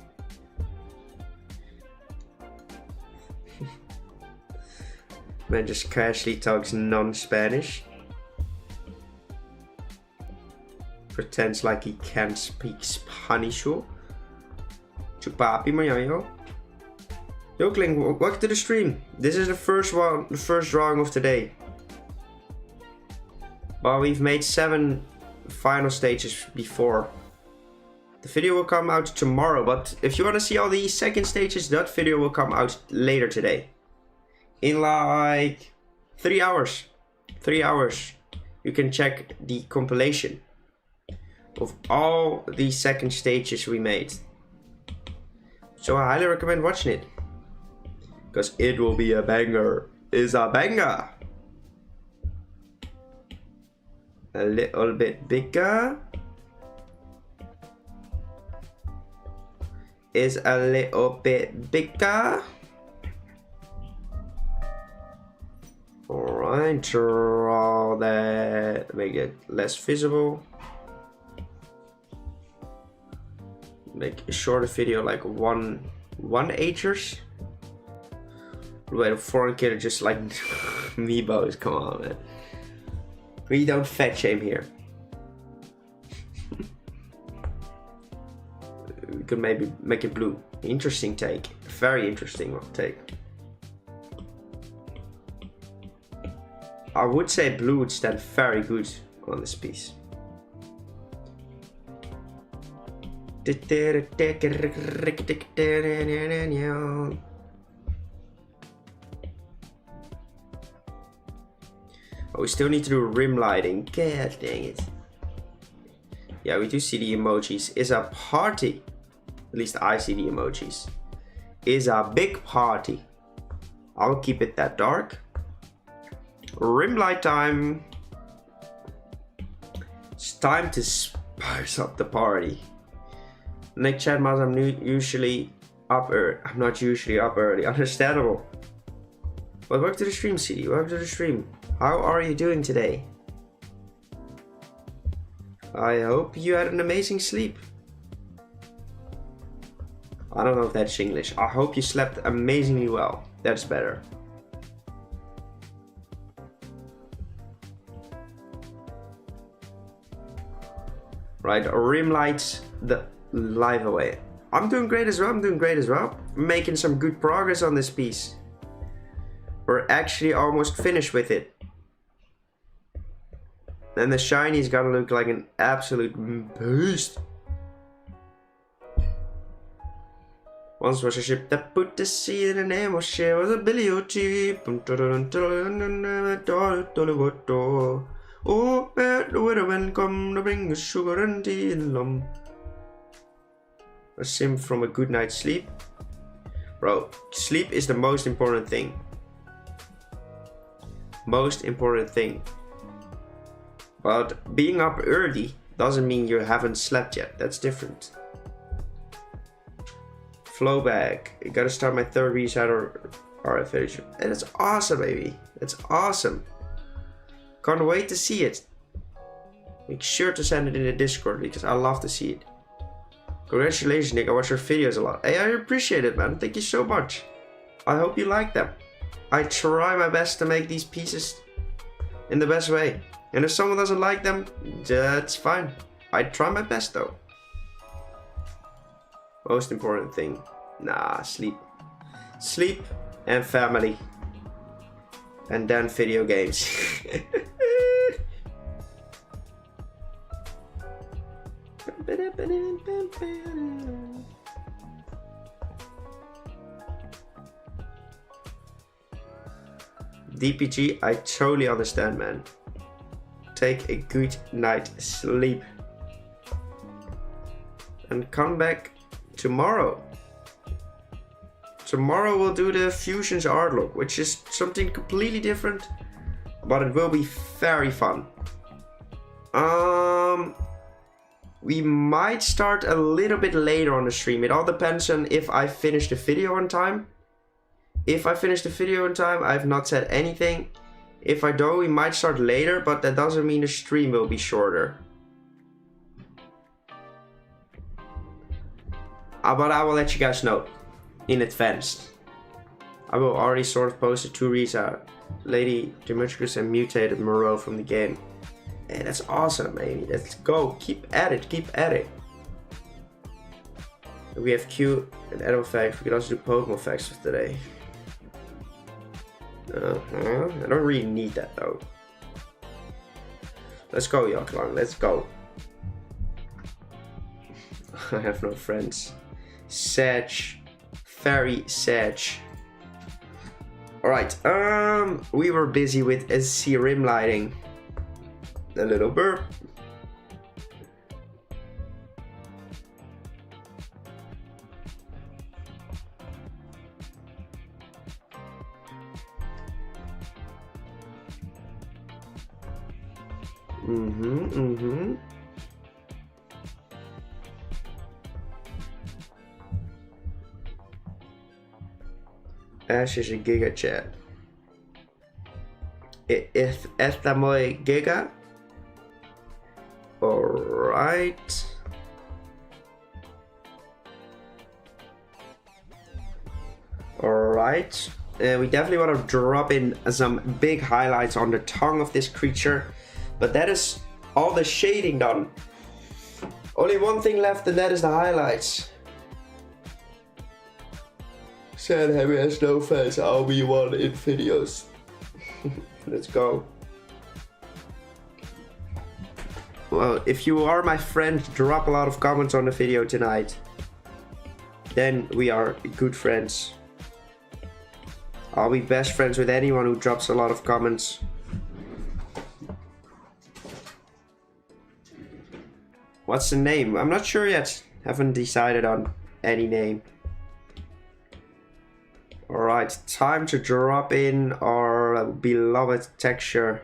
Man just casually talks non-Spanish. Pretends like he can't speak Spanish. Chupapi mayo. Yo, Kling, welcome to the stream. This is the first drawing of today. But we've made 7 final stages before. The video will come out tomorrow, but if you want to see all the second stages, that video will come out later today. In like 3 hours. 3 hours. You can check the compilation of all the second stages we made. So I highly recommend watching it. Because it will be a banger. Is a banger. A little bit bigger. Is a little bit bigger. Alright, draw that, make it less visible. Make a shorter video, like one acres. Wait, a foreign kid just like Meebos, come on, man. We don't fat shame here. We could maybe make it blue. Interesting take, very interesting take. I would say blue would stand very good on this piece. Oh, we still need to do rim lighting. God dang it. Yeah, we do see the emojis. Is a party. At least I see the emojis. Is a big party. I'll keep it that dark. Rim light time. It's time to spice up the party. Nick chat mouse, I'm usually up early. I'm not usually up early. Understandable. Well, welcome to the stream, CD. Welcome to the stream. How are you doing today? I hope you had an amazing sleep. I don't know if that's English. I hope you slept amazingly well. That's better. Right, rim lights the live away. I'm doing great as well. Making some good progress on this piece. We're actually almost finished with it. And the shiny's gotta look like an absolute beast. Once was a ship that put to sea, and the name was Share was a Billy O'Cheap. Oh, the weatherman come to bring us sugar and tea and lump. A sim from a good night's sleep. Bro, sleep is the most important thing. Most important thing. But being up early doesn't mean you haven't slept yet. That's different. Flow back. I gotta start my third reset or RF. And it's awesome, baby. It's awesome. Can't wait to see it. Make sure to send it in the Discord because I love to see it. Congratulations, Nick. I watch your videos a lot. Hey, I appreciate it, man. Thank you so much. I hope you like them. I try my best to make these pieces in the best way. And if someone doesn't like them, that's fine. I try my best though. Most important thing. Nah, sleep. Sleep and family. And then video games. DPG, I totally understand, man. Take a good night's sleep. And come back tomorrow. Tomorrow we'll do the Fusions art look, which is something completely different, but it will be very fun. We might start a little bit later on the stream. It all depends on if I finish the video on time. If I finish the video on time, I've not said anything. If I don't, we might start later, but that doesn't mean the stream will be shorter. But I will let you guys know in advance. I will already sort of post the 2 reads out. Lady Demetrius and mutated Moreau from the game. Hey, that's awesome, baby. Let's go. Keep at it. Keep at it. We have Q and edible facts. We can also do Pokemon facts for today. I don't really need that though. Let's go, Yaklang. Let's go. I have no friends. Sage. Very sage. Alright, we were busy with SC rim lighting. A little burp. Ash is a giga chat. Esta mooi giga. Alright. Alright. We definitely want to drop in some big highlights on the tongue of this creature. But that is all the shading done. Only one thing left, and that is the highlights. Sad Harry has no face. I'll be one in videos. Let's go. Well, if you are my friend, drop a lot of comments on the video tonight. Then we are good friends. I'll be best friends with anyone who drops a lot of comments. What's the name? I'm not sure yet. Haven't decided on any name. Alright, time to drop in our beloved texture.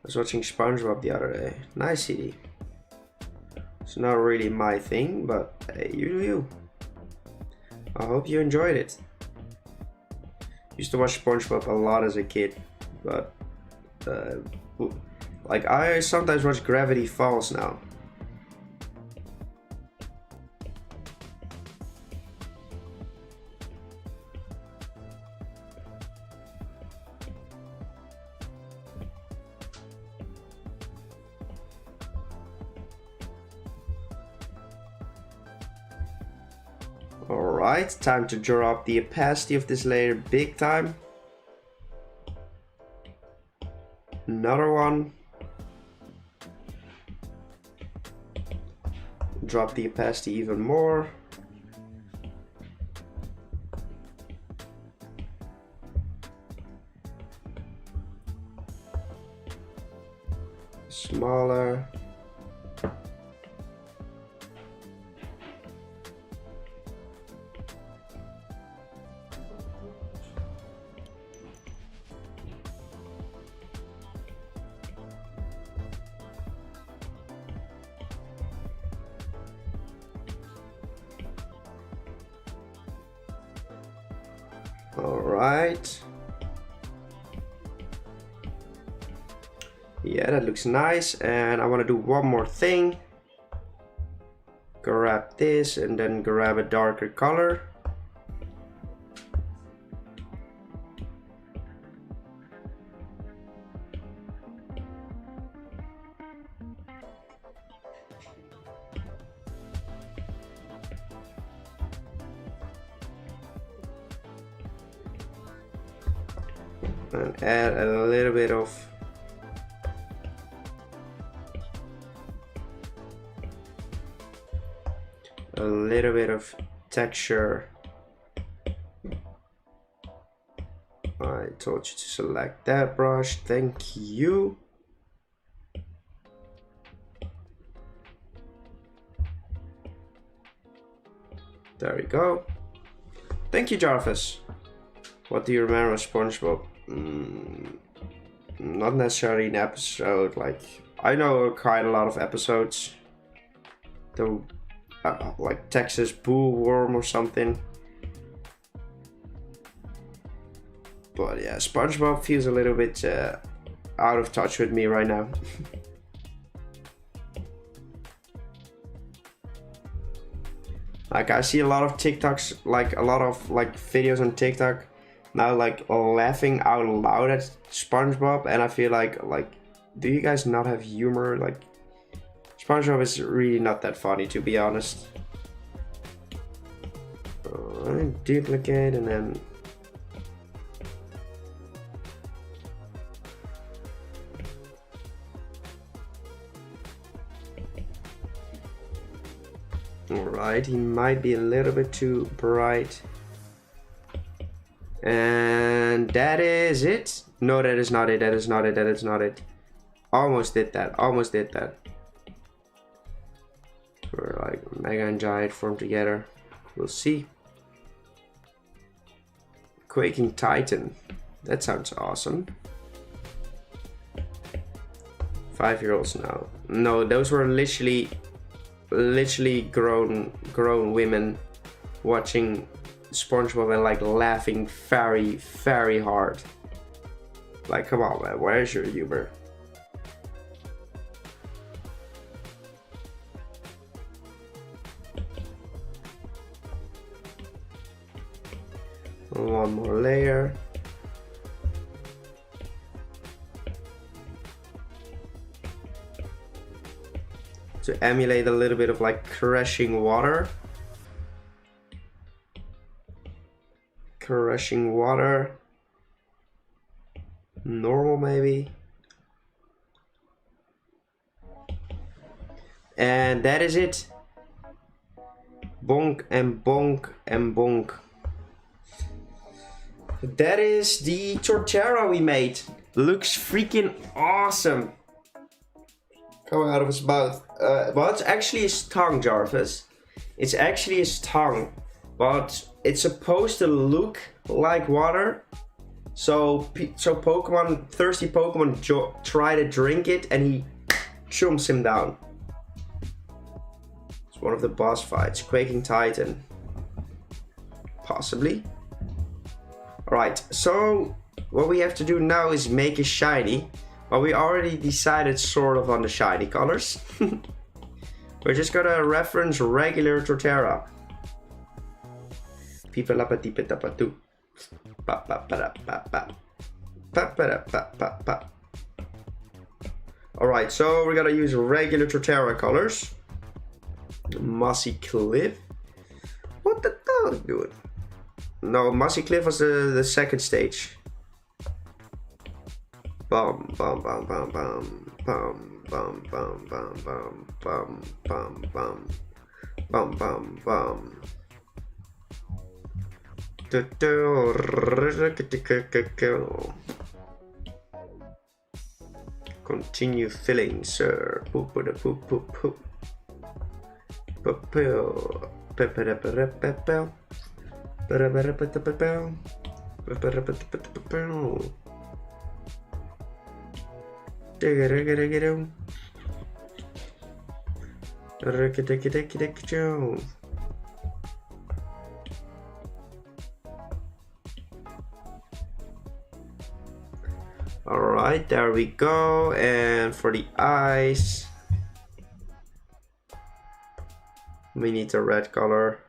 I was watching SpongeBob the other day. Nice CD. It's not really my thing, but hey, you do you. I hope you enjoyed it. Used to watch SpongeBob a lot as a kid, but like I sometimes watch Gravity Falls now. Alright, time to drop the opacity of this layer big time. Another one. Drop the opacity even more. Smaller. All right. Yeah, that looks nice. And I want to do one more thing. Grab this and then grab a darker color. And add a little bit of texture. I told you to select that brush, thank you. There we go. Thank you, Jarvis. What do you remember of SpongeBob? Not necessarily an episode. Like, I know quite a lot of episodes. The like Texas Bull Worm or something. But yeah, SpongeBob feels a little bit out of touch with me right now. Like, I see a lot of TikToks, like a lot of like videos on TikTok now, like laughing out loud at SpongeBob, and I feel like do you guys not have humor? Like, SpongeBob is really not that funny, to be honest. Duplicate and then alright, he might be a little bit too bright. And that is it. No, that is not it. That is not it. That is not it. Almost did that. Almost did that. Where like Mega and Giant form together. We'll see. Quaking Titan. That sounds awesome. 5-year-olds now. No, those were literally grown women watching SpongeBob and like laughing very, very hard. Like, come on, man, where's your humor? One more layer. To emulate a little bit of like crashing water. Crashing water. Normal maybe. And that is it. Bonk and bonk and bonk. That is the tortilla we made. Looks freaking awesome. Coming out of his mouth. Well, it's actually his tongue, Jarvis. It's actually his tongue. But it's supposed to look like water. So Pokemon, thirsty Pokemon try to drink it and he chumps him down. One of the boss fights. Quaking Titan. Possibly. Alright, so what we have to do now is make a shiny. Well, we already decided sort of on the shiny colors. We're just gonna reference regular Torterra. Pipalapatipetapatu. Alright, so we're gonna use regular Torterra colors. Mossy Cliff. What the hell, dude? No, Mossy Cliff was the second stage. Bum bum bum bum bum bum bum bum bum bum bum bum bum bum bum bum. Continue filling, sir. Poop poop poop poop poop. Alright, there we go. And for the eyes, we need the red color.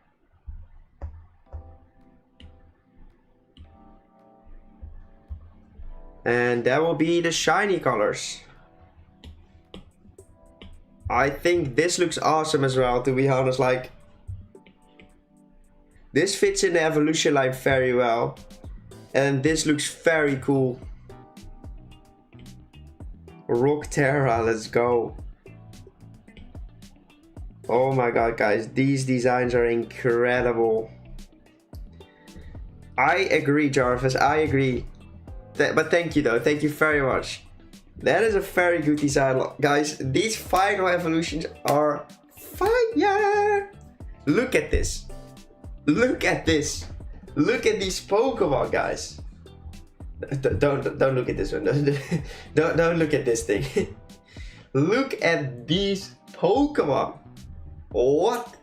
And that will be the shiny colors. I think this looks awesome as well, to be honest. Like, this fits in the evolution line very well. And this looks very cool. Rock Terra, let's go. Oh my god, guys, these designs are incredible. I agree, Jarvis, I agree. But thank you though, thank you very much. That is a very good design, guys. These final evolutions are fire. Look at this. Look at this. Look at these Pokemon, guys. Don't look at this one. Don't look at this thing. Look at these Pokemon. What?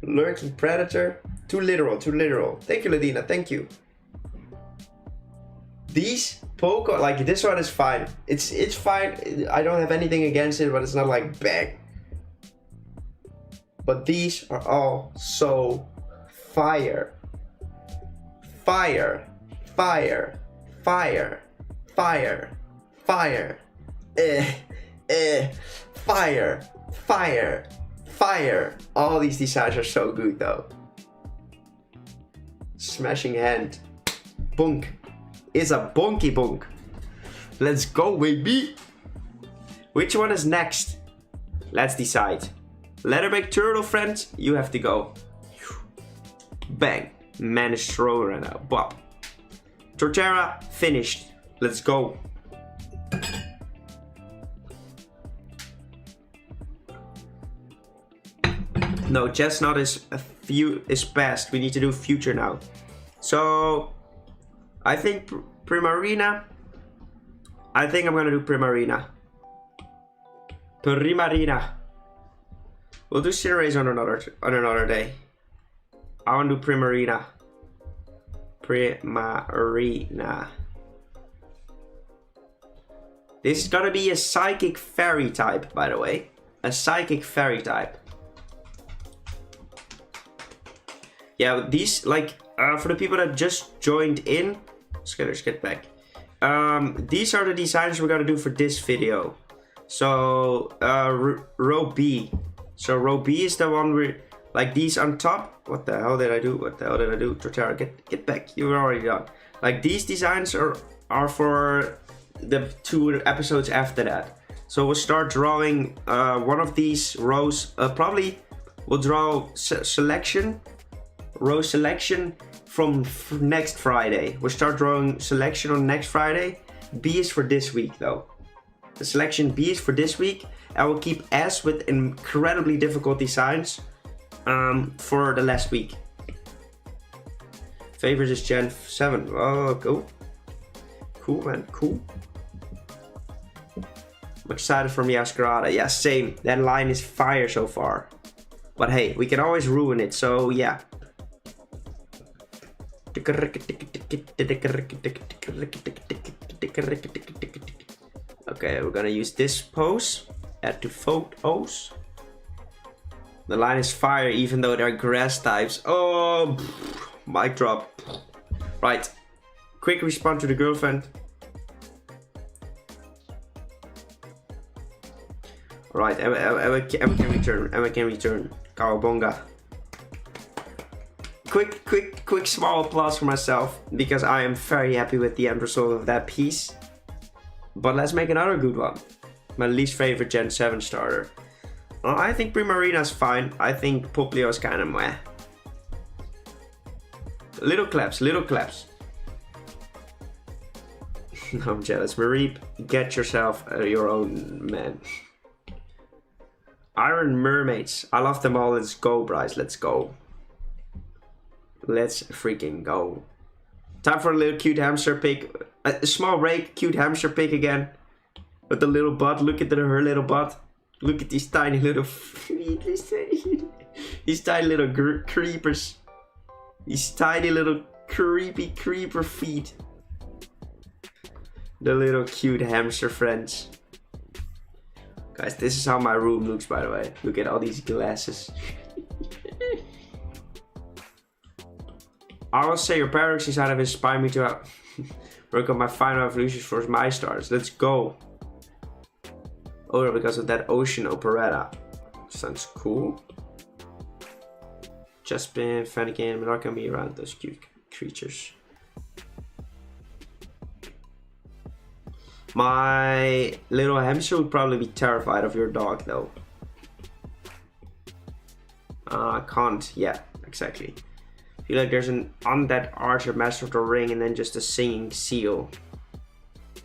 Lurking Predator. Too literal, too literal. Thank you, Ladina, thank you. These Pokemon, like this one is fine. It's fine. I don't have anything against it, but it's not like bang. But these are all so fire. Fire. Fire. Fire. Fire. Fire. Fire. Fire. Fire. All these designs are so good though. Smashing hand. Bonk. Is a bonky bonk. Let's go, baby. Which one is next? Let's decide. Leatherback Turtle, friend, you have to go. Bang. Managed thrower right now. Bop. Torterra, finished. Let's go. No, Chestnut is past. We need to do future now. So I think Primarina. I think I'm gonna do Primarina. Primarina. We'll do Cinderace on another day. I wanna do Primarina. Primarina. This is gonna be a Psychic Fairy type, by the way. A Psychic Fairy type. Yeah, these, like, for the people that just joined in, let's get back. These are the designs we're gonna do for this video. So, row B. So row B is the one where, like, these on top. What the hell did I do? What the hell did I do? Torterra, get back. You were already done. Like, these designs are for the 2 episodes after that. So we'll start drawing one of these rows. Probably we'll draw row selection from next Friday. We'll start drawing selection on next Friday. B is for this week though. The selection B is for this week. I will keep S with incredibly difficult designs for the last week. Favorites is Gen 7. Oh, cool. Cool, man, cool. I'm excited for Meowscarada. Yeah, same. That line is fire so far. But hey, we can always ruin it, so yeah. Okay, we're gonna use this pose. Add to photos. The line is fire even though they're grass types. Oh, mic drop. Right. Quick response to the girlfriend. Alright, Emma can return. Emma can return. Cowabunga. Quick small applause for myself because I am very happy with the end result of that piece. But let's make another good one. My least favorite Gen 7 starter. Well, I think Primarina's fine. I think Poplio's kind of meh. Little claps, little claps. I'm jealous. Mareep, get yourself your own man. Iron Mermaids. I love them all. Let's go, Bryce. Let's go. Let's freaking go. Time for a little cute hamster pick. A small rake, cute hamster pick again. With the little butt. Look at her little butt. Look at these tiny little feet. These tiny little creepers. These tiny little creepy creeper feet. The little cute hamster friends. Guys, this is how my room looks, by the way. Look at all these glasses. I will say your paradox inside of inspire me to work on my final evolutions for my stars. Let's go. Oh, because of that ocean operetta. Sounds cool. Just been Fennekin, but not gonna be around those cute creatures. My little hamster would probably be terrified of your dog, though. Can't. Yeah, exactly. I feel like there's an undead archer, master of the ring, and then just a singing seal.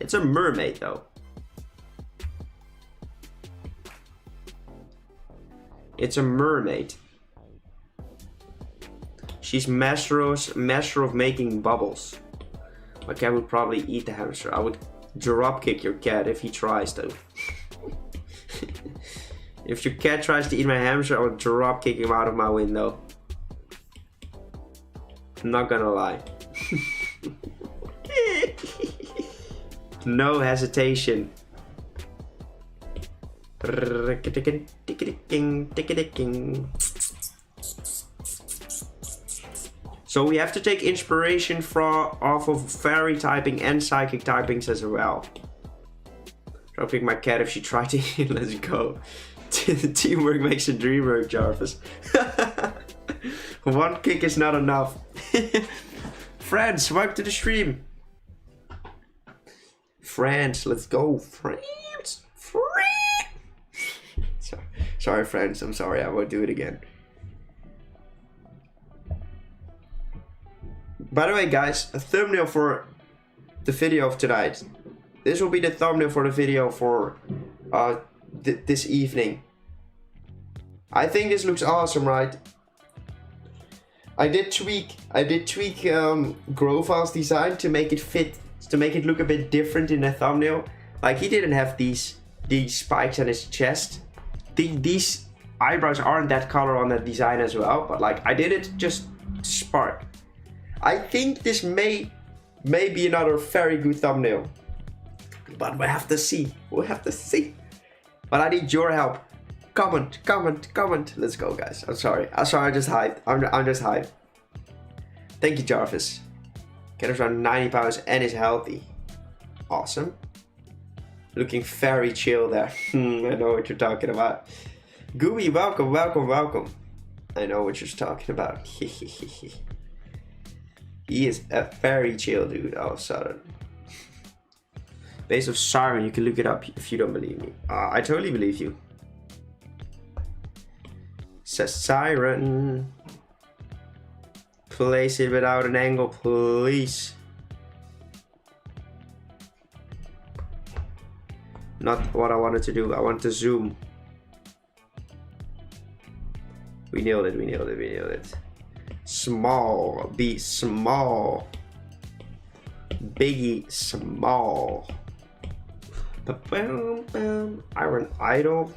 It's a mermaid, though. It's a mermaid. She's master of making bubbles. My cat would probably eat the hamster. I would drop kick your cat if he tries, though. If your cat tries to eat my hamster, I would drop kick him out of my window. I'm not gonna lie. No hesitation. So we have to take inspiration off of fairy typing and psychic typings as well. I'll pick my cat if she tried to eat. Let's go. Teamwork makes the dream work, Jarvis. One kick is not enough. Friends, welcome to the stream. Friends, let's go. Friends. Sorry, friends. I'm sorry. I won't do it again. By the way, guys, a thumbnail for the video of tonight. This will be the thumbnail for the video for this evening. I think this looks awesome, right? I did tweak Groval's design to make it fit, to make it look a bit different in the thumbnail. Like, he didn't have these spikes on his chest. These eyebrows aren't that color on that design as well, but like, I did it just to spark. I think this may be another very good thumbnail, but we have to see. We have to see. But I need your help. Comment. Let's go, guys. I'm sorry. I'm just hyped. I'm just hyped. Thank you, Jarvis. Cat is around 90 pounds and is healthy. Awesome. Looking very chill there. I know what you're talking about. Gooey, welcome. I know what you're talking about. He is a very chill dude all of a sudden. Base of Siren, you can look it up if you don't believe me. I totally believe you. Says Siren. Place it without an angle, please. Not what I wanted to do. I want to zoom. We nailed it. Small. Be small. Biggie small. Iron Idol.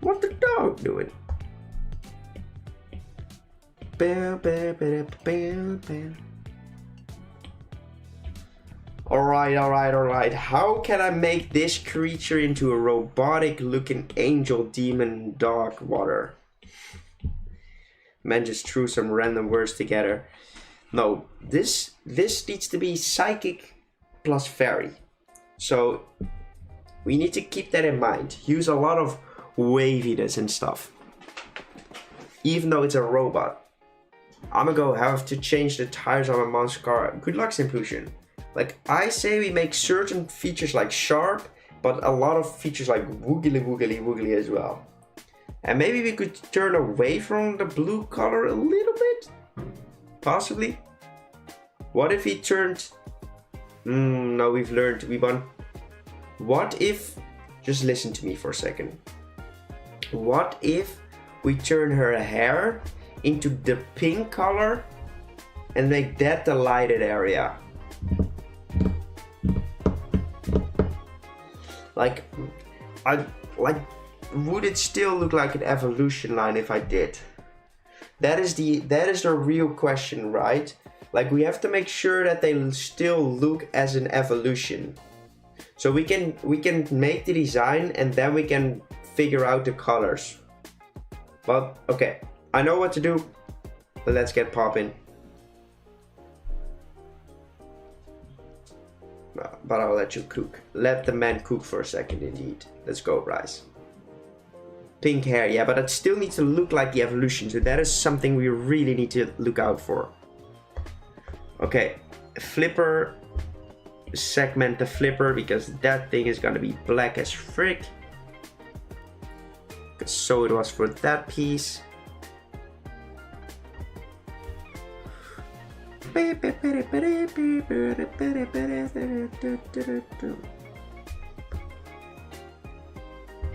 What the dog doing? Alright. How can I make this creature into a robotic looking angel demon dog water? Man just threw some random words together. No, this needs to be psychic plus fairy. So we need to keep that in mind. Use a lot of waviness and stuff. Even though it's a robot. I'm gonna have to change the tires on my monster car. Good luck, Simplusion. Like, I say we make certain features like sharp, but a lot of features like woogly as well. And maybe we could turn away from the blue color a little bit? Possibly. What if he turned... no, we've learned. We want... What if... Just listen to me for a second. What if we turn her hair into the pink color and make that the lighted area? Would it still look like an evolution line if I did? That is the real question, right? Like, we have to make sure that they still look as an evolution. So we can make the design and then we can figure out the colors. But okay, I know what to do. But let's get popping. But I'll let you cook. Let the man cook for a second indeed. Let's go, Bryce. Pink hair, yeah, but it still needs to look like the evolution. So that is something we really need to look out for. Okay, flipper. Segment the flipper because that thing is gonna be black as frick. So it was for that piece.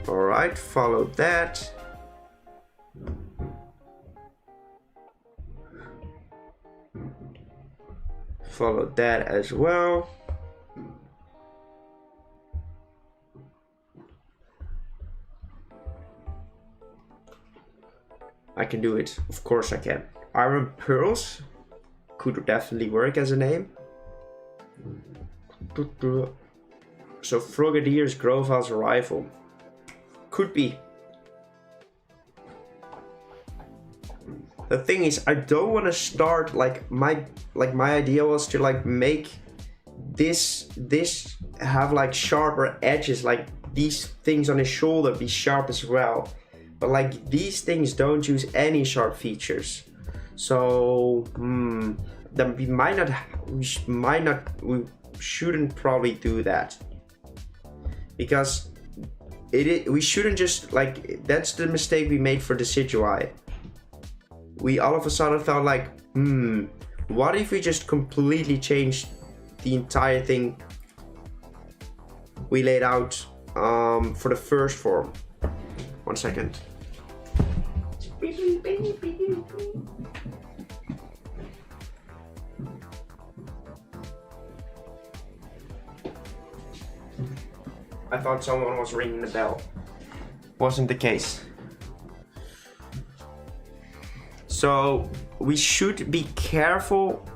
Alright, follow that. Follow that as well. I can do it, of course I can. Iron Pearls could definitely work as a name. So Frogadier's Groval's rifle. Could be. The thing is, I don't want to start like my idea was to like make this have like sharper edges, like these things on his shoulder be sharp as well. But like these things don't use any sharp features, so then we shouldn't probably do that, because we shouldn't just like, that's the mistake we made for the Decidueye. We all of a sudden thought like, what if we just completely changed the entire thing we laid out for the first form. 1 second. I thought someone was ringing the bell. Wasn't the case. So we should be careful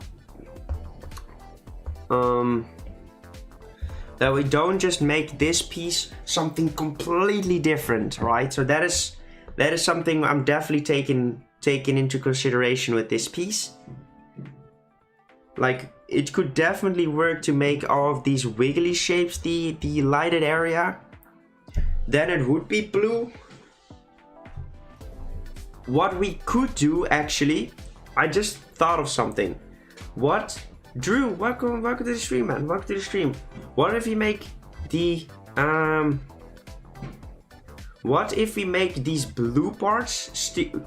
that we don't just make this piece something completely different, right? So that is something I'm definitely taking into consideration with this piece. Like, it could definitely work to make all of these wiggly shapes the lighted area. Then it would be blue. What we could do, actually, I just thought of something. What? Drew, welcome to the stream, man. Welcome to the stream. What if we make the what if we make these blue parts,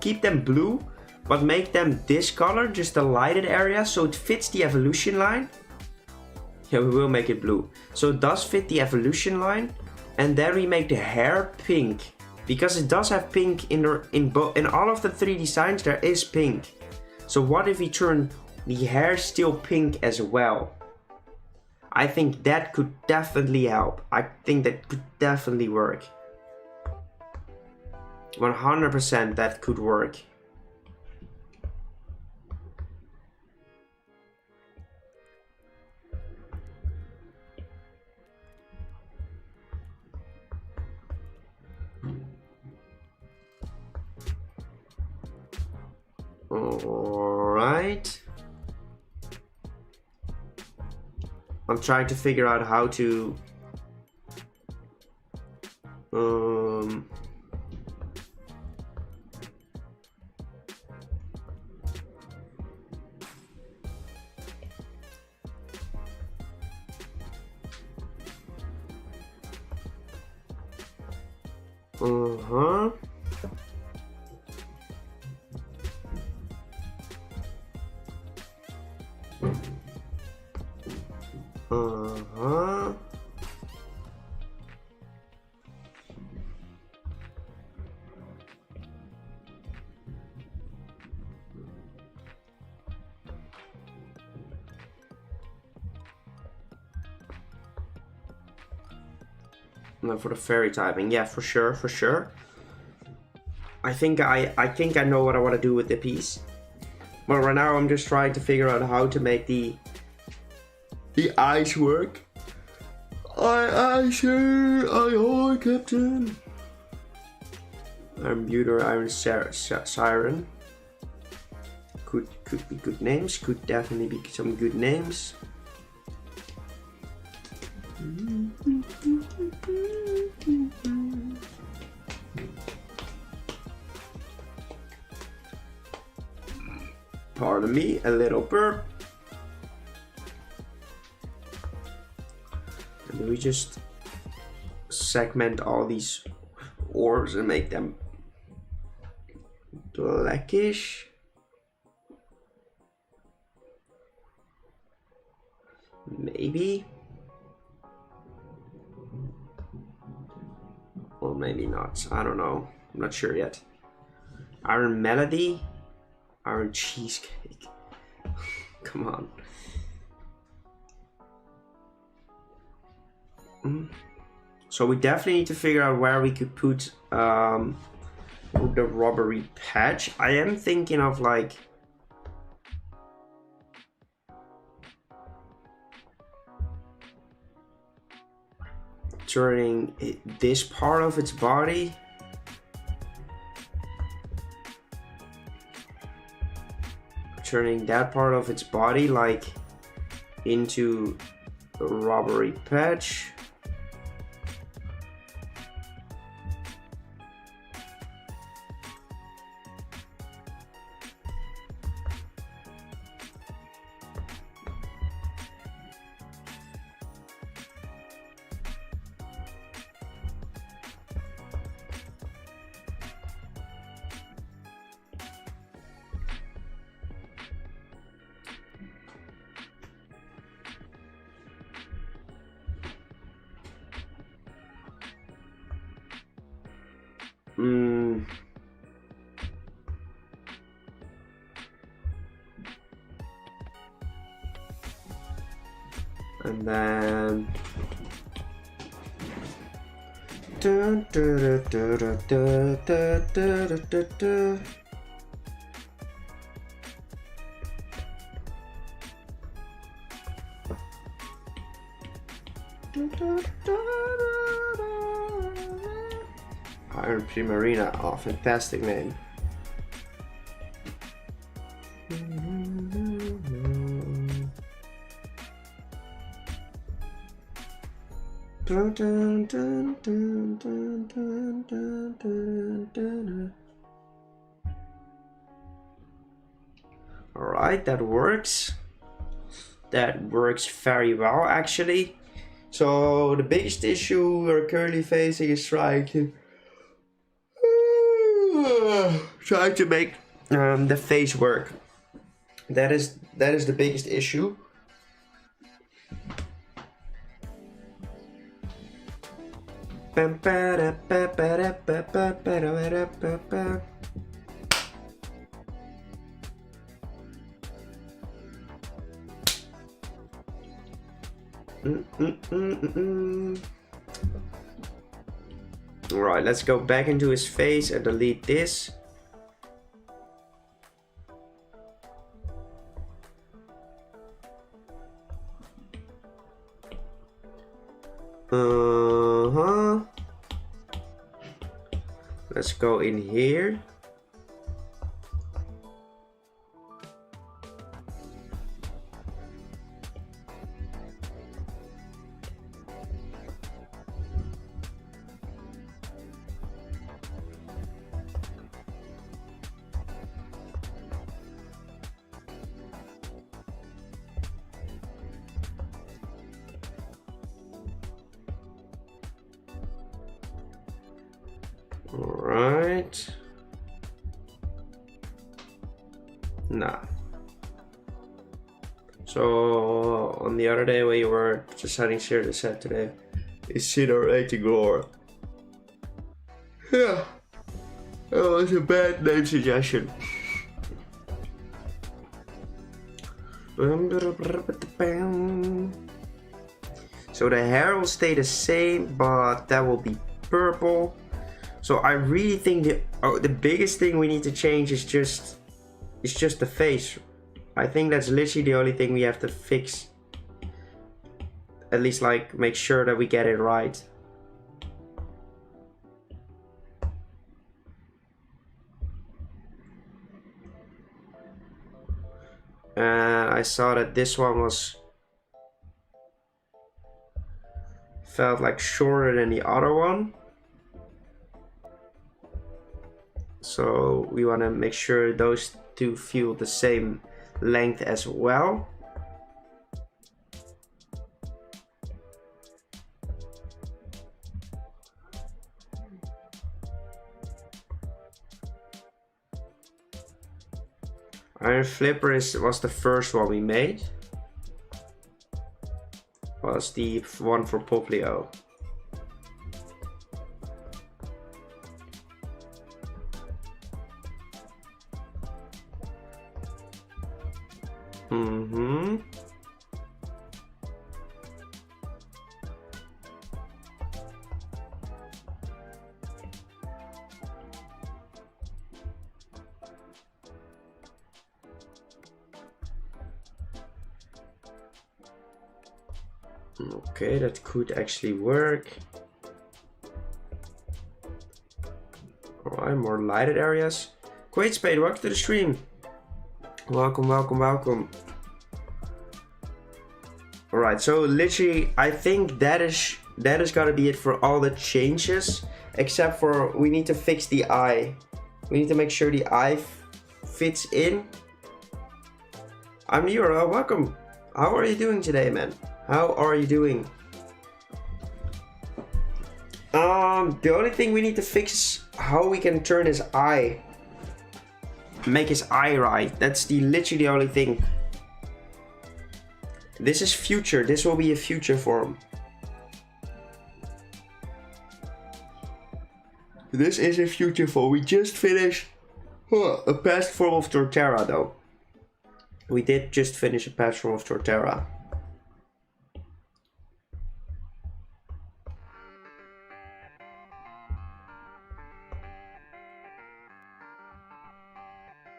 keep them blue, but make them this color, just the lighted area, so it fits the evolution line? Yeah, we will make it blue. So it does fit the evolution line, and then we make the hair pink, because it does have pink in all of the 3 designs. There is pink. So what if we turn the hair still pink as well? I think that could definitely help. I think that could definitely work. 100% that could work. Alright. I'm trying to figure out how to uh-huh. Uh-huh. No, for the fairy typing, yeah, for sure, for sure. I think I know what I want to do with the piece. But right now I'm just trying to figure out how to make the eyes work. Aye, sir, aye, Captain. Iron Buter, Iron Siren. Could be good names. Could definitely be some good names. Pardon me, a little burp. And we just segment all these orbs and make them blackish. Maybe. Or maybe not. I don't know. I'm not sure yet. Iron Melody. Iron Cheesecake. Come on. So we definitely need to figure out where we could put the rubbery patch. I am thinking of like turning this part of its body that part of its body like into a rubbery patch. And then Iron Primarina, oh, fantastic name. Alright, that works. That works very well, actually. So the biggest issue we're currently facing is trying to make the face work. That is the biggest issue. Alright, let's go back into his face and delete this. Let's go in here. Alright. Nah. So on the other day we were deciding to share the set today. Is it alright to go? Yeah. That was a bad name suggestion. So the hair will stay the same, but that will be purple. So I really think the biggest thing we need to change is just the face. I think that's literally the only thing we have to fix. At least like make sure that we get it right. And I saw that this one felt like shorter than the other one. So we want to make sure those two feel the same length as well. Iron Flipper was the first one we made. Was the one for Poplio. Okay, that could actually work. Alright, more lighted areas. Quaid Spade, welcome to the stream. Welcome, welcome, welcome. Alright, so literally I think that is gotta be it for all the changes. Except for we need to fix the eye. We need to make sure the eye fits in. I'm Nero, welcome. How are you doing today, man? How are you doing? The only thing we need to fix is how we can turn his eye. Make his eye right. That's literally the only thing. This is future. This will be a future form. This is a future form. We just finished a past form of Torterra though. We did just finish a past form of Torterra.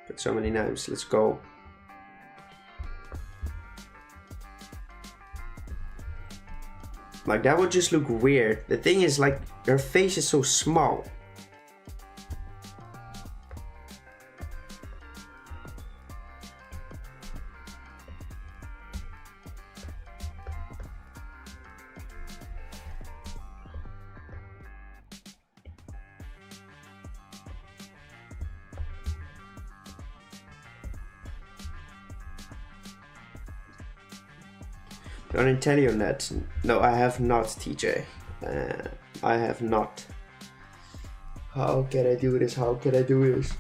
Got so many names, let's go. Like that would just look weird. The thing is like their face is so small. Don't IntelliOnet. No, I have not, TJ. I have not. How can I do this? How can I do this?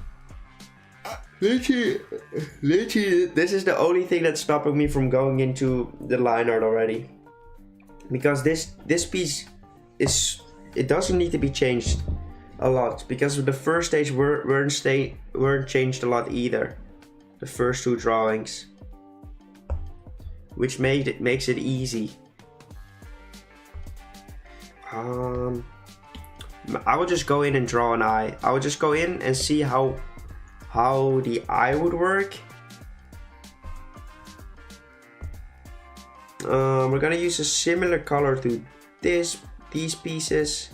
Literally, this is the only thing that's stopping me from going into the line art already. Because this piece it doesn't need to be changed a lot. Because the first stage weren't changed a lot either. The first two drawings. Which makes it easy. I will just go in and draw an eye. I will just go in and see how the eye would work. We're gonna use a similar color to these pieces.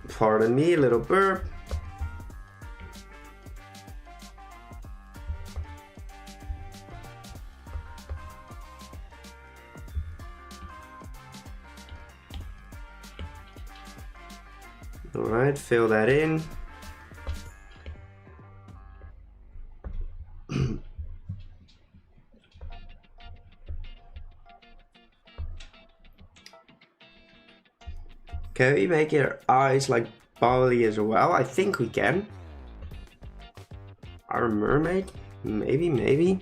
Pardon me, a little burp. All right, fill that in. Can we make your eyes like bubbly as well? I think we can. Our mermaid? Maybe.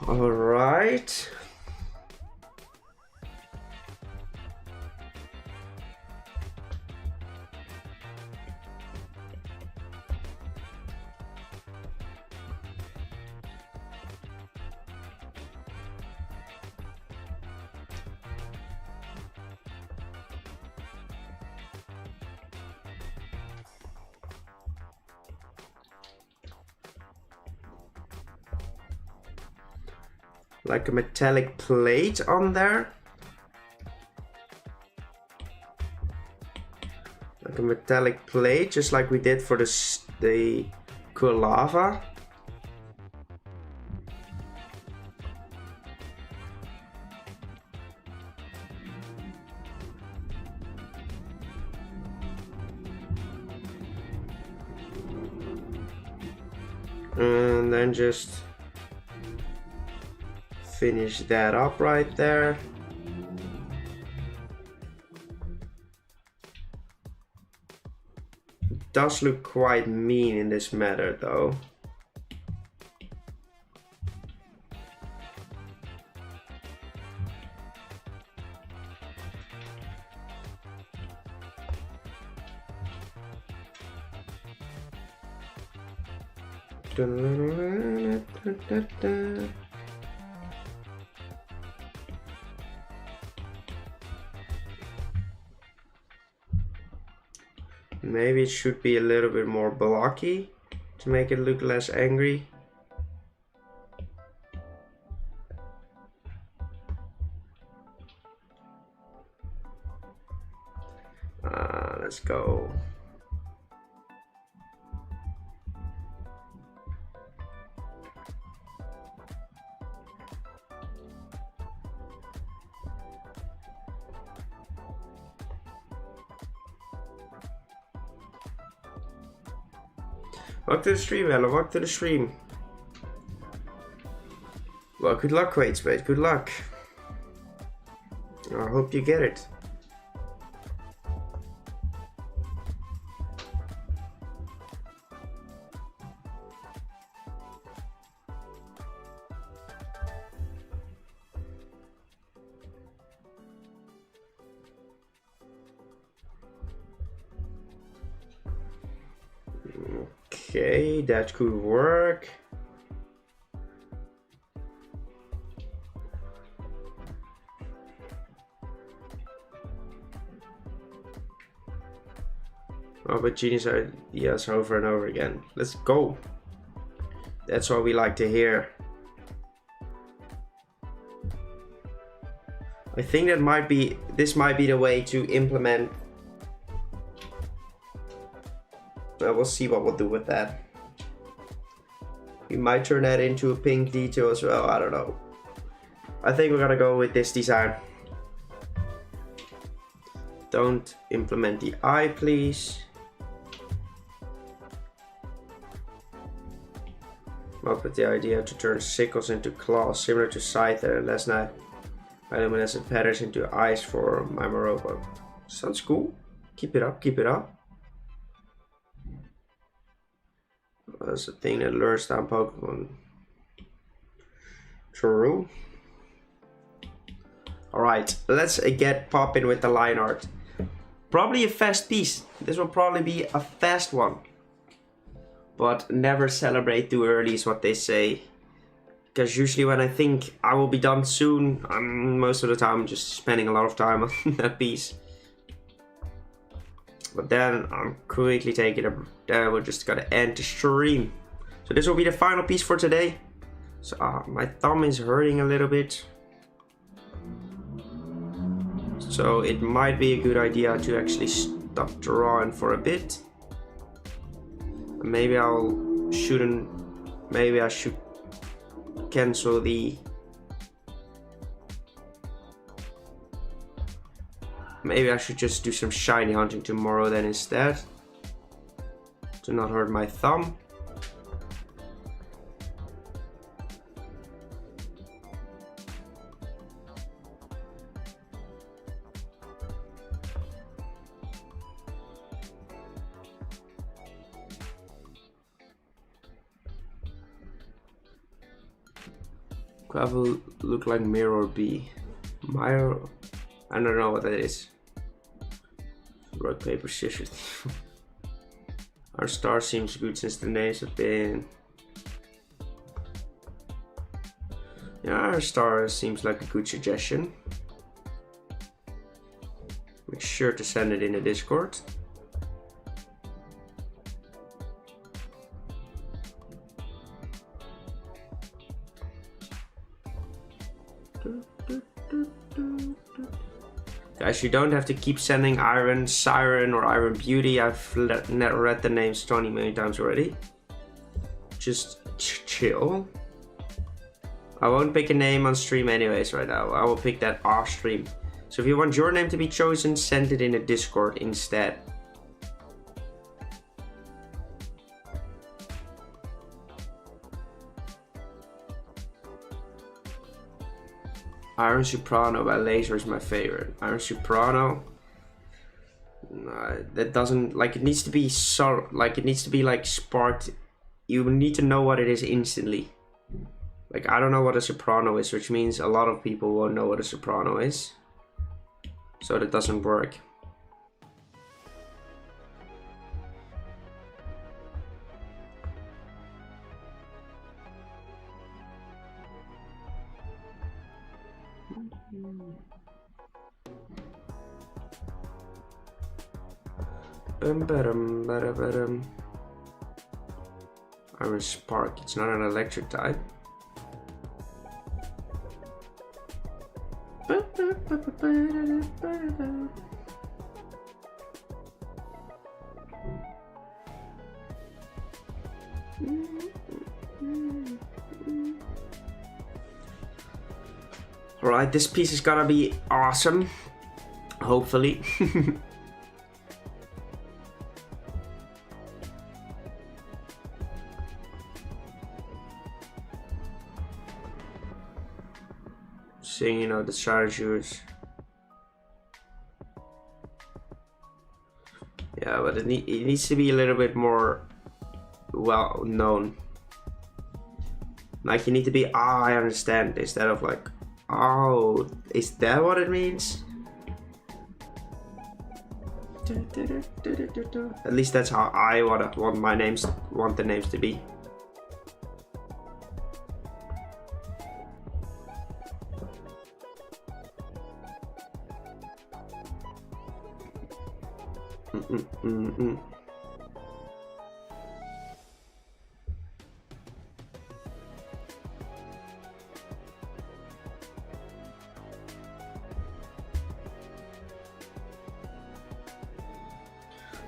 All right. Like a metallic plate on there. Like a metallic plate, just like we did for the cool lava. And then just finish that up right there. It does look quite mean in this matter though. Maybe it should be a little bit more blocky to make it look less angry. Let's go. Welcome to the stream, Ella. Welcome to the stream. Well, good luck, Quaidspade. Good luck. I hope you get it. Okay, that could work. Oh, but genius ideas over and over again. Let's go. That's what we like to hear. I think this might be the way to implement. We'll see what we'll do with that. We might turn that into a pink detail as well, I don't know. I think we're gonna go with this design. Don't implement the eye, please. Up with the idea to turn sickles into claws, similar to Scyther, and last night bioluminescent patterns into eyes for my Morobo. Sounds cool. Keep it up, keep it up. That's a thing that lures down Pokemon. True. Alright, let's get popping with the line art. Probably a fast piece. This will probably be a fast one. But never celebrate too early is what they say. Because usually when I think I will be done soon, most of the time I'm just spending a lot of time on that piece. But then I'm quickly taking a... Then we're just gonna end the stream. So this will be the final piece for today. So my thumb is hurting a little bit. So it might be a good idea to actually stop drawing for a bit. Maybe maybe I should cancel the... Maybe I should just do some shiny hunting tomorrow then instead. To not hurt my thumb. Gravel look like mirror B. Mirror, I don't know what that is. Rock, paper, scissors. Our star seems good since the names have been... Yeah, our star seems like a good suggestion. Make sure to send it in the Discord. Guys, you don't have to keep sending Iron Siren or Iron Beauty. I've read the names 20 million times already. Just chill. I won't pick a name on stream anyways right now. I will pick that off stream. So if you want your name to be chosen, send it in the Discord instead. Iron Soprano by Laser is my favorite. Iron Soprano. That doesn't like it needs to be like sparked. You need to know what it is instantly. Like I don't know what a soprano is, which means a lot of people won't know what a soprano is. So that doesn't work. Iron Spark, it's not an electric type. Alright, this piece is gonna be awesome. Hopefully. Seeing, you know, the strategies. Yeah, but it needs to be a little bit more well known. Like you need to be, I understand, instead of like, oh, is that what it means? At least that's how I want the names to be.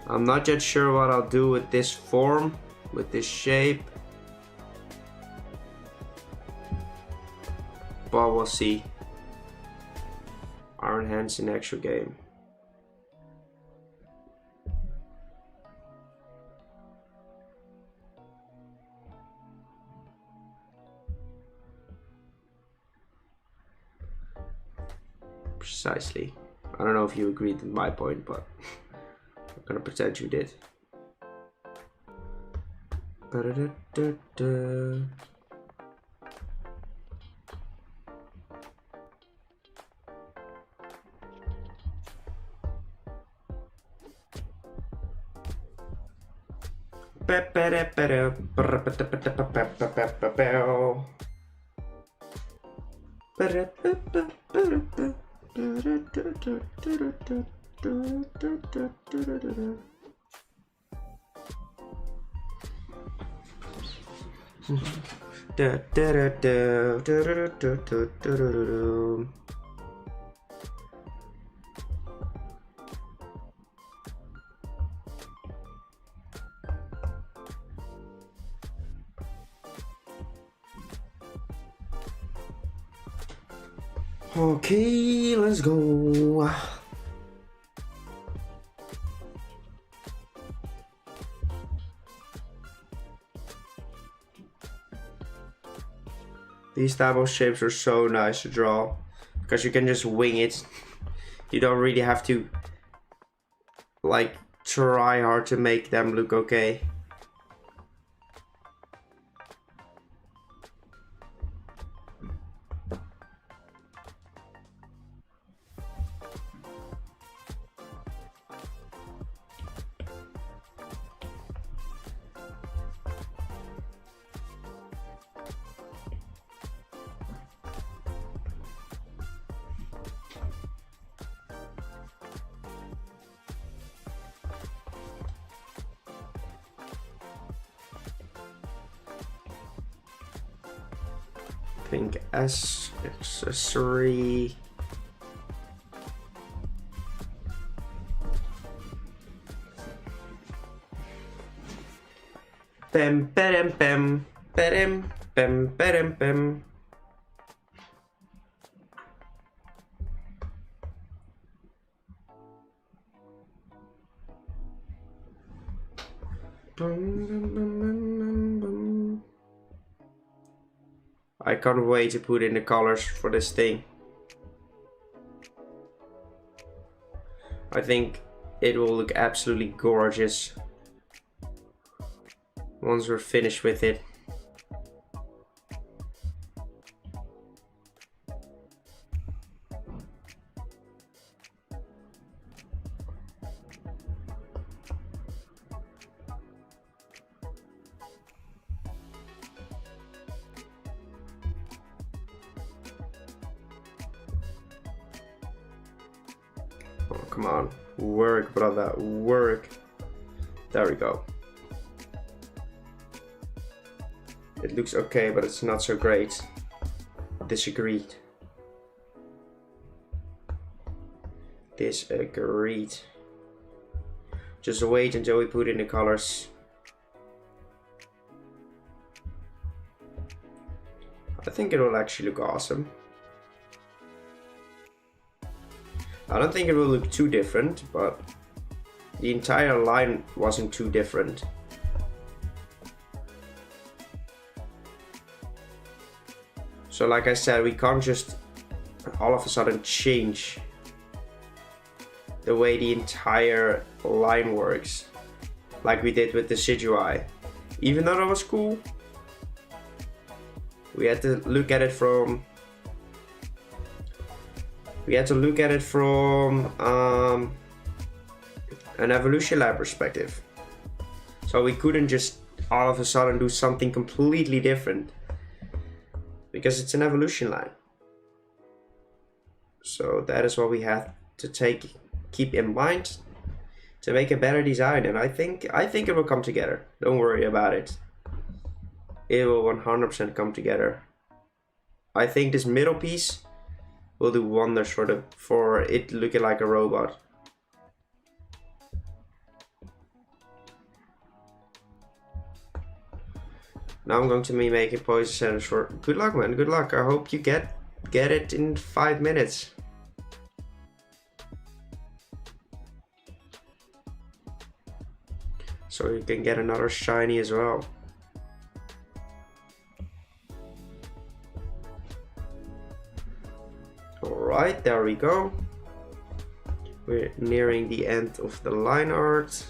I'm not yet sure what I'll do with this form, with this shape, but we'll see. Iron Hands in extra game. Precisely. I don't know if you agreed with my point, but I'm gonna pretend you did. Okay, let's go. These type of shapes are so nice to draw because you can just wing it. You don't really have to like try hard to make them look okay. Pink S accessory. Bam bam bam bam bam bam bam. I can't wait to put in the colors for this thing. I think it will look absolutely gorgeous once we're finished with it. Oh, come on, work, brother, work. There we go. It looks okay, but it's not so great. Disagreed. Disagreed. Just wait until we put in the colors. I think it will actually look awesome. I don't think it will look too different, but the entire line wasn't too different. So like I said, we can't just all of a sudden change the way the entire line works, like we did with the Decidueye. Even though that was cool, we had to look at it from an evolution line perspective. So we couldn't just all of a sudden do something completely different, because it's an evolution line. So that is what we have to keep in mind to make a better design, and I think it will come together. Don't worry about it. It will 100% come together. I think this middle piece will do wonders for it looking like a robot. Now I'm going to be making poison centers for. Good luck, man. Good luck. I hope you get it in 5 minutes. So you can get another shiny as well. Alright, there we go. We're nearing the end of the line art.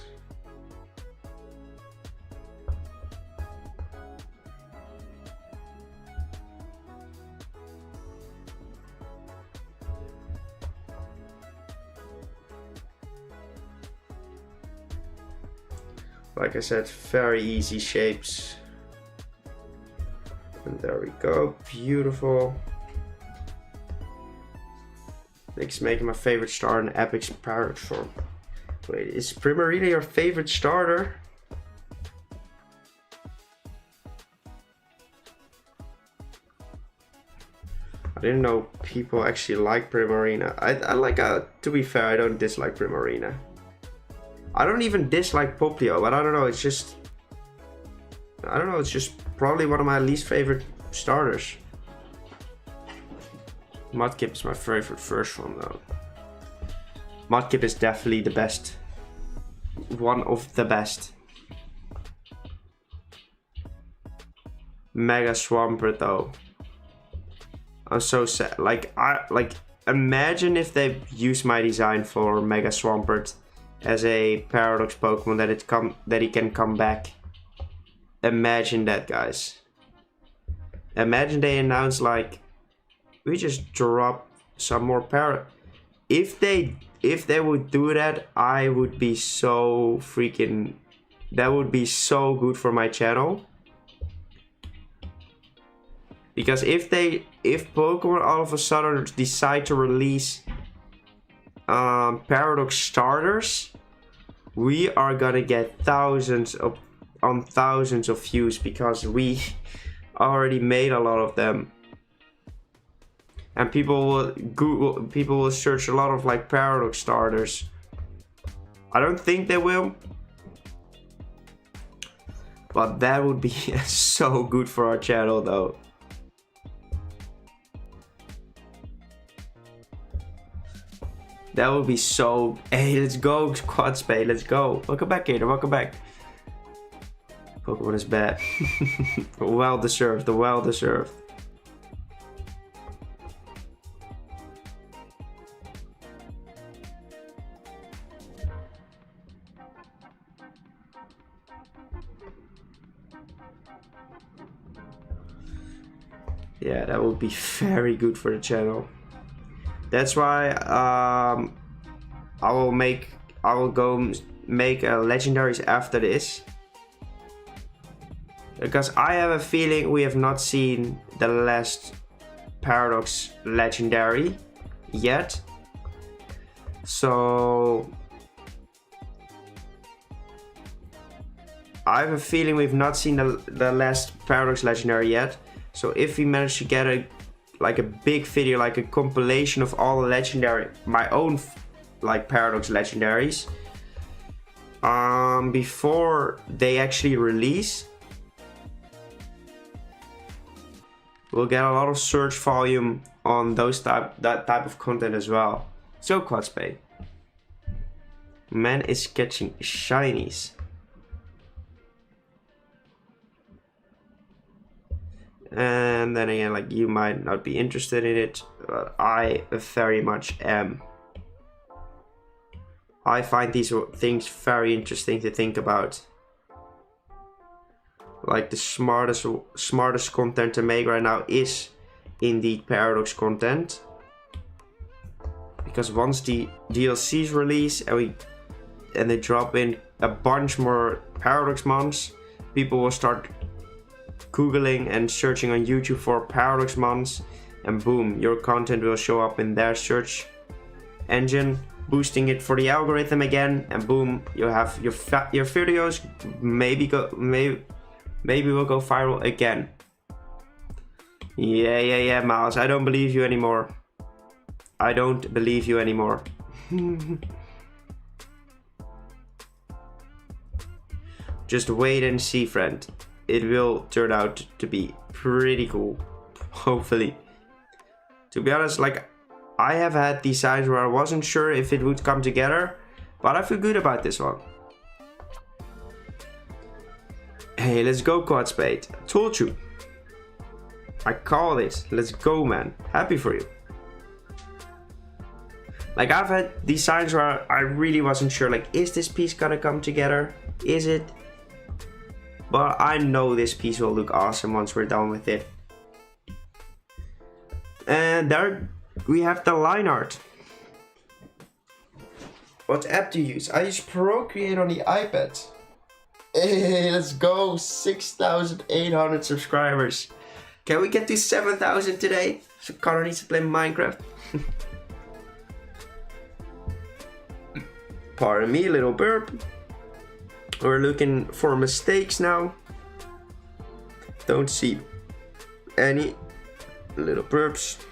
Like I said, very easy shapes. And there we go, beautiful. Next, making my favorite starter in Epic Paradox form. Wait, is Primarina your favorite starter? I didn't know people actually like Primarina. I like, to be fair, I don't dislike Primarina. I don't even dislike Poplio, but I don't know, it's just... I don't know, it's just probably one of my least favorite starters. Mudkip is my favorite first one though. Mudkip is definitely the best. One of the best. Mega Swampert though. I'm so sad. Like imagine if they use my design for Mega Swampert as a Paradox Pokemon that he can come back. Imagine that, guys. Imagine they announce like we just drop some more If they would do that, I would be so freaking... That would be so good for my channel. Because if Pokemon all of a sudden decide to release Paradox starters, we are gonna get thousands of views because we already made a lot of them. And people will search a lot of like Paradox starters. I don't think they will. But that would be so good for our channel though. That would be so... Hey, let's go, Quad Spade, let's go. Welcome back, Gator, welcome back. Pokemon is bad. Well deserved, well deserved. Yeah, that would be very good for the channel. That's why I will go make legendaries after this. Because I have a feeling we have not seen the last Paradox legendary yet. So I have a feeling we've not seen the last Paradox legendary yet. So if we manage to get a big video, like a compilation of all the legendary, my own like Paradox legendaries, before they actually release, we'll get a lot of search volume on that type of content as well. So Quad Spade. Man is catching shinies. And then again, like, you might not be interested in it, but I very much am. I find these things very interesting to think about. Like, the smartest content to make right now is indeed Paradox content. Because once the DLCs release and they drop in a bunch more Paradox mons, people will start Googling and searching on YouTube for Paradox mons, and boom, your content will show up in their search engine, boosting it for the algorithm again, and boom, you have your videos maybe will go viral again. Yeah, Miles, I don't believe you anymore. I don't believe you anymore. Just wait and see, friend. It will turn out to be pretty cool, hopefully. To be honest, like, I have had designs where I wasn't sure if it would come together, but I feel good about this one. Hey, let's go, Quad Spade. Told you. I called it. Let's go, man. Happy for you. Like, I've had designs where I really wasn't sure, like, is this piece gonna come together? Is it? But I know this piece will look awesome once we're done with it. And there we have the line art. What app do you use? I use Procreate on the iPad. Hey, let's go. 6,800 subscribers. Can we get to 7,000 today? So Connor needs to play Minecraft. Pardon me, little burp. We're looking for mistakes now. Don't see any little burps.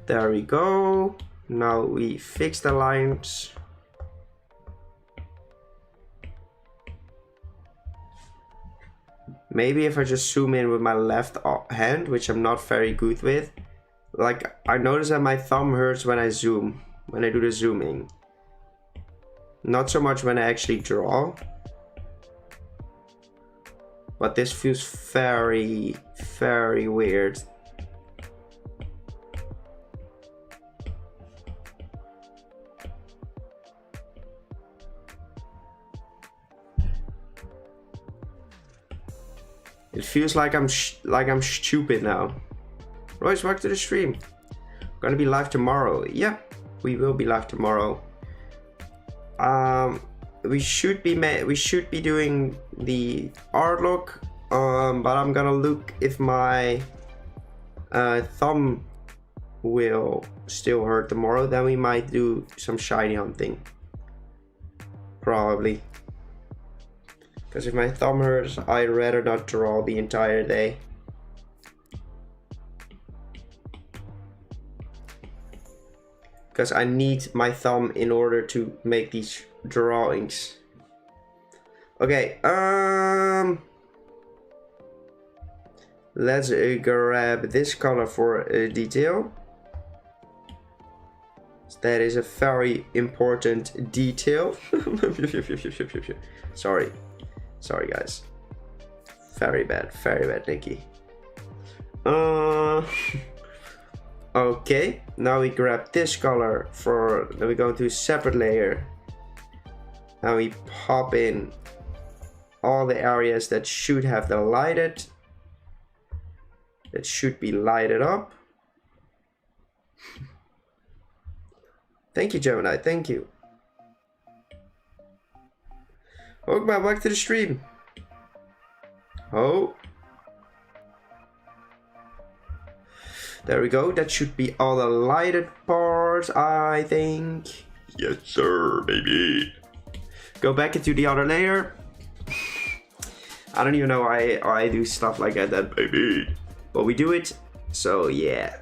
There we go. Now we fix the lines. Maybe if I just zoom in with my left hand, which I'm not very good with. Like, I notice that my thumb hurts when I zoom, when I do the zooming. Not so much when I actually draw. But this feels very, very weird. It feels like I'm stupid now. Royce, welcome to the stream. We're gonna be live tomorrow. Yeah, we will be live tomorrow. We should be doing the art look. But I'm gonna look if my thumb will still hurt tomorrow. Then we might do some shiny hunting. Probably. Because if my thumb hurts, I'd rather not draw the entire day. Because I need my thumb in order to make these drawings. Okay, let's grab this color for detail. That is a very important detail. Sorry guys. Very bad, Nikki. Okay, now we grab this color then we go to a separate layer. Now we pop in all the areas that should have the lighted, that should be lighted up. Thank you, Gemini, thank you. Welcome back to the stream. Oh. There we go, that should be all the lighted parts, I think. Yes sir, baby. Go back into the other layer. I don't even know why I do stuff like that, baby. But we do it, so yeah.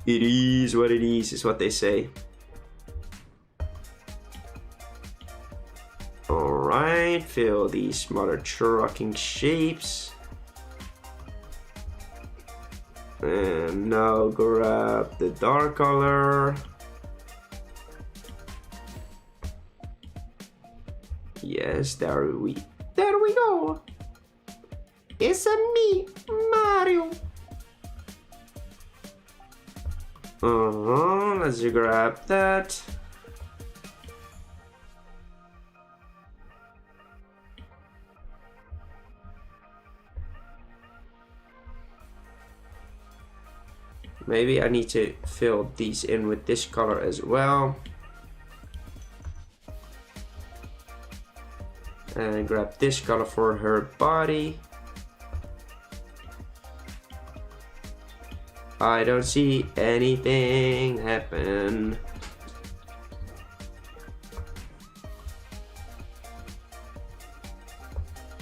It is what it is what they say. Alright, fill these mother trucking shapes. And now grab the dark color. Yes, there we go. It's a me, Mario. Let's grab that. Maybe I need to fill these in with this color as well. And grab this color for her body. I don't see anything happen.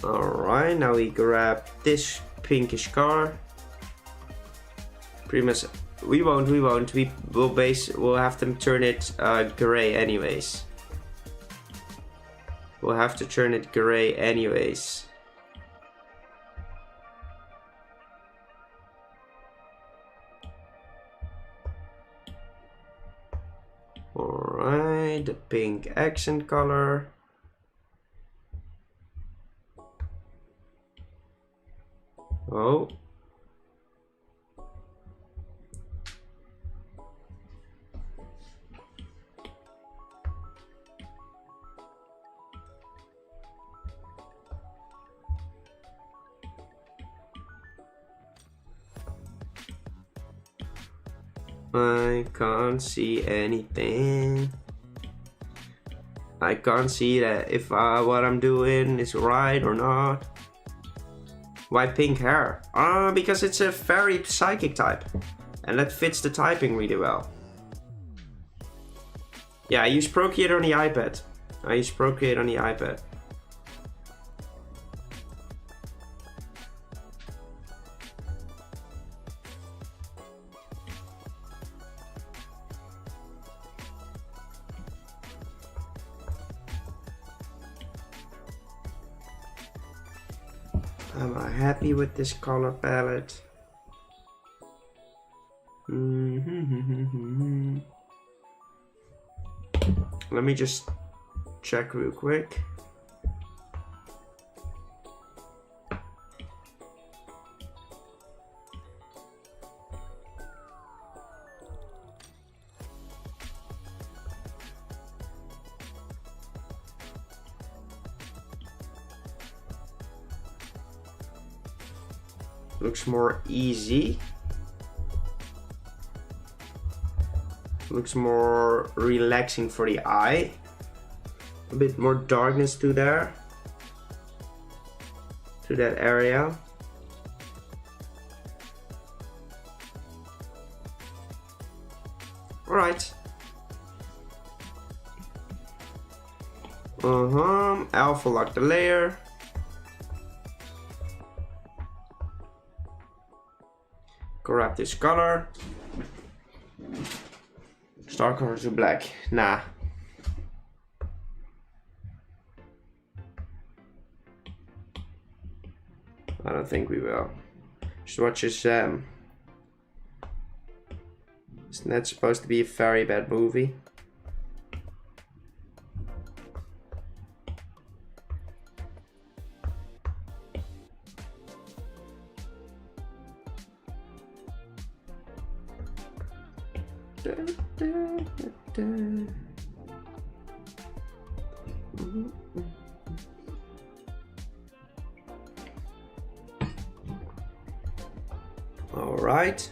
Alright, now we grab this pinkish color. Pretty much, we'll have to turn it gray anyways. We'll have to turn it gray anyways. Alright, the pink accent color. Oh. I can't see anything. I can't see that if what I'm doing is right or not. Why pink hair? Because it's a very psychic type. And that fits the typing really well. Yeah, I use Procreate on the iPad. Am I happy with this color palette? Let me just check real quick. Looks more easy. Looks more relaxing for the eye. A bit more darkness to there. To that area. Alright. Alpha lock the layer. Grab this color. Star color to black. Nah. I don't think we will. Swatch is isn't that supposed to be a very bad movie? All right.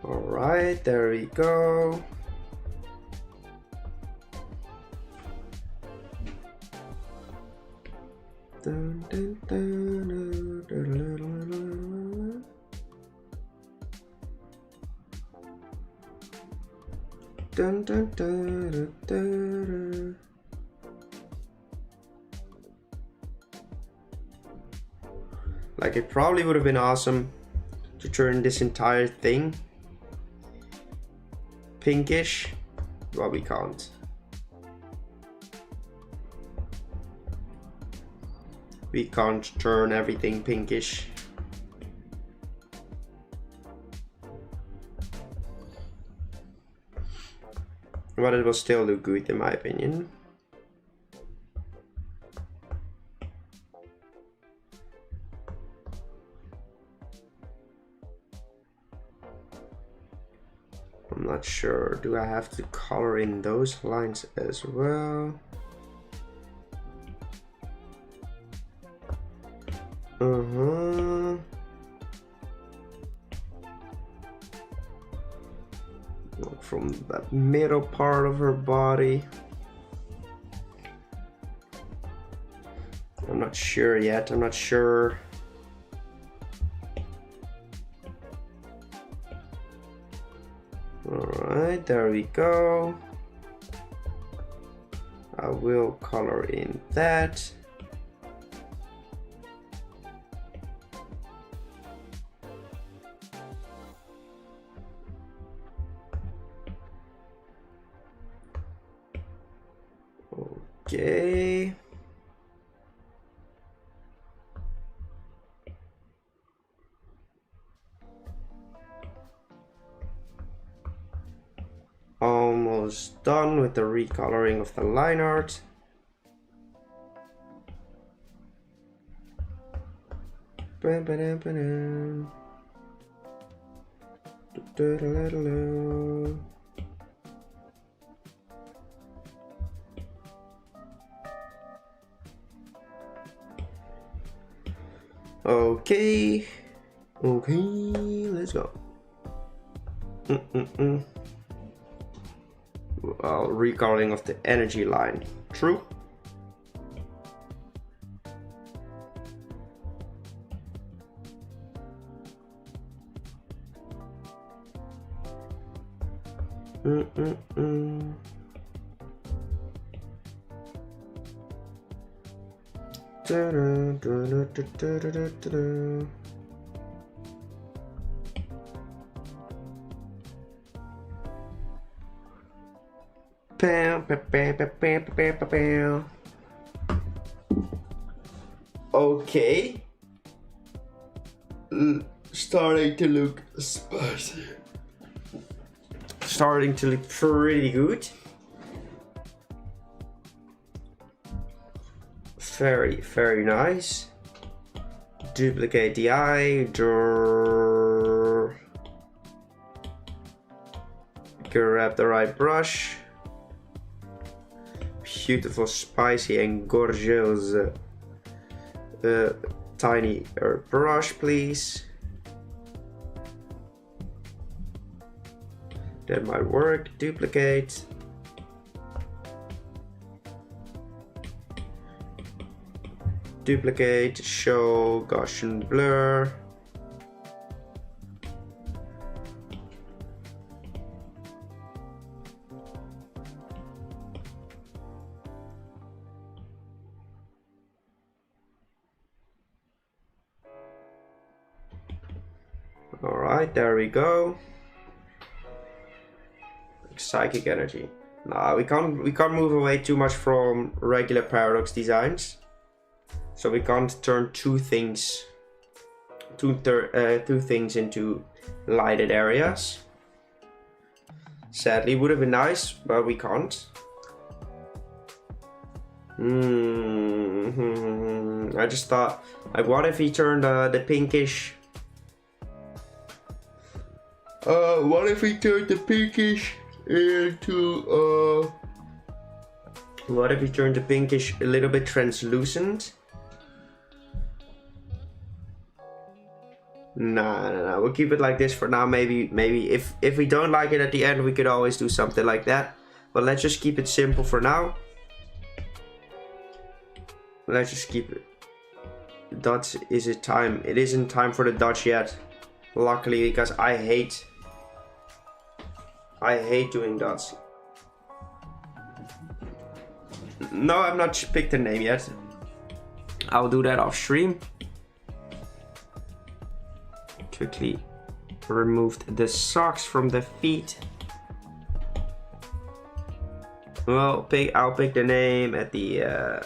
All right, there we go. Dun, dun, dun, dun, dun, dun, dun. Dun, dun, dun, dun, dun. Like, it probably would have been awesome to turn this entire thing pinkish, but we can't. We can't turn everything pinkish. But it will still look good in my opinion. I'm not sure. Do I have to color in those lines as well? From that middle part of her body. I'm not sure yet. I'm not sure. Alright, there we go. I will color in that. Okay. Almost done with the recoloring of the line art. Okay. Okay, let's go. Recalling of the energy line. True. Okay. Starting to look spicy. Starting to look pretty good. Very, very nice. Duplicate the eye. Grab the right brush. Beautiful, spicy and gorgeous tiny brush, please. That might work. Duplicate. Duplicate, show, Gaussian blur. Alright, there we go. Psychic energy. Nah, we can't move away too much from regular paradox designs. So we can't turn two things into lighted areas. Sadly, would have been nice, but we can't. I just thought, like, what if he turned the pinkish? What if he turned the pinkish into what if he turned the pinkish a little bit translucent? Nah, we'll keep it like this for now. Maybe if we don't like it at the end, we could always do something like that. But let's just keep it simple for now. Let's just keep it. Dots, is it time? It isn't time for the dots yet. Luckily, because I hate doing dots. No, I've not picked a name yet. I'll do that off stream. Quickly removed the socks from the feet. Well, I'll pick the name at the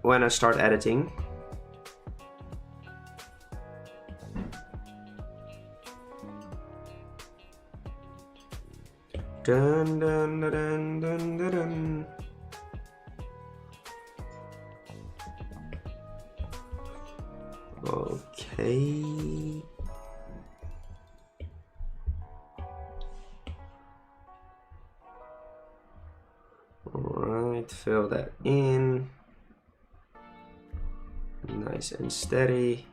when I start editing. Dun dun dun dun dun dun dun. Okay. Alright, fill that in. Nice and steady.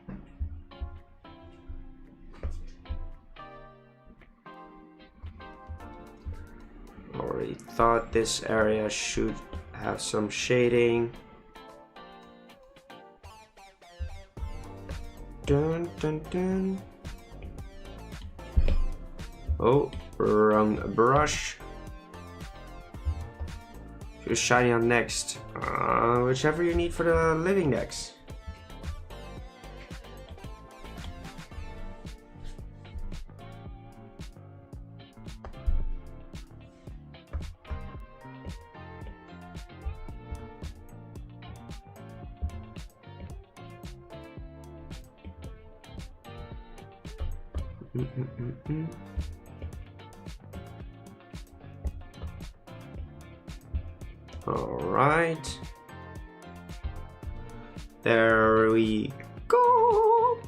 Already thought this area should have some shading. Dun dun dun. Oh, wrong brush. Choose shiny on next. Whichever you need for the living decks. All right, there we go.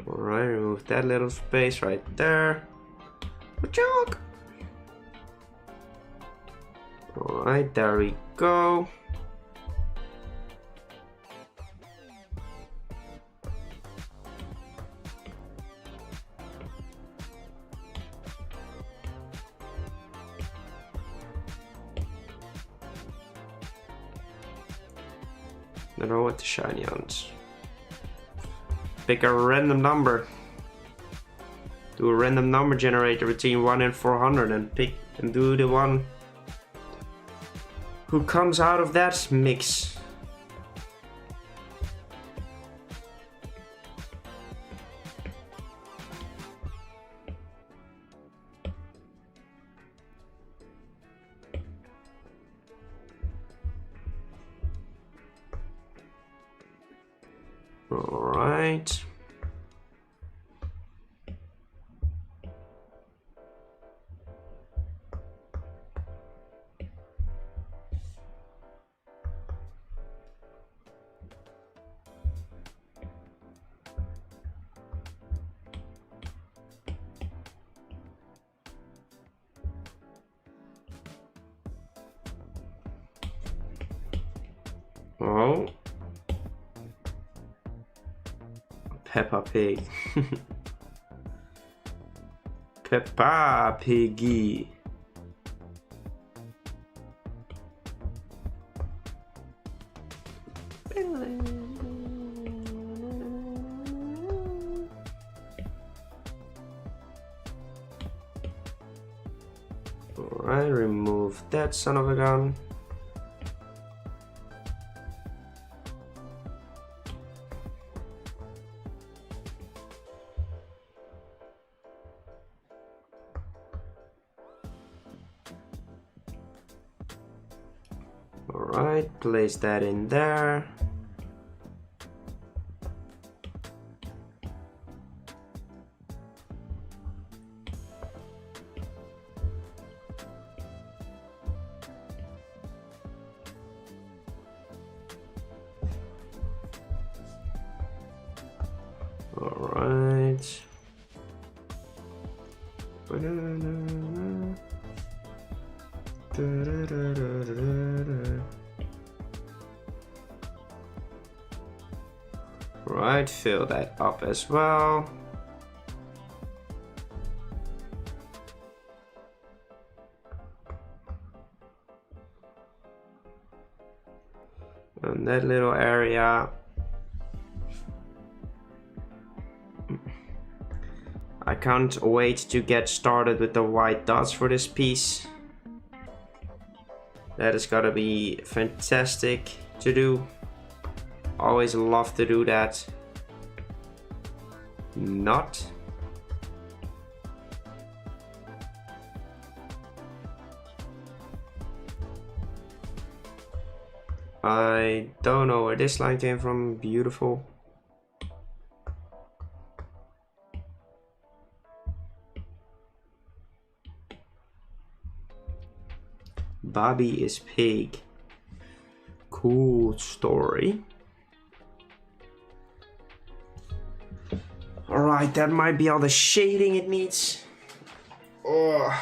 All right, remove that little space right there. Joke. Alright, there we go. Don't know what the shiny owns. Pick a random number. Do a random number generator between 1 and 400 and pick and do the one who comes out of that mix. All right. Oh. Peppa Pig. Peppa Piggy. Alright, remove that son of a gun. Alright, place that in there. Alright. Right, fill that up as well. And that little area. I can't wait to get started with the white dots for this piece. That is gotta be fantastic to do. Always love to do that. Not. I don't know where this line came from. Beautiful. Bobby is pig. Cool story. Alright, that might be all the shading it needs. Oh.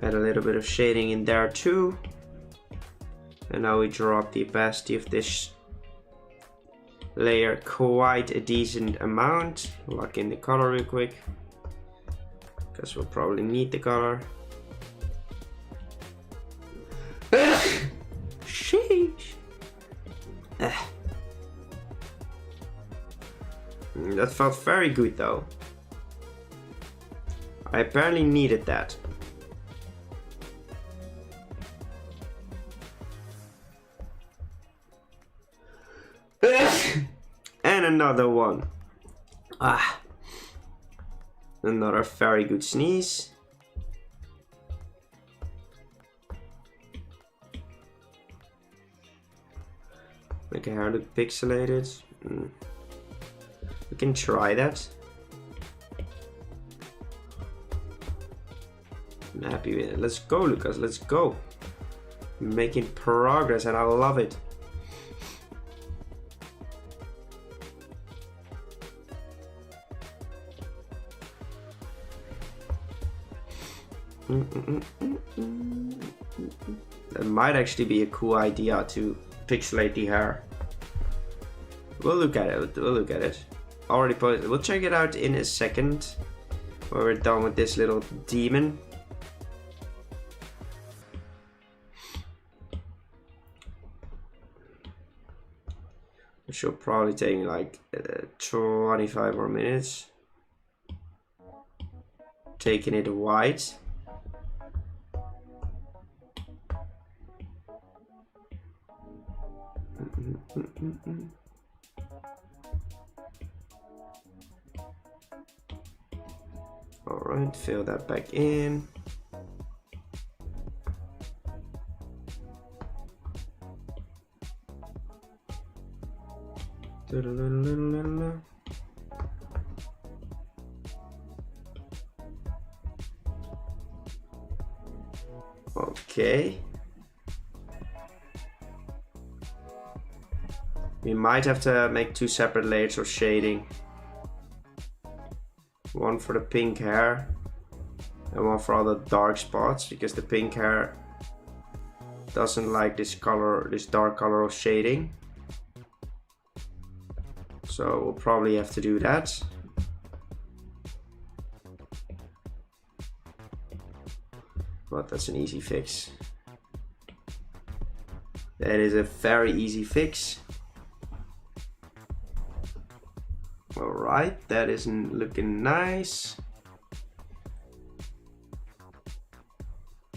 Add a little bit of shading in there too. And now we drop the opacity of this layer quite a decent amount. Lock in the color real quick, because we'll probably need the color. Sheesh. That felt very good though. I apparently needed that. And another one. Another very good sneeze. Make a hair look pixelated. We can try that. I'm happy with it. Let's go, Lucas. Let's go. Making progress, and I love it. That might actually be a cool idea to pixelate the hair. We'll look at it. We'll look at it. Already posted. We'll check it out in a second when we're done with this little demon. It should probably take like 25 more minutes. Taking it white. All right, fill that back in. Okay. We might have to make 2 separate layers of shading. One for the pink hair and one for all the dark spots, because the pink hair doesn't like this color, this dark color of shading. So we'll probably have to do that. But that's an easy fix. That is a very easy fix. Alright, that isn't looking nice.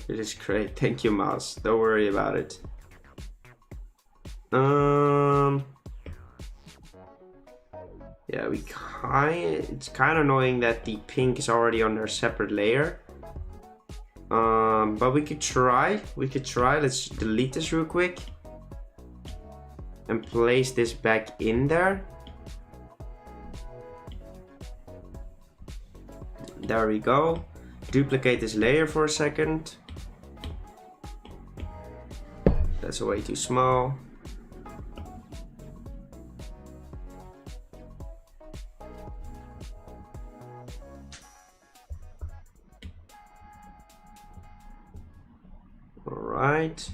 It is great. Thank you, Mouse. Don't worry about it. Yeah, it's kind of annoying that the pink is already on their separate layer. But we could try. Let's delete this real quick and place this back in there. There we go. Duplicate this layer for a second. That's way too small. All right.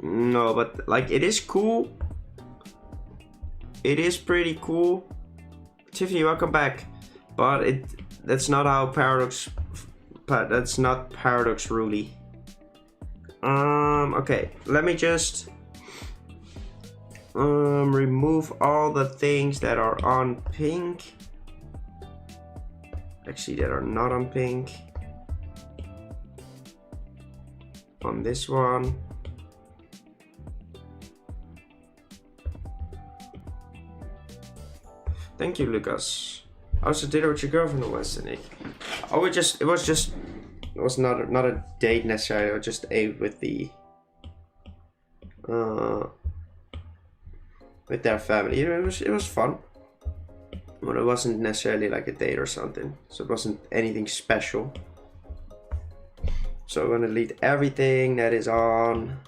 No, but like it is cool. It is pretty cool. Tiffany, welcome back. But that's not how Paradox. That's not Paradox really. Okay, let me just remove all the things that are on pink. Actually, that are not on pink. On this one. Thank you, Lucas. I also did it with your girlfriend on Wednesday, Nick. Oh, it was not a date necessarily. I just ate with the with their family. It was fun. But it wasn't necessarily like a date or something. So it wasn't anything special. So I'm gonna delete everything that is on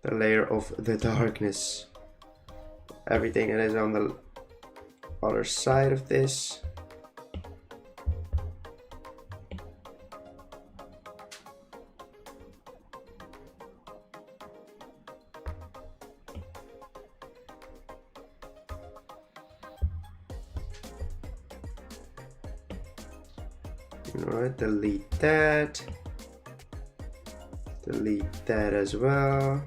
the layer of the darkness. Everything that is on the other side of this. Alright, delete that. Delete that as well.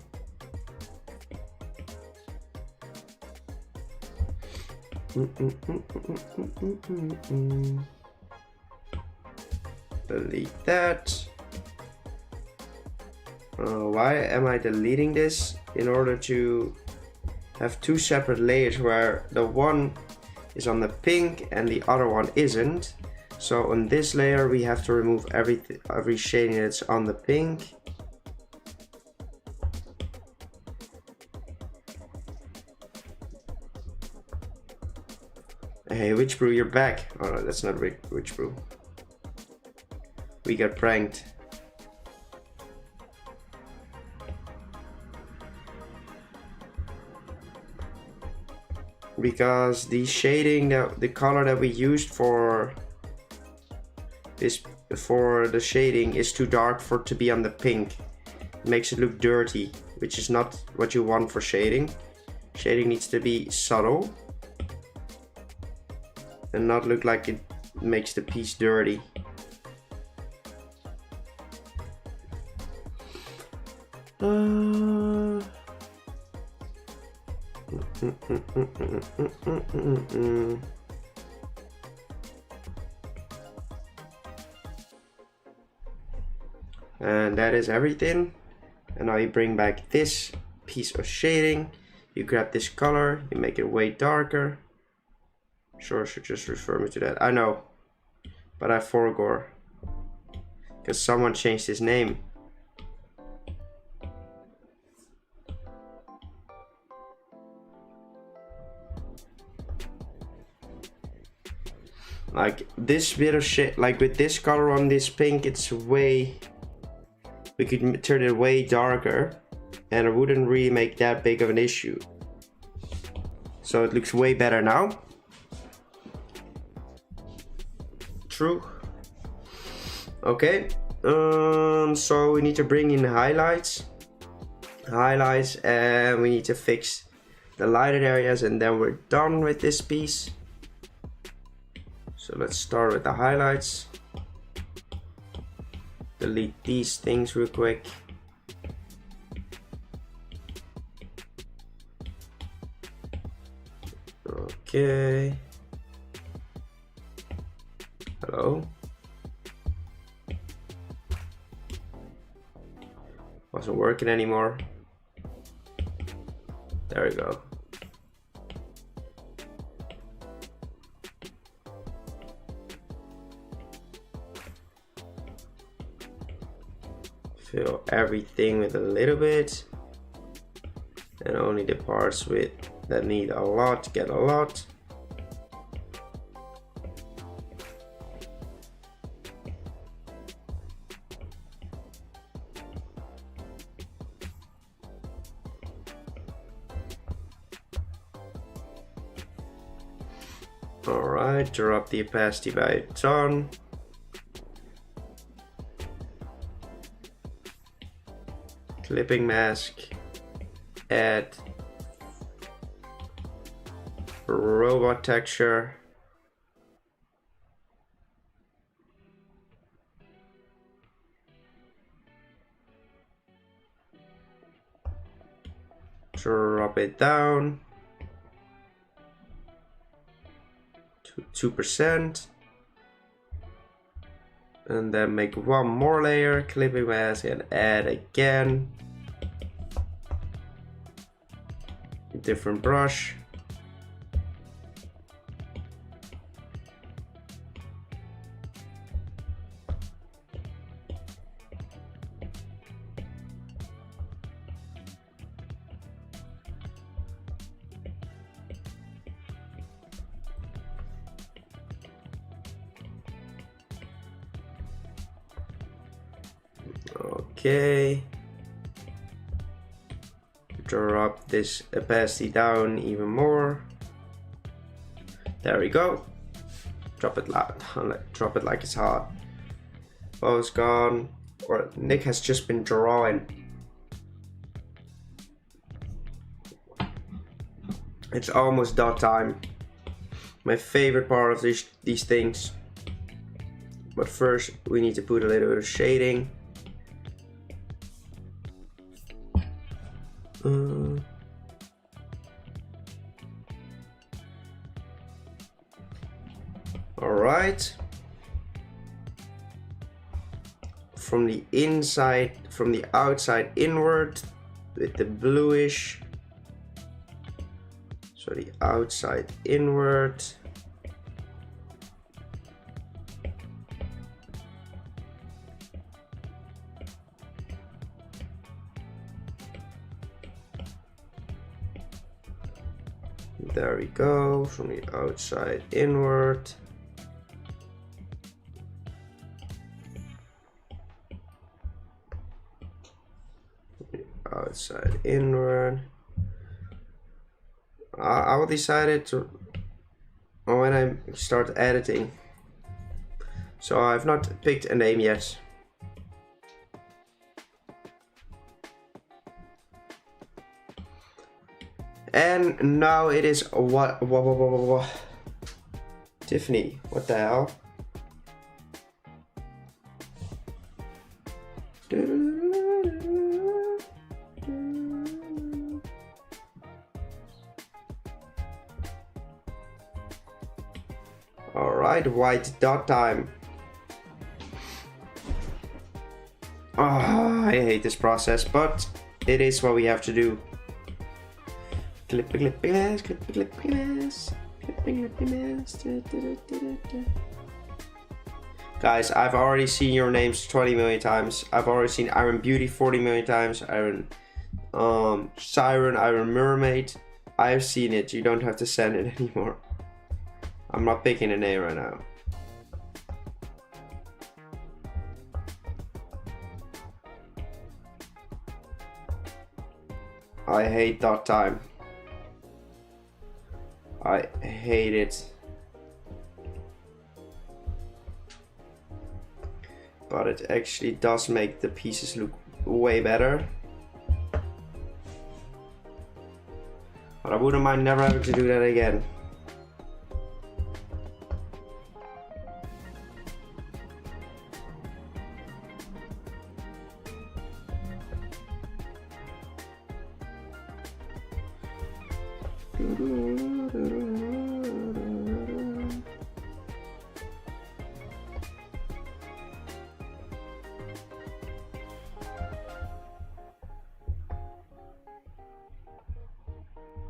Delete that. Why am I deleting this? In order to have two separate layers where the one is on the pink and the other one isn't. So on this layer we have to remove every shading that's on the pink. Hey, Witch Brew, you're back. Oh no, that's not Witch Brew. We got pranked. Because the shading, the color that we used for the shading is too dark for it to be on the pink. It makes it look dirty, which is not what you want for shading. Shading needs to be subtle and not look like it makes the piece dirty. And that is everything. And now you bring back this piece of shading. You grab this color, you make it way darker. Sure, should just refer me to that. I know, but I forgot because someone changed his name. Like this bit of shit, like with this color on this pink, it's way, we could turn it way darker and it wouldn't really make that big of an issue. So it looks way better now. True. Okay, so we need to bring in highlights, and we need to fix the lighted areas, and then we're done with this piece. So let's start with the highlights. Delete these things real quick. Okay. Hello. Wasn't working anymore. There we go. Fill everything with a little bit, and only the parts that need a lot get a lot. Alright, drop the opacity by a ton. Clipping mask, add robot texture, drop it down to 2%, and then make one more layer, clipping mask, and add again. Different brush. Okay. Drop this opacity down even more. There we go. Drop it like it's hot. Bow's gone. Or Nick has just been drawing. It's almost dot time. My favorite part of these things. But first we need to put a little bit of shading. Alright. From the inside, from the outside inward with the bluish. So the outside inward. There we go, from the outside inward. Outside inward. I will decide to when I start editing. So I've not picked a name yet. And now it is what Tiffany, what the hell? Alright, white dot time. I hate this process, but it is what we have to do. Clippy clippy mess, clippy clippy mess, clippy clippy mess. Guys, I've already seen your names 20 million times. I've already seen Iron Beauty 40 million times. Iron Siren, Iron Mermaid. I've seen it. You don't have to send it anymore. I'm not picking a name right now. I hate dot time. I hate it. But it actually does make the pieces look way better. But I wouldn't mind never having to do that again.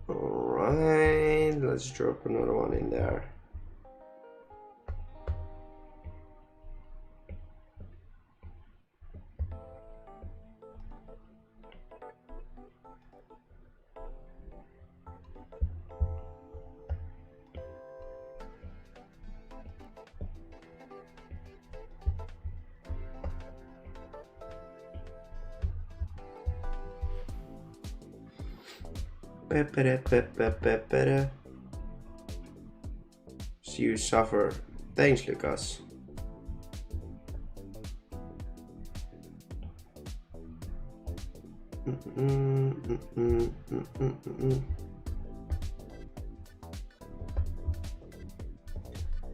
Alright, let's drop another one in there. See you suffer. Thanks, Lucas.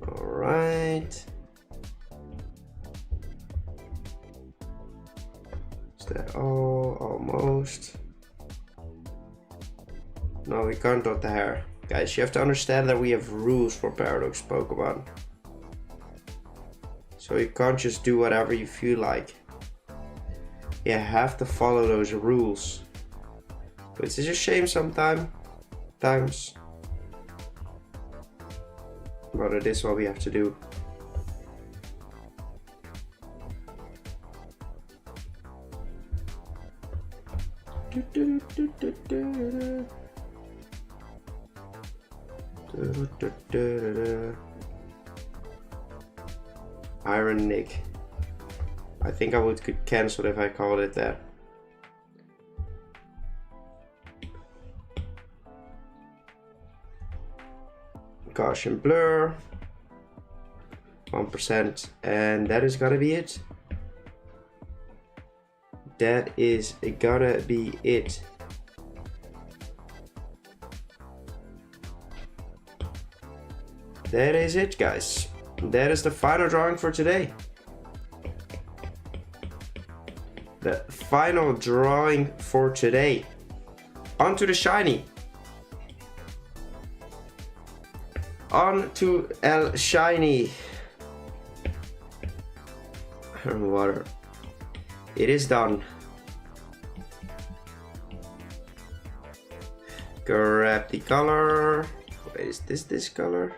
All right. Is that all? Almost. No, we can't dot the hair. Guys, you have to understand that we have rules for Paradox Pokemon. So you can't just do whatever you feel like. You have to follow those rules. Which is a shame sometimes. But it is what we have to do. Iron Nick. I think I would get cancelled if I called it that. Gaussian blur. 1%. And that is gonna be it. That is gonna be it. That is it, guys. That is the final drawing for today. The final drawing for today. On to the shiny. On to El Shiny. Water. It is done. Grab the color. Wait, is this color?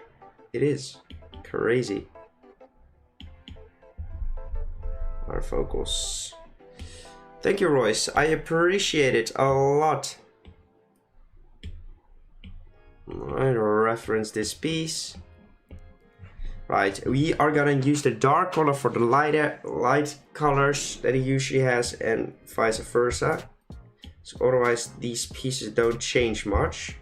It is. Crazy. Our focus. Thank you, Royce. I appreciate it a lot. Alright, reference this piece. Right, we are gonna use the dark color for the light colors that he usually has, and vice versa. So otherwise these pieces don't change much.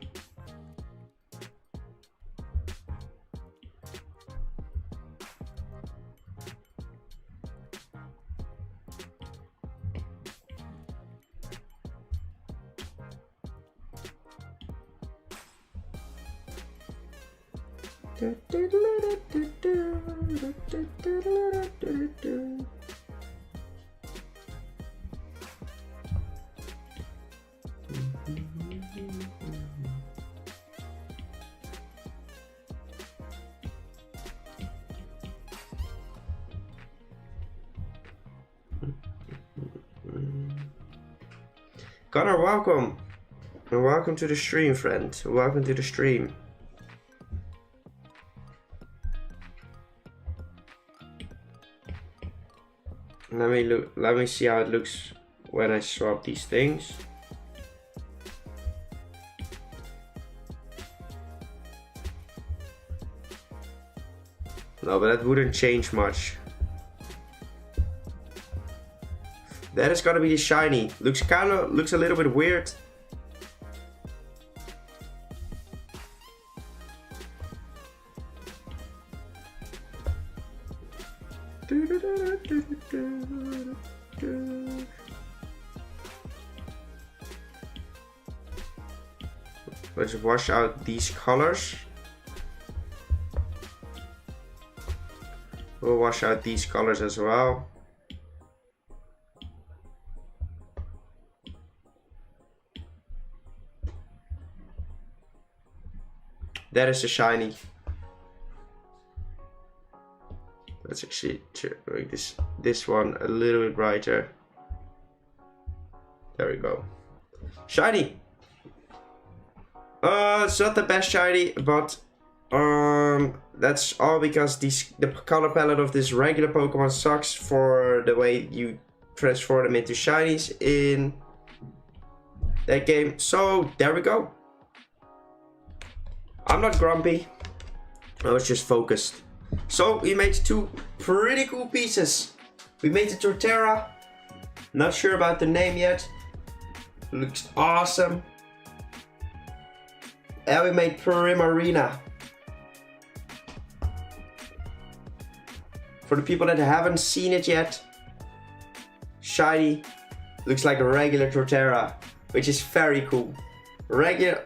Connor, welcome. And welcome to the stream, friend. Welcome to the stream. Let me see how it looks when I swap these things. No, but that wouldn't change much. That is gonna be the shiny. Looks a little bit weird. Let's wash out these colors. We'll wash out these colors as well. That is the shiny. Let's actually make this one a little bit brighter. There we go. Shiny. It's not the best shiny, but that's all because the color palette of this regular Pokemon sucks for the way you transform them into shinies in that game. So there we go. I'm not grumpy. I was just focused. So we made two pretty cool pieces. We made the Torterra. Not sure about the name yet. Looks awesome. And we made Primarina. For the people that haven't seen it yet, shiny. Looks like a regular Torterra, which is very cool. Regular.